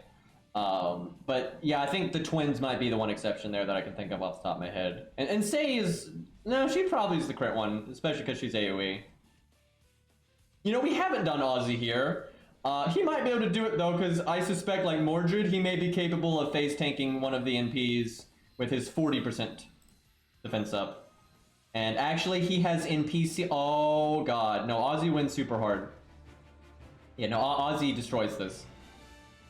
But yeah, I think the Twins might be the one exception there that I can think of off the top of my head. And Sei is No, she probably is the crit one, especially because she's AoE. You know, we haven't done Aussie here. He might be able to do it though, because I suspect, like Mordred, he may be capable of face tanking one of the NPs with his 40% defense up. And actually, he has NPC. Oh god, no, Aussie wins super hard. Yeah, no, Aussie destroys this.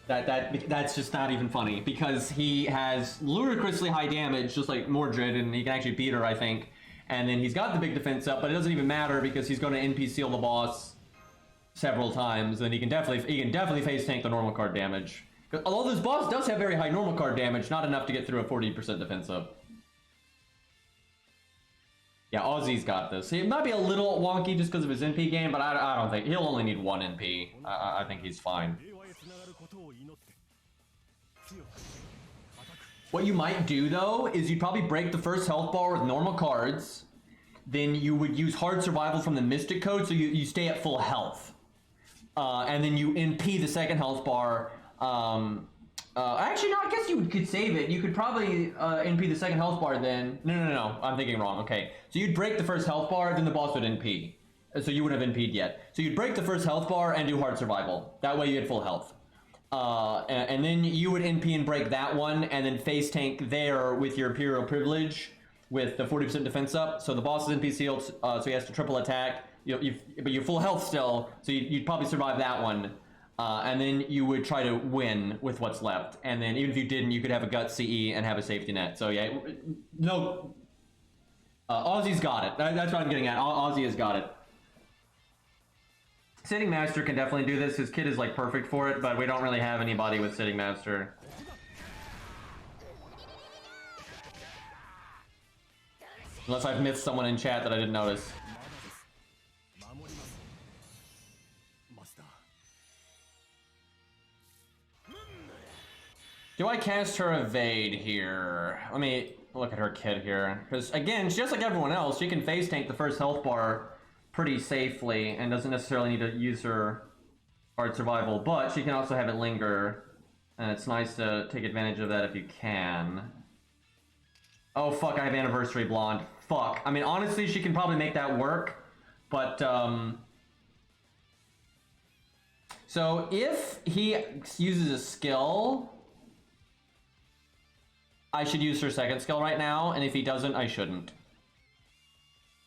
That's just not even funny, because he has ludicrously high damage, just like Mordred, and he can actually beat her, I think. And then he's got the big defense up, but it doesn't even matter because he's going to NP seal the boss several times, and he can definitely face tank the normal card damage. Although this boss does have very high normal card damage, not enough to get through a 40% defense up. Yeah, Aussie's got this. It might be a little wonky just because of his NP game, but I don't think he'll only need one NP. I think he's fine. What you might do though is you'd probably break the first health bar with normal cards. Then you would use hard survival from the Mystic Code, so you stay at full health. And then you NP the second health bar. Actually, no, I guess you could save it. You could probably NP the second health bar then. No, I'm thinking wrong. Okay, so you'd break the first health bar, then the boss would NP. So you wouldn't have NP'd yet. So you'd break the first health bar and do hard survival. That way you had full health. And then you would NP and break that one, and then face tank there with your Imperial Privilege with the 40% defense up. So the boss is NP sealed, so he has to triple attack. But you're full health still, so you'd probably survive that one. And then you would try to win with what's left. And then even if you didn't, you could have a gut CE and have a safety net. So yeah, no. Aussie's got it. That's what I'm getting at. Aussie has got it. Sitting Master can definitely do this. His kit is like perfect for it, but we don't really have anybody with Sitting Master. Unless I've missed someone in chat that I didn't notice. Do I cast her Evade here? Let me look at her kit here. Because again, just like everyone else, she can face tank the first health bar pretty safely and doesn't necessarily need to use her hard survival, but she can also have it linger, and it's nice to take advantage of that if you can. Oh fuck, I have Anniversary Blonde. Fuck. I mean, honestly, she can probably make that work, but so if he uses a skill, I should use her second skill right now, and if he doesn't, I shouldn't.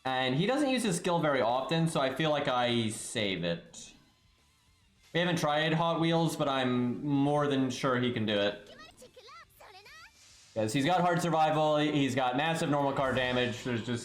And he doesn't use his skill very often, so I feel like I save it. We haven't tried Hot Wheels, but I'm more than sure he can do it. Because he's got hard survival, he's got massive normal card damage,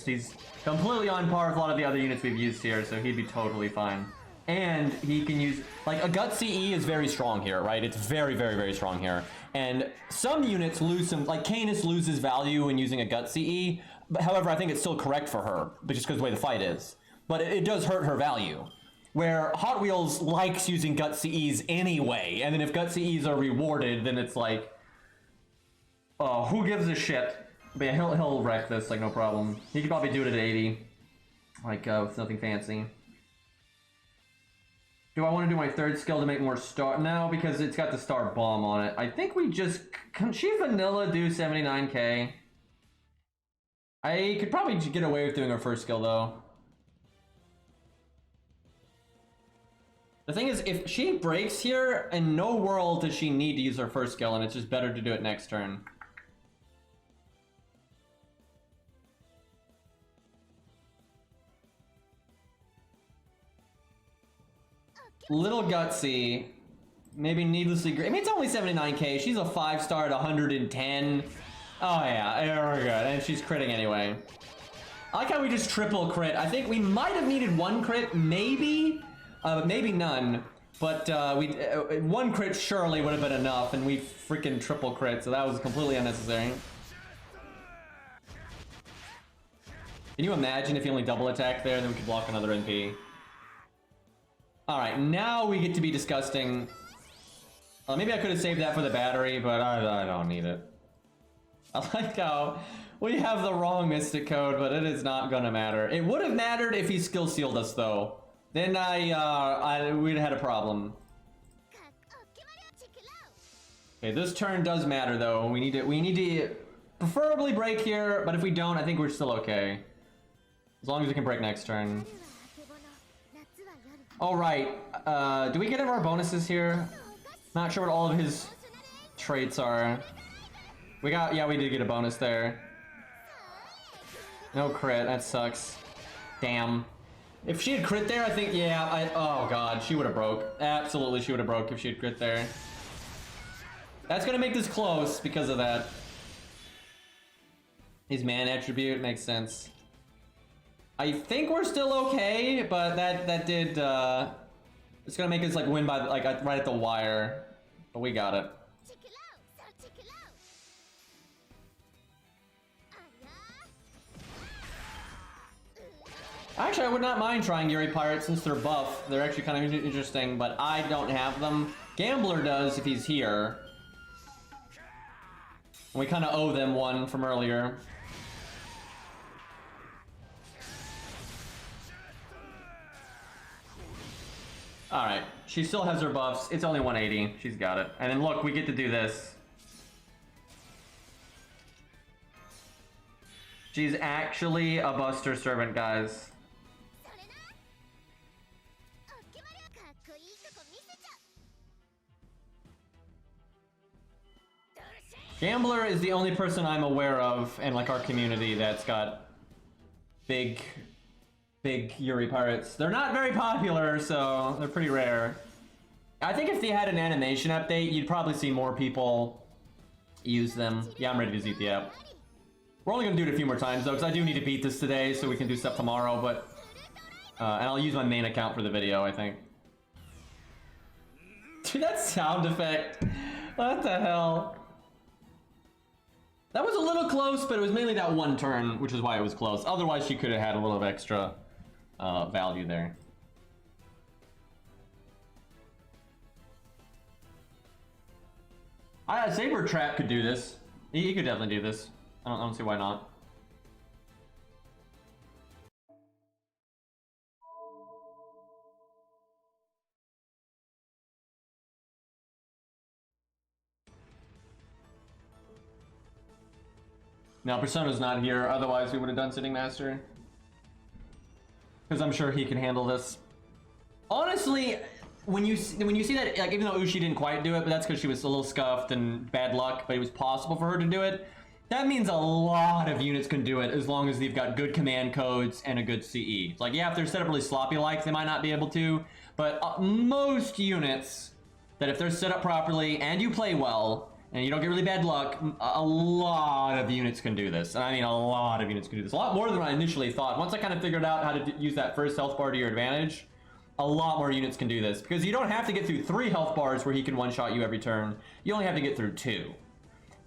he's completely on par with a lot of the other units we've used here, so he'd be totally fine. And he can use, like, a Gut CE is very strong here, right? It's very, very, very strong here. And some units lose some, like Canis loses value when using a Gut CE, but however, I think it's still correct for her, but just because the way the fight is. But it does hurt her value. Where Hot Wheels likes using Gut CEs anyway, and then if Gut CEs are rewarded, then it's like, oh, who gives a shit? But yeah, he'll wreck this, like, no problem. He could probably do it at 80, like, with nothing fancy. Do I want to do my third skill to make more star? No, because it's got the star bomb on it. I think we just... Can she vanilla do 79k? I could probably get away with doing her first skill, though. The thing is, if she breaks here, in no world does she need to use her first skill, and it's just better to do it next turn. Little gutsy, maybe needlessly great. I mean, it's only 79k. She's a 5-star at 110. Oh yeah, we're good. And she's critting anyway. I like how we just triple crit. I think we might have needed one crit, maybe, maybe none. But one crit surely would have been enough, and we freaking triple crit, so that was completely unnecessary. Can you imagine if you only double attack there, and then we could block another NP? Alright, now we get to be disgusting. Maybe I could have saved that for the battery, but I don't need it. I like how we have the wrong Mystic Code, but it is not gonna matter. It would have mattered if he skill sealed us, though. Then we'd have had a problem. Okay, this turn does matter, though. We need to preferably break here, but if we don't, I think we're still okay. As long as we can break next turn. Alright, do we get our bonuses here? Not sure what all of his traits are. We got, yeah, we did get a bonus there. No crit, that sucks. Damn. If she had crit there, I think, yeah, oh god, she would have broke. Absolutely, she would have broke if she had crit there. That's gonna make this close because of that. His man attribute makes sense. I think we're still okay, but that did, it's gonna make us like win by like right at the wire, but we got it. Actually, I would not mind trying Yuri Pirates since they're buff. They're actually kind of interesting, but I don't have them. Gambler does if he's here. We kind of owe them one from earlier. Alright, she still has her buffs. It's only 180. She's got it. And then look, we get to do this. She's actually a Buster Servant, guys. Gambler is the only person I'm aware of in like our community that's got big Yuri Pirates. They're not very popular, so they're pretty rare. I think if they had an animation update, you'd probably see more people use them. Yeah, I'm ready to beat the app. We're only gonna do it a few more times though, because I do need to beat this today so we can do stuff tomorrow, but and I'll use my main account for the video, I think. Dude, that sound effect. What the hell? That was a little close, but it was mainly that one turn, which is why it was close. Otherwise, she could have had a little of extra value there. Saber Trap could do this. He could definitely do this. I don't see why not. Now, Persona's not here, otherwise we would have done Sitting Master. Because I'm sure he can handle this. Honestly, when you see that, like, even though Ushi didn't quite do it, but that's because she was a little scuffed and bad luck, but it was possible for her to do it, that means a lot of units can do it as long as they've got good command codes and a good CE. It's like, yeah, if they're set up really sloppy-like, they might not be able to, but most units, that if they're set up properly and you play well, and you don't get really bad luck, a lot of units can do this. And I mean, a lot of units can do this. A lot more than I initially thought. Once I kind of figured out how to use that first health bar to your advantage, a lot more units can do this. Because you don't have to get through 3 health bars where he can one-shot you every turn. You only have to get through 2.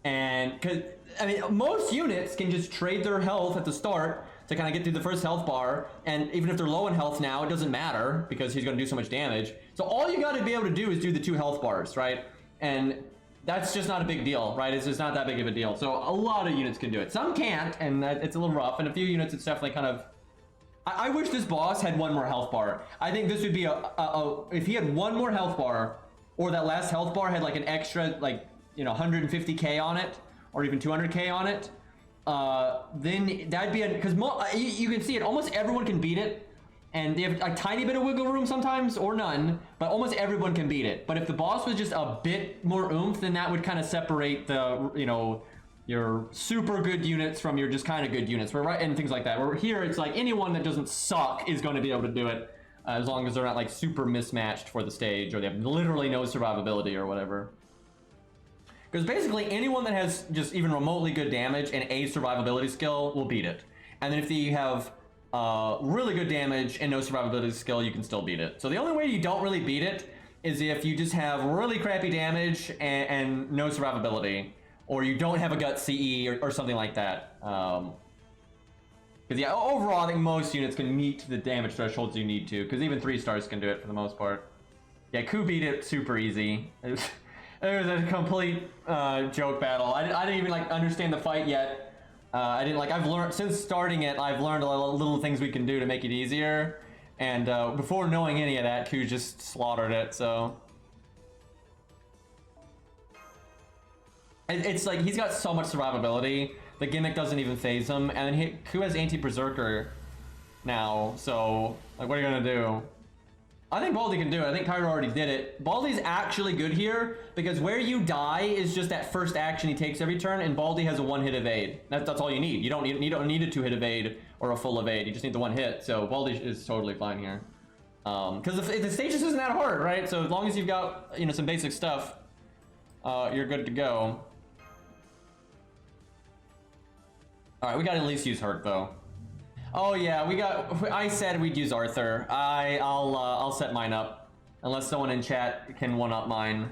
And, because, I mean, most units can just trade their health at the start to kind of get through the first health bar. And even if they're low in health now, it doesn't matter, because he's going to do so much damage. So all you got to be able to do is do the 2 health bars, right? And that's just not a big deal, right? It's just not that big of a deal. So a lot of units can do it. Some can't, and it's a little rough. And a few units, it's definitely kind of... I wish this boss had 1 more health bar. I think this would be if he had 1 more health bar, or that last health bar had like an extra, like, you know, 150k on it, or even 200k on it, then that'd be because you can see it. Almost everyone can beat it. And they have a tiny bit of wiggle room sometimes, or none, but almost everyone can beat it. But if the boss was just a bit more oomph, then that would kind of separate the, you know, your super good units from your just kind of good units. And things like that. Where here, it's like anyone that doesn't suck is going to be able to do it, as long as they're not like super mismatched for the stage, or they have literally no survivability or whatever. Because basically anyone that has just even remotely good damage and a survivability skill will beat it. And then if you have really good damage and no survivability skill, you can still beat it. So the only way you don't really beat it is if you just have really crappy damage and no survivability, or you don't have a gut CE or something like that. Because yeah, overall I think most units can meet the damage thresholds you need to, because even 3 stars can do it for the most part. Yeah, Ku beat it super easy. It was a complete joke battle. I didn't even like understand the fight yet. I've learned, since starting it, I've learned a little things we can do to make it easier. And before knowing any of that, Ku just slaughtered it, so. It's like, he's got so much survivability, the gimmick doesn't even phase him. And then Ku has anti-Berserker, now, so like what are you gonna do? I think Baldy can do it. I think Kyro already did it. Baldy's actually good here because where you die is just that first action he takes every turn, and Baldy has a one-hit evade. That's all you need. You don't need a two-hit evade or a full evade. You just need the one hit. So Baldy is totally fine here. Because the stage just isn't that hard, right? So as long as you've got some basic stuff, you're good to go. All right, we gotta at least use Hurt though. Oh yeah, I said we'd use Arthur. I'll set mine up, unless someone in chat can one-up mine.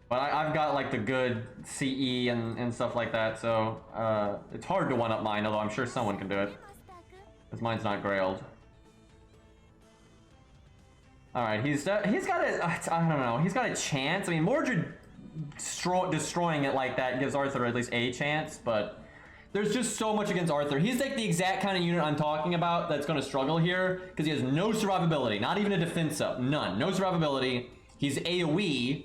But I've got like the good CE and stuff like that, so it's hard to one-up mine. Although I'm sure someone can do it, because mine's not grailed. All right, he's got a I don't know. He's got a chance. I mean, Mordred destroying it like that gives Arthur at least a chance, but. There's just so much against Arthur. He's like the exact kind of unit I'm talking about that's going to struggle here because he has no survivability, not even a defense up, none, no survivability. He's AoE,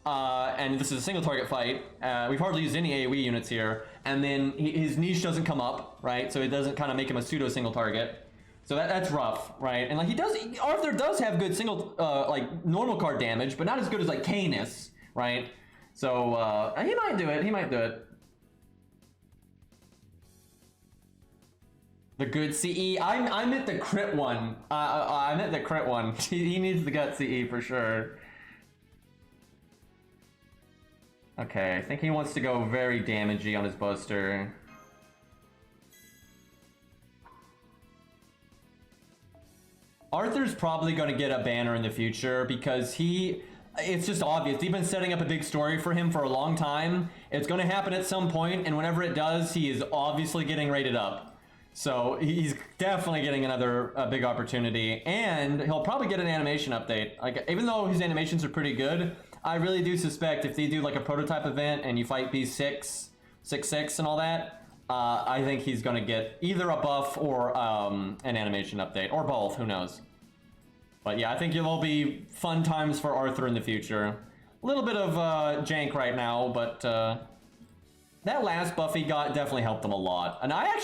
and this is a single target fight. We've hardly used any AoE units here, and then his niche doesn't come up, right? So it doesn't kind of make him a pseudo single target. So that's rough, right? And like Arthur does have good single, like normal card damage, but not as good as like Canis, right? So he might do it. He might do it. The good CE. I meant the crit one. I meant the crit one. He needs the gut CE for sure. Okay, I think he wants to go very damagey on his Buster. Arthur's probably going to get a banner in the future because it's just obvious. They've been setting up a big story for him for a long time. It's going to happen at some point, and whenever it does, he is obviously getting rated up. So he's definitely getting another big opportunity, and he'll probably get an animation update. Like, even though his animations are pretty good, I really do suspect if they do like a prototype event and you fight B6, 6/6 and all that, I think he's going to get either a buff or an animation update, or both, who knows. But yeah, I think it'll be fun times for Arthur in the future. A little bit of jank right now, but that last buff he got definitely helped him a lot. And I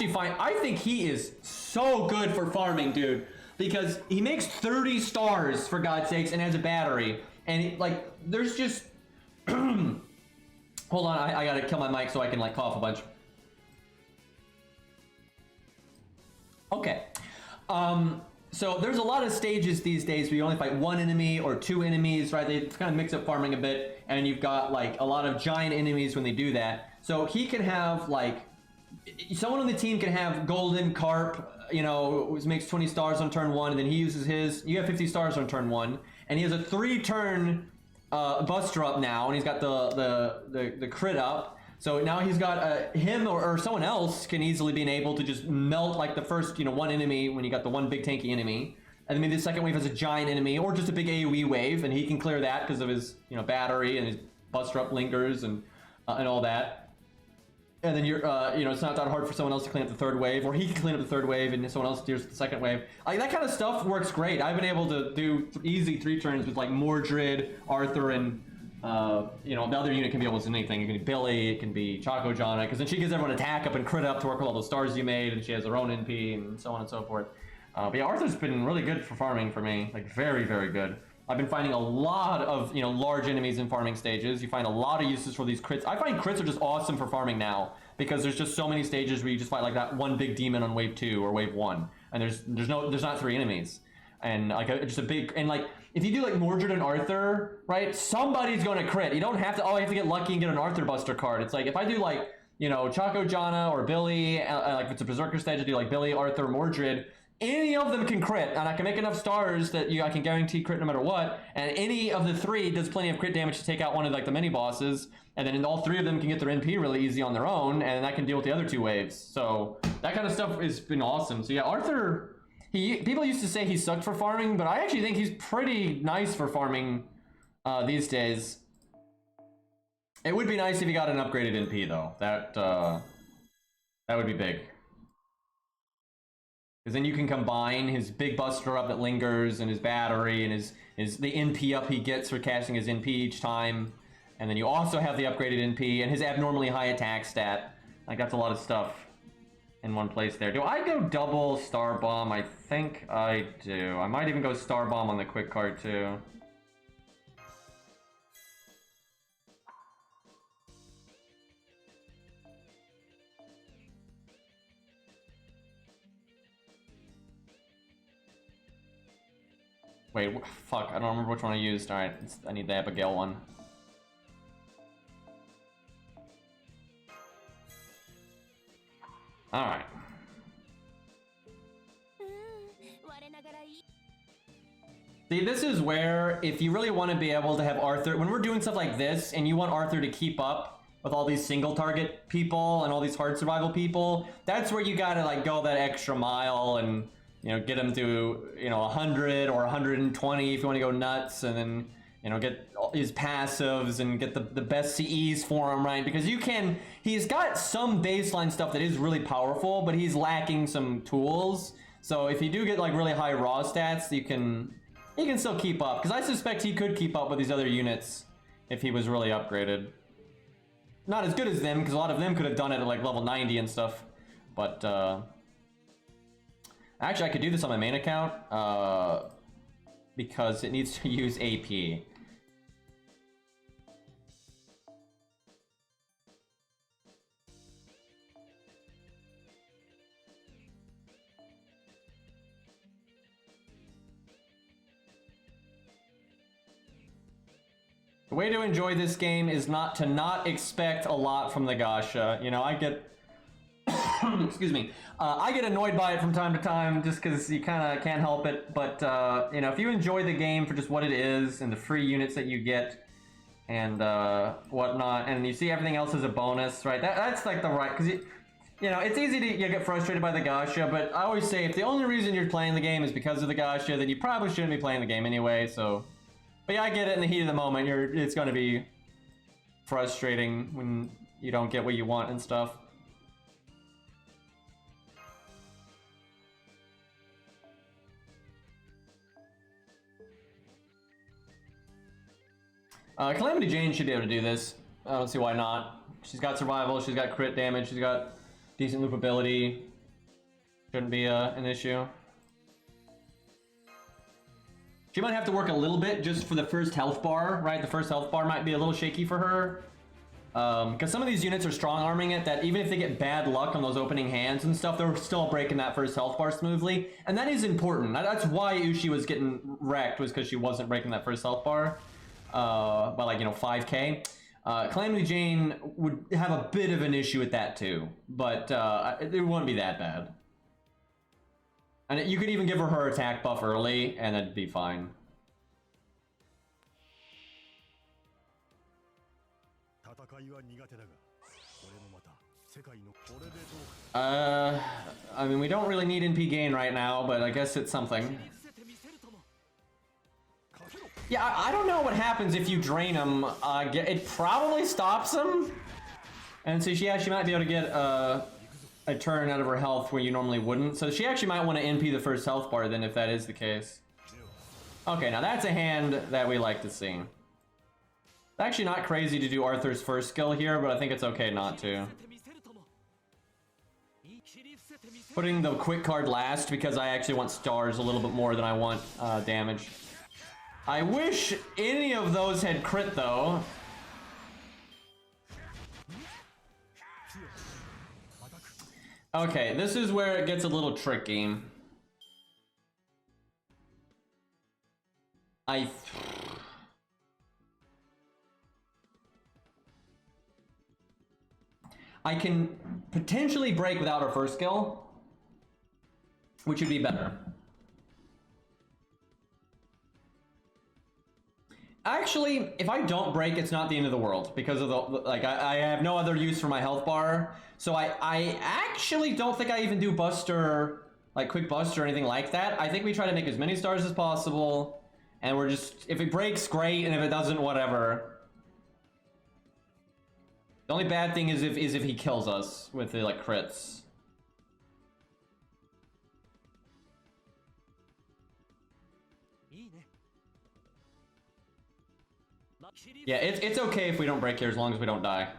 think he is so good for farming, dude. Because he makes 30 stars, for God's sakes, and has a battery. And, there's just... Hold on, I gotta kill my mic so I can, cough a bunch. Okay. So there's a lot of stages these days where you only fight one enemy or two enemies, right? They kind of mix up farming a bit, and you've got a lot of giant enemies when they do that. So he can have someone on the team can have golden carp, which makes 20 stars on turn 1, and then he uses his. You have 50 stars on turn 1, and he has a 3-turn Buster up now, and he's got the crit up. So now he's got him or someone else can easily be able to just melt the first one enemy when you got the one big tanky enemy, and then maybe the second wave has a giant enemy or just a big AoE wave, and he can clear that because of his battery and his Buster up lingers and all that. And then you're it's not that hard for someone else to clean up the third wave, or he can clean up the third wave and someone else deals with the second wave. That kind of stuff works great. I've been able to do easy 3 turns with Mordred, Arthur, and the other unit can be able to do anything. It can be Billy, it can be Choco Jana, because then she gives everyone attack up and crit up to work with all those stars you made, and she has her own NP and so on and so forth. But yeah, Arthur's been really good for farming for me, very, very good. I've been finding a lot of large enemies in farming stages. You find a lot of uses for these crits. I find crits are just awesome for farming now because there's just so many stages where you just fight that one big demon on wave 2 or wave 1, and there's not 3 enemies, and just a big if you do Mordred and Arthur, right? Somebody's going to crit. You don't have to. Oh, I have to get lucky and get an Arthur Buster card. It's if I do Choco Jana or Billy, if it's a Berserker stage, I do Billy, Arthur, Mordred. Any of them can crit, and I can make enough stars that I can guarantee crit no matter what. And any of the 3 does plenty of crit damage to take out one of the mini bosses. And then all 3 of them can get their NP really easy on their own, and that can deal with the other 2 waves. So that kind of stuff has been awesome. So yeah, Arthur. People used to say he sucked for farming, but I actually think he's pretty nice for farming these days. It would be nice if he got an upgraded NP though. That would be big. Because then you can combine his big Buster up that lingers and his battery and the NP up he gets for casting his NP each time. And then you also have the upgraded NP and his abnormally high attack stat. That's a lot of stuff. in one place there. Do I go double Star Bomb? I think I do. I might even go Star Bomb on the quick card too. Wait, fuck, I don't remember which one I used. Alright, I need the Abigail one. Alright. See, this is where, if you really want to be able to have Arthur, when we're doing stuff like this, and you want Arthur to keep up with all these single target people and all these hard survival people, that's where you gotta like go that extra mile and, you know, get him to, you know, 100 or 120 if you want to go nuts, and then, you know, get his passives and get the best CEs for him, right? Because you can, he's got some baseline stuff that is really powerful, but he's lacking some tools. So if you do get like really high raw stats, he can still keep up. Because I suspect he could keep up with these other units if he was really upgraded. Not as good as them, because a lot of them could have done it at like level 90 and stuff. But, actually, I could do this on my main account, because it needs to use AP. The way to enjoy this game is not to not expect a lot from the gacha. You know, I get... excuse me. I get annoyed by it from time to time just because you kind of can't help it. But, you know, if you enjoy the game for just what it is and the free units that you get and whatnot, and you see everything else as a bonus, right? That's like the right... Because, you know, it's easy to get frustrated by the gacha, but I always say if the only reason you're playing the game is because of the gacha, then you probably shouldn't be playing the game anyway, so... But yeah, I get it in the heat of the moment. It's going to be frustrating when you don't get what you want and stuff. Calamity Jane should be able to do this. I don't see why not. She's got survival, she's got crit damage, she's got decent loopability. Shouldn't be an issue. She might have to work a little bit just for the first health bar, right? The first health bar might be a little shaky for her. Because some of these units are strong arming it, that even if they get bad luck on those opening hands and stuff, they're still breaking that first health bar smoothly. And that is important. That's why Ushi was getting wrecked, was because she wasn't breaking that first health bar by like, you know, 5k. Calamity Jane would have a bit of an issue with that too, but it wouldn't be that bad. And you could even give her attack buff early, and that'd be fine. I mean, we don't really need NP gain right now, but I guess it's something. Yeah, I don't know what happens if you drain him. It probably stops him. And so yeah, she might be able to get a turn out of her health where you normally wouldn't. So she actually might want to NP the first health bar then if that is the case. Okay, now that's a hand that we like to see. It's actually not crazy to do Arthur's first skill here, but I think it's okay not to. Putting the quick card last because I actually want stars a little bit more than I want damage. I wish any of those had crit though. Okay, this is where it gets a little tricky. I can potentially break without her first skill, which would be better. Actually, if I don't break, it's not the end of the world because of the, like, I have no other use for my health bar. So I actually don't think I even do Buster, like quick Buster or anything like that. I think we try to make as many stars as possible, and we're just, if it breaks, great, and if it doesn't, whatever. The only bad thing is if he kills us with the like crits. Yeah, it's okay if we don't break here as long as we don't die.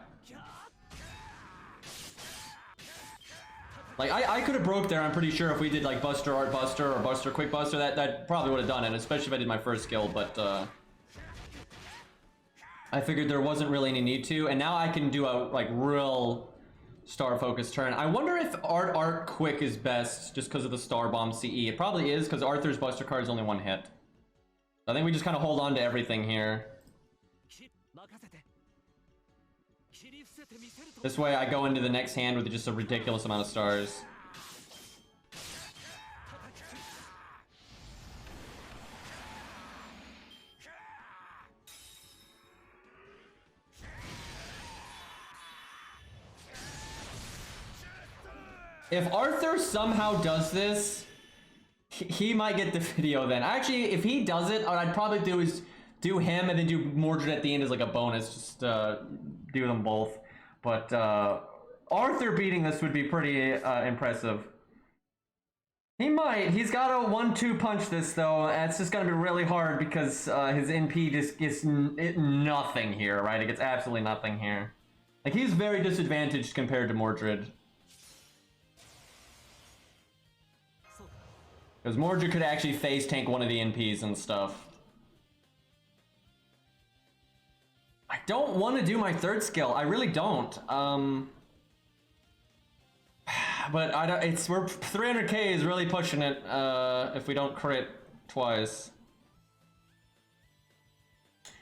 Like, I could have broke there, I'm pretty sure, if we did, like, Buster, Art Buster, or Buster, Quick Buster. That probably would have done it, especially if I did my first skill, but, I figured there wasn't really any need to, and now I can do a, like, real star-focused turn. I wonder if Art Quick is best, just because of the Star Bomb CE. It probably is, because Arthur's Buster card is only one hit. I think we just kind of hold on to everything here. This way I go into the next hand with just a ridiculous amount of stars. If Arthur somehow does this, he might get the video then. Actually, if he does it, what I'd probably do is do him and then do Mordred at the end as like a bonus. Just do them both. But Arthur beating this would be pretty impressive. He might. He's got a 1-2 punch this though. It's just gonna be really hard because his NP just gets nothing here, right? It gets absolutely nothing here. Like, he's very disadvantaged compared to Mordred. Because Mordred could actually face tank one of the NPs and stuff. I don't want to do my third skill. I really don't. But I don't. We're 300k is really pushing it. If we don't crit twice.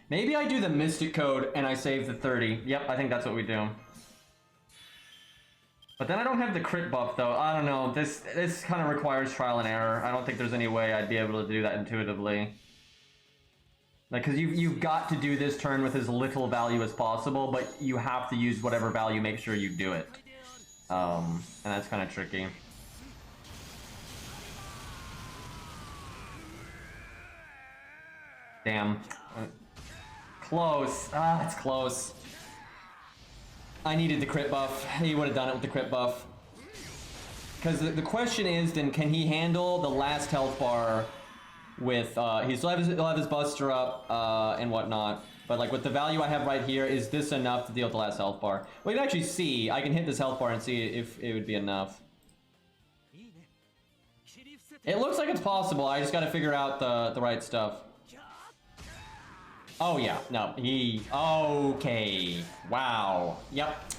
Maybe I do the Mystic Code and I save the 30. Yep, I think that's what we do. But then I don't have the crit buff though. I don't know. This kind of requires trial and error. I don't think there's any way I'd be able to do that intuitively. Like, because you've got to do this turn with as little value as possible, but you have to use whatever value, make sure you do it. And that's kind of tricky. Damn. Close. Ah, it's close. I needed the crit buff. He would have done it with the crit buff. Because the question is, then, can he handle the last health bar with, he'll have his Buster up, and whatnot. But, like, with the value I have right here, is this enough to deal with the last health bar? We can actually see. I can hit this health bar and see if it would be enough. It looks like it's possible. I just got to figure out the right stuff. Oh, yeah. No, okay. Wow. Yep.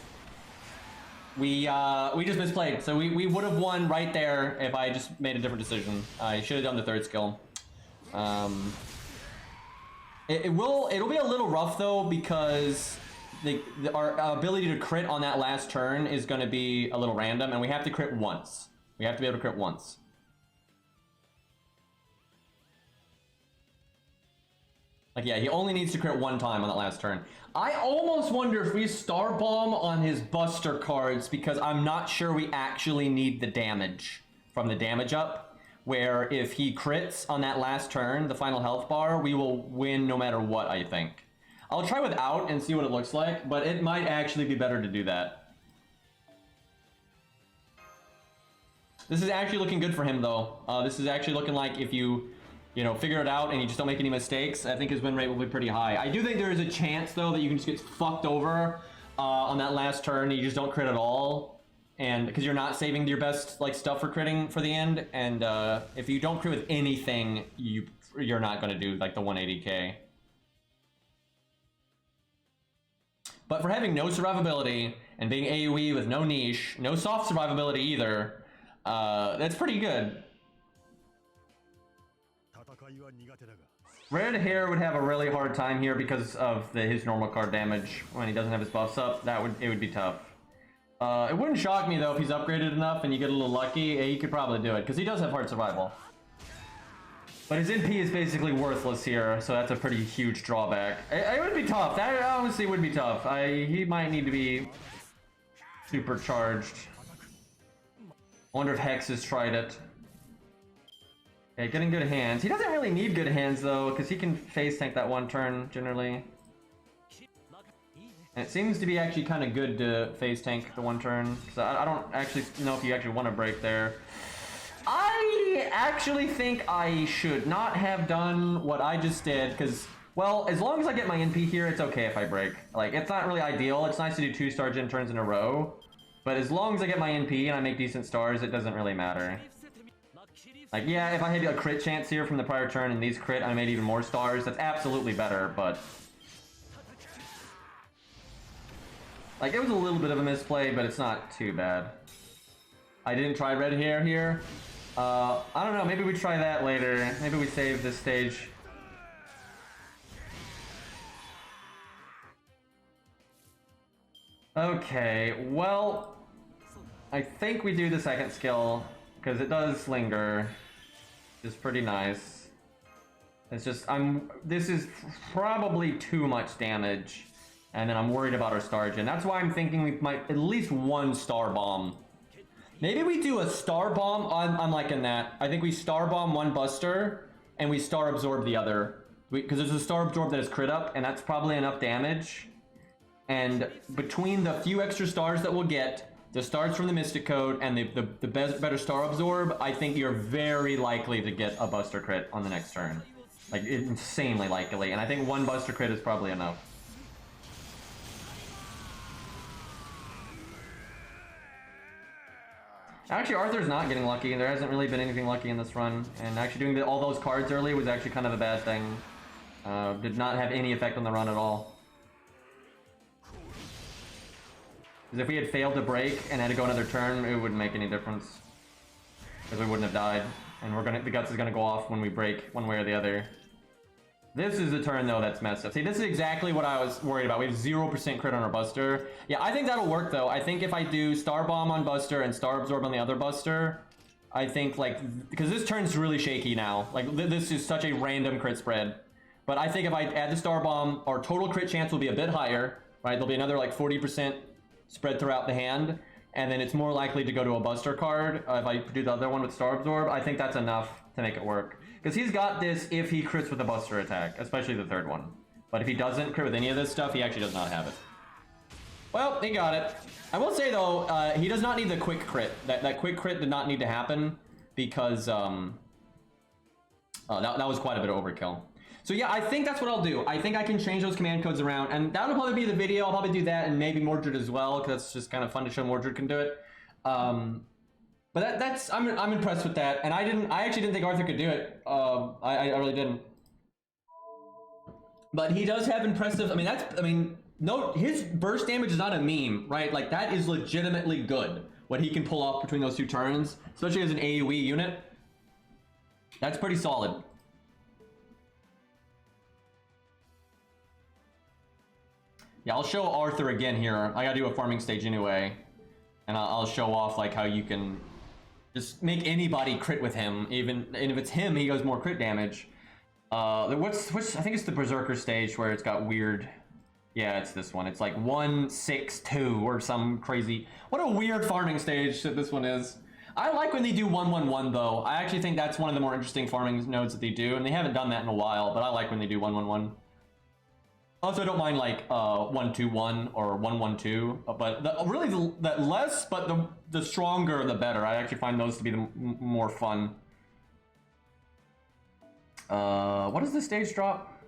We just misplayed. So we would have won right there if I just made a different decision. I should have done the third skill. It'll be a little rough, though, because our ability to crit on that last turn is going to be a little random, and we have to crit once. We have to be able to crit once. Like, yeah, he only needs to crit one time on that last turn. I almost wonder if we Star Bomb on his Buster cards, because I'm not sure we actually need the damage from the damage up, where if he crits on that last turn, the final health bar, we will win no matter what, I think. I'll try without and see what it looks like, but it might actually be better to do that. This is actually looking good for him, though. This is actually looking like if you figure it out and you just don't make any mistakes, I think his win rate will be pretty high. I do think there is a chance, though, that you can just get fucked over on that last turn and you just don't crit at all. And because you're not saving your best stuff for critting for the end. And if you don't crit with anything, you're not going to do like the 180k. But for having no survivability and being AoE with no niche, no soft survivability either, that's pretty good. Red Hair would have a really hard time here because of his normal card damage. When he doesn't have his buffs up, it would be tough. It wouldn't shock me though if he's upgraded enough and you get a little lucky, he could probably do it because he does have hard survival. But his NP is basically worthless here, so that's a pretty huge drawback. It would be tough. That honestly would be tough. He might need to be supercharged. I wonder if Hex has tried it. Okay, getting good hands. He doesn't really need good hands though, because he can phase tank that one turn generally. And it seems to be actually kind of good to phase tank the one turn, because I don't actually know if you actually want to break there. I actually think I should not have done what I just did, because, well, as long as I get my NP here, it's okay if I break. Like, it's not really ideal. It's nice to do 2-star gen turns in a row. But as long as I get my NP and I make decent stars, it doesn't really matter. Like, yeah, if I had a crit chance here from the prior turn and these crit, I made even more stars, that's absolutely better, but... Like, it was a little bit of a misplay, but it's not too bad. I didn't try red hair here. I don't know, maybe we try that later. Maybe we save this stage. Okay, well... I think we do the second skill, because it does linger. It's pretty nice. It's just, this is probably too much damage. And then I'm worried about our star gen. That's why I'm thinking we might at least one star bomb. Maybe we do a star bomb. I'm liking that. I think we star bomb one buster, and we star absorb the other. Because there's a star absorb that is crit up, and that's probably enough damage. And between the few extra stars that we'll get, the stars from the Mystic Code and the better Star Absorb, I think you're very likely to get a Buster Crit on the next turn. Like, insanely likely. And I think one Buster Crit is probably enough. Actually, Arthur's not getting lucky, and there hasn't really been anything lucky in this run. And actually doing all those cards early was actually kind of a bad thing. Did not have any effect on the run at all. Because if we had failed to break and had to go another turn, it wouldn't make any difference. Because we wouldn't have died. And the guts is gonna go off when we break one way or the other. This is the turn though that's messed up. See, this is exactly what I was worried about. We have 0% crit on our Buster. Yeah, I think that'll work though. I think if I do Star Bomb on Buster and Star Absorb on the other Buster, I think like, because this turn's really shaky now. Like this is such a random crit spread. But I think if I add the Star Bomb, our total crit chance will be a bit higher, right? There'll be another like 40% spread throughout the hand, and then it's more likely to go to a Buster card. If I do the other one with Star Absorb, I think that's enough to make it work. Because he's got this if he crits with a Buster attack, especially the third one. But if he doesn't crit with any of this stuff, he actually does not have it. Well, he got it. I will say though, he does not need the quick crit. That quick crit did not need to happen, because that was quite a bit of overkill. So yeah, I think that's what I'll do. I think I can change those command codes around, and that'll probably be the video. I'll probably do that, and maybe Mordred as well, because it's just kind of fun to show Mordred can do it. But I'm impressed with that, and I actually didn't think Arthur could do it. I really didn't. But he does have impressive. No, his burst damage is not a meme, right? Like that is legitimately good. What he can pull off between those two turns, especially as an AoE unit, that's pretty solid. Yeah, I'll show Arthur again here. I gotta do a farming stage anyway. And I'll show off like how you can just make anybody crit with him. And if it's him, he goes more crit damage. I think it's the Berserker stage where it's got weird... Yeah, it's this one. It's like 1-6-2 or some crazy... What a weird farming stage that this one is. I like when they do 1-1-1 though. I actually think that's one of the more interesting farming nodes that they do. And they haven't done that in a while, but I like when they do 1-1-1. Also, I don't mind like 1-2-1 or 1-1-2, but the less, but the stronger, the better. I actually find those to be the more fun. What does the stage drop?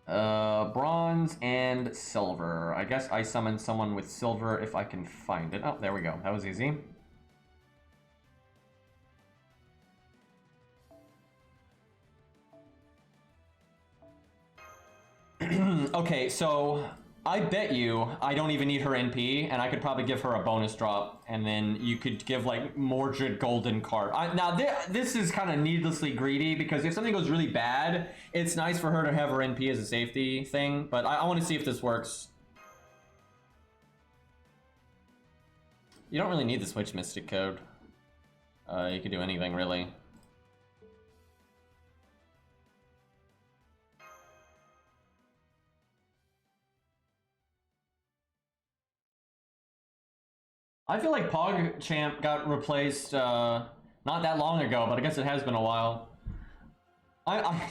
Bronze and silver. I guess I summon someone with silver if I can find it. Oh, there we go. That was easy. Okay, so I bet you I don't even need her NP, and I could probably give her a bonus drop, and then you could give like Mordred golden card. Now this is kind of needlessly greedy, because if something goes really bad, it's nice for her to have her NP as a safety thing, but I want to see if this works. You don't really need the Switch Mystic Code. You could do anything really. I feel like PogChamp got replaced not that long ago, but I guess it has been a while.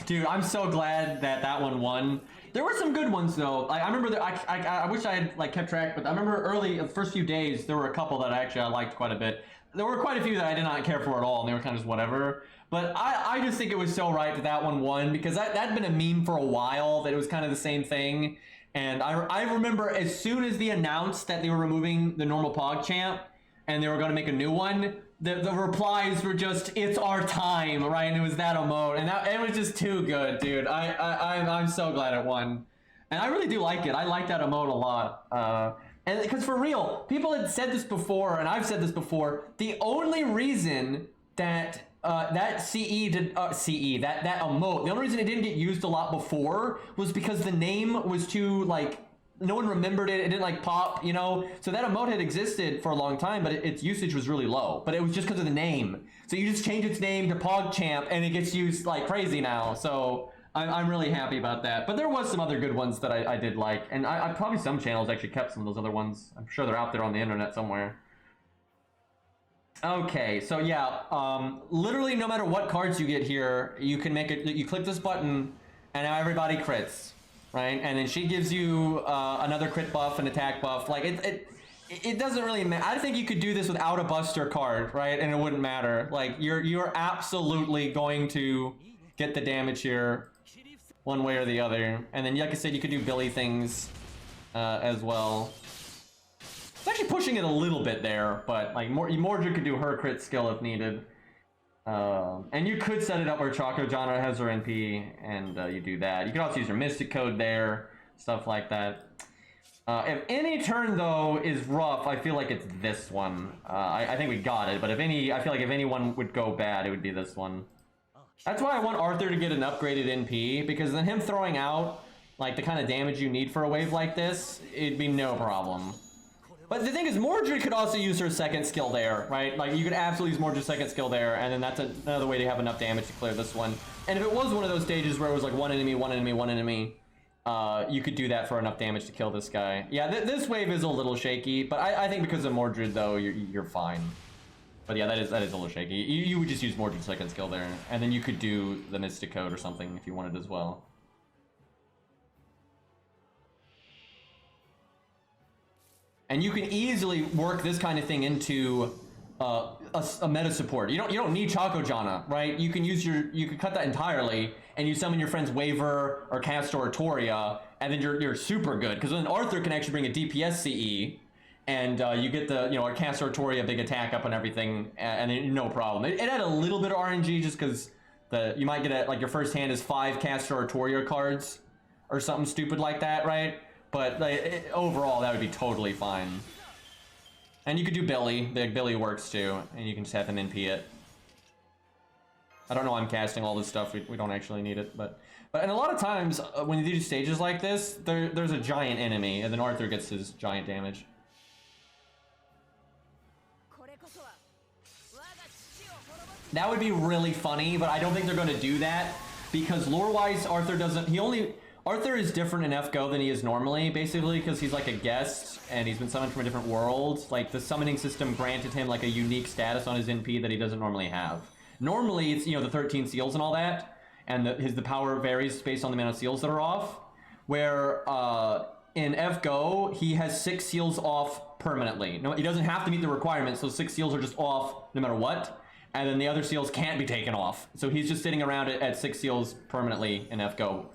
Dude, I'm so glad that one won. There were some good ones though. I remember that I wish I had like kept track, but I remember early, the first few days, there were a couple that I liked quite a bit. There were quite a few that I did not care for at all, and they were kind of just whatever. But I just think it was so right that one won, because that had been a meme for a while, that it was kind of the same thing. And I remember as soon as they announced that they were removing the normal PogChamp and they were going to make a new one, the replies were just, "It's our time," right? And it was that emote, and it was just too good, dude. I'm so glad it won, and I really do like it. I like that emote a lot. And because for real, people had said this before, and I've said this before. The only reason that that that emote, the only reason it didn't get used a lot before was because the name was too, like, no one remembered it. It didn't like pop, you know. So that emote had existed for a long time, but its usage was really low. But it was just because of the name. So you just change its name to PogChamp, and it gets used like crazy now. So I'm really happy about that. But there was some other good ones that I did like, and I probably some channels actually kept some of those other ones. I'm sure they're out there on the internet somewhere. Okay, so yeah, literally no matter what cards you get here, you can make it. You click this button, and now everybody crits, right? And then she gives you another crit buff, an attack buff. Like it doesn't really matter. I think you could do this without a Buster card, right? And it wouldn't matter. Like you're absolutely going to get the damage here, one way or the other. And then, like I said, you could do Billy things as well. It's actually pushing it a little bit there, but like Mordred could do her crit skill if needed. And you could set it up where Choco Jana has her NP, and you do that. You could also use your Mystic Code there, stuff like that. If any turn, though, is rough, I feel like it's this one. I think we got it, but I feel like if anyone would go bad, it would be this one. That's why I want Arthur to get an upgraded NP, because then him throwing out like the kind of damage you need for a wave like this, it'd be no problem. But the thing is, Mordred could also use her second skill there, right? Like, you could absolutely use Mordred's second skill there, and then that's another way to have enough damage to clear this one. And if it was one of those stages where it was like one enemy, one enemy, one enemy, you could do that for enough damage to kill this guy. Yeah, this wave is a little shaky, but I think because of Mordred, though, you're fine. But yeah, that is a little shaky. You would just use Mordred's second skill there, and then you could do the Mystic Code or something if you wanted as well. And you can easily work this kind of thing into a meta support. You don't need Choco Jana, right? You can you can cut that entirely, and you summon your friend's Waver or Castor or Toria, and then you're super good, because then Arthur can actually bring a DPS CE, and you get the a Castor or Toria big attack up and everything, and then no problem. It had a little bit of RNG just because you might get like your first hand is 5 Castor or Toria cards or something stupid like that, right? But like, overall, that would be totally fine. And you could do Billy. Billy works too, and you can just have him NP it. I don't know why I'm casting all this stuff. We don't actually need it, but and a lot of times when you do stages like this, there's a giant enemy, and then Arthur gets his giant damage. That would be really funny, but I don't think they're going to do that because lore-wise, Arthur doesn't. Arthur is different in FGO than he is normally, basically, because he's like a guest, and he's been summoned from a different world. Like, the summoning system granted him, like, a unique status on his NP that he doesn't normally have. Normally, it's, the 13 seals and all that, and the power varies based on the amount of seals that are off, where, in FGO, he has 6 seals off permanently. No, he doesn't have to meet the requirements, so 6 seals are just off no matter what, and then the other seals can't be taken off. So he's just sitting around at 6 seals permanently in FGO.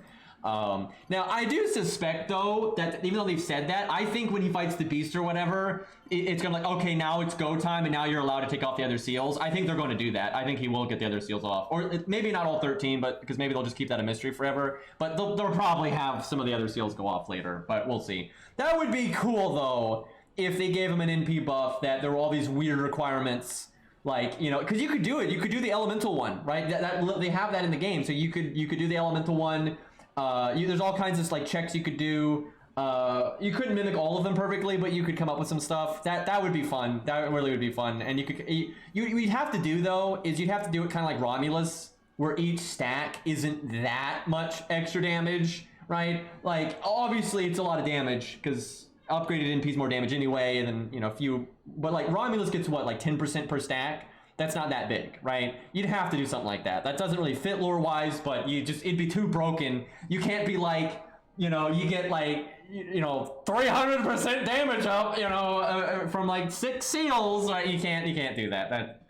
Now I do suspect though that even though they've said that, I think when he fights the beast or whatever, it's gonna like, okay, now it's go time and now you're allowed to take off the other seals. I think they're going to do that. I think he will get the other seals off, or maybe not all 13, but because maybe they'll just keep that a mystery forever, but they'll probably have some of the other seals go off later, but we'll see. That would be cool though if they gave him an NP buff that there were all these weird requirements, like, because you could do it. You could do the elemental one, right? They have that in the game, so you could do the elemental one. There's all kinds of like checks you could do. You couldn't mimic all of them perfectly, but you could come up with some stuff. That would be fun. That really would be fun. And you'd have to do though is you'd have to do it kind of like Romulus, where each stack isn't that much extra damage, right? Like obviously it's a lot of damage because upgraded NP's more damage anyway, and then few. But like Romulus gets what, like 10% per stack. That's not that big, right? You'd have to do something like that. That doesn't really fit lore-wise, but it'd be too broken. You can't be like, you get like, 300% damage up, from like 6 seals, right? You can't do that. That,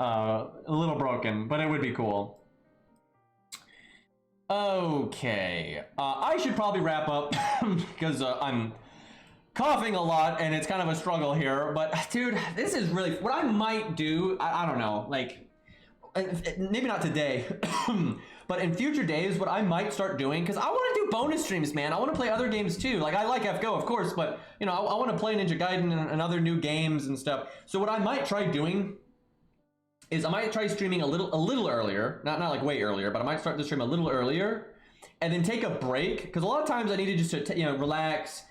a little broken, but it would be cool. Okay, I should probably wrap up because I'm coughing a lot and it's kind of a struggle here. But dude, this is really what I might do. I don't know, like maybe not today, but in future days, what I might start doing, because I want to do bonus streams, man. I want to play other games too. Like I like FGO, of course, but you know, I want to play Ninja Gaiden and other new games and stuff. So what I might try doing is I might try streaming a little earlier, not like way earlier, but I might start the stream a little earlier, and then take a break, because a lot of times I need to just you know, relax,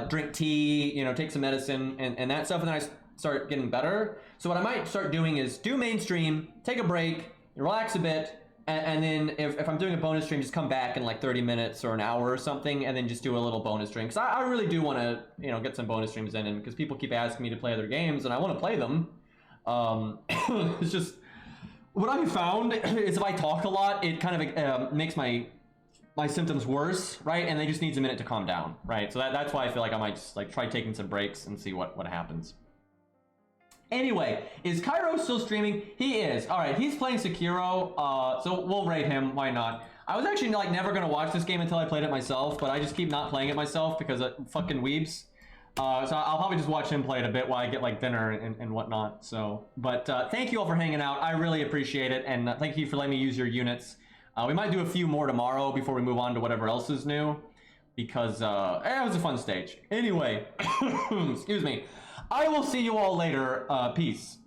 drink tea, you know, take some medicine and that stuff, and then I start getting better. So what I might start doing is do mainstream, take a break, relax a bit, and then if I'm doing a bonus stream, just come back in like 30 minutes or an hour or something, and then just do a little bonus stream, because I really do want to, you know, get some bonus streams in, and because people keep asking me to play other games and I want to play them. It's just what I found is if I talk a lot, it kind of makes my symptoms worse, right? And they just needs a minute to calm down, right? So that's why I feel like I might just like try taking some breaks and see what happens. Anyway, is Cairo still streaming? He is. All right, he's playing Sekiro, so we'll rate him. Why not? I was actually like never gonna watch this game until I played it myself, but I just keep not playing it myself because of fucking weebs. So I'll probably just watch him play it a bit while I get like dinner and whatnot. So, but thank you all for hanging out. I really appreciate it, and thank you for letting me use your units. We might do a few more tomorrow before we move on to whatever else is new, because it was a fun stage. Anyway, excuse me. I will see you all later. Peace.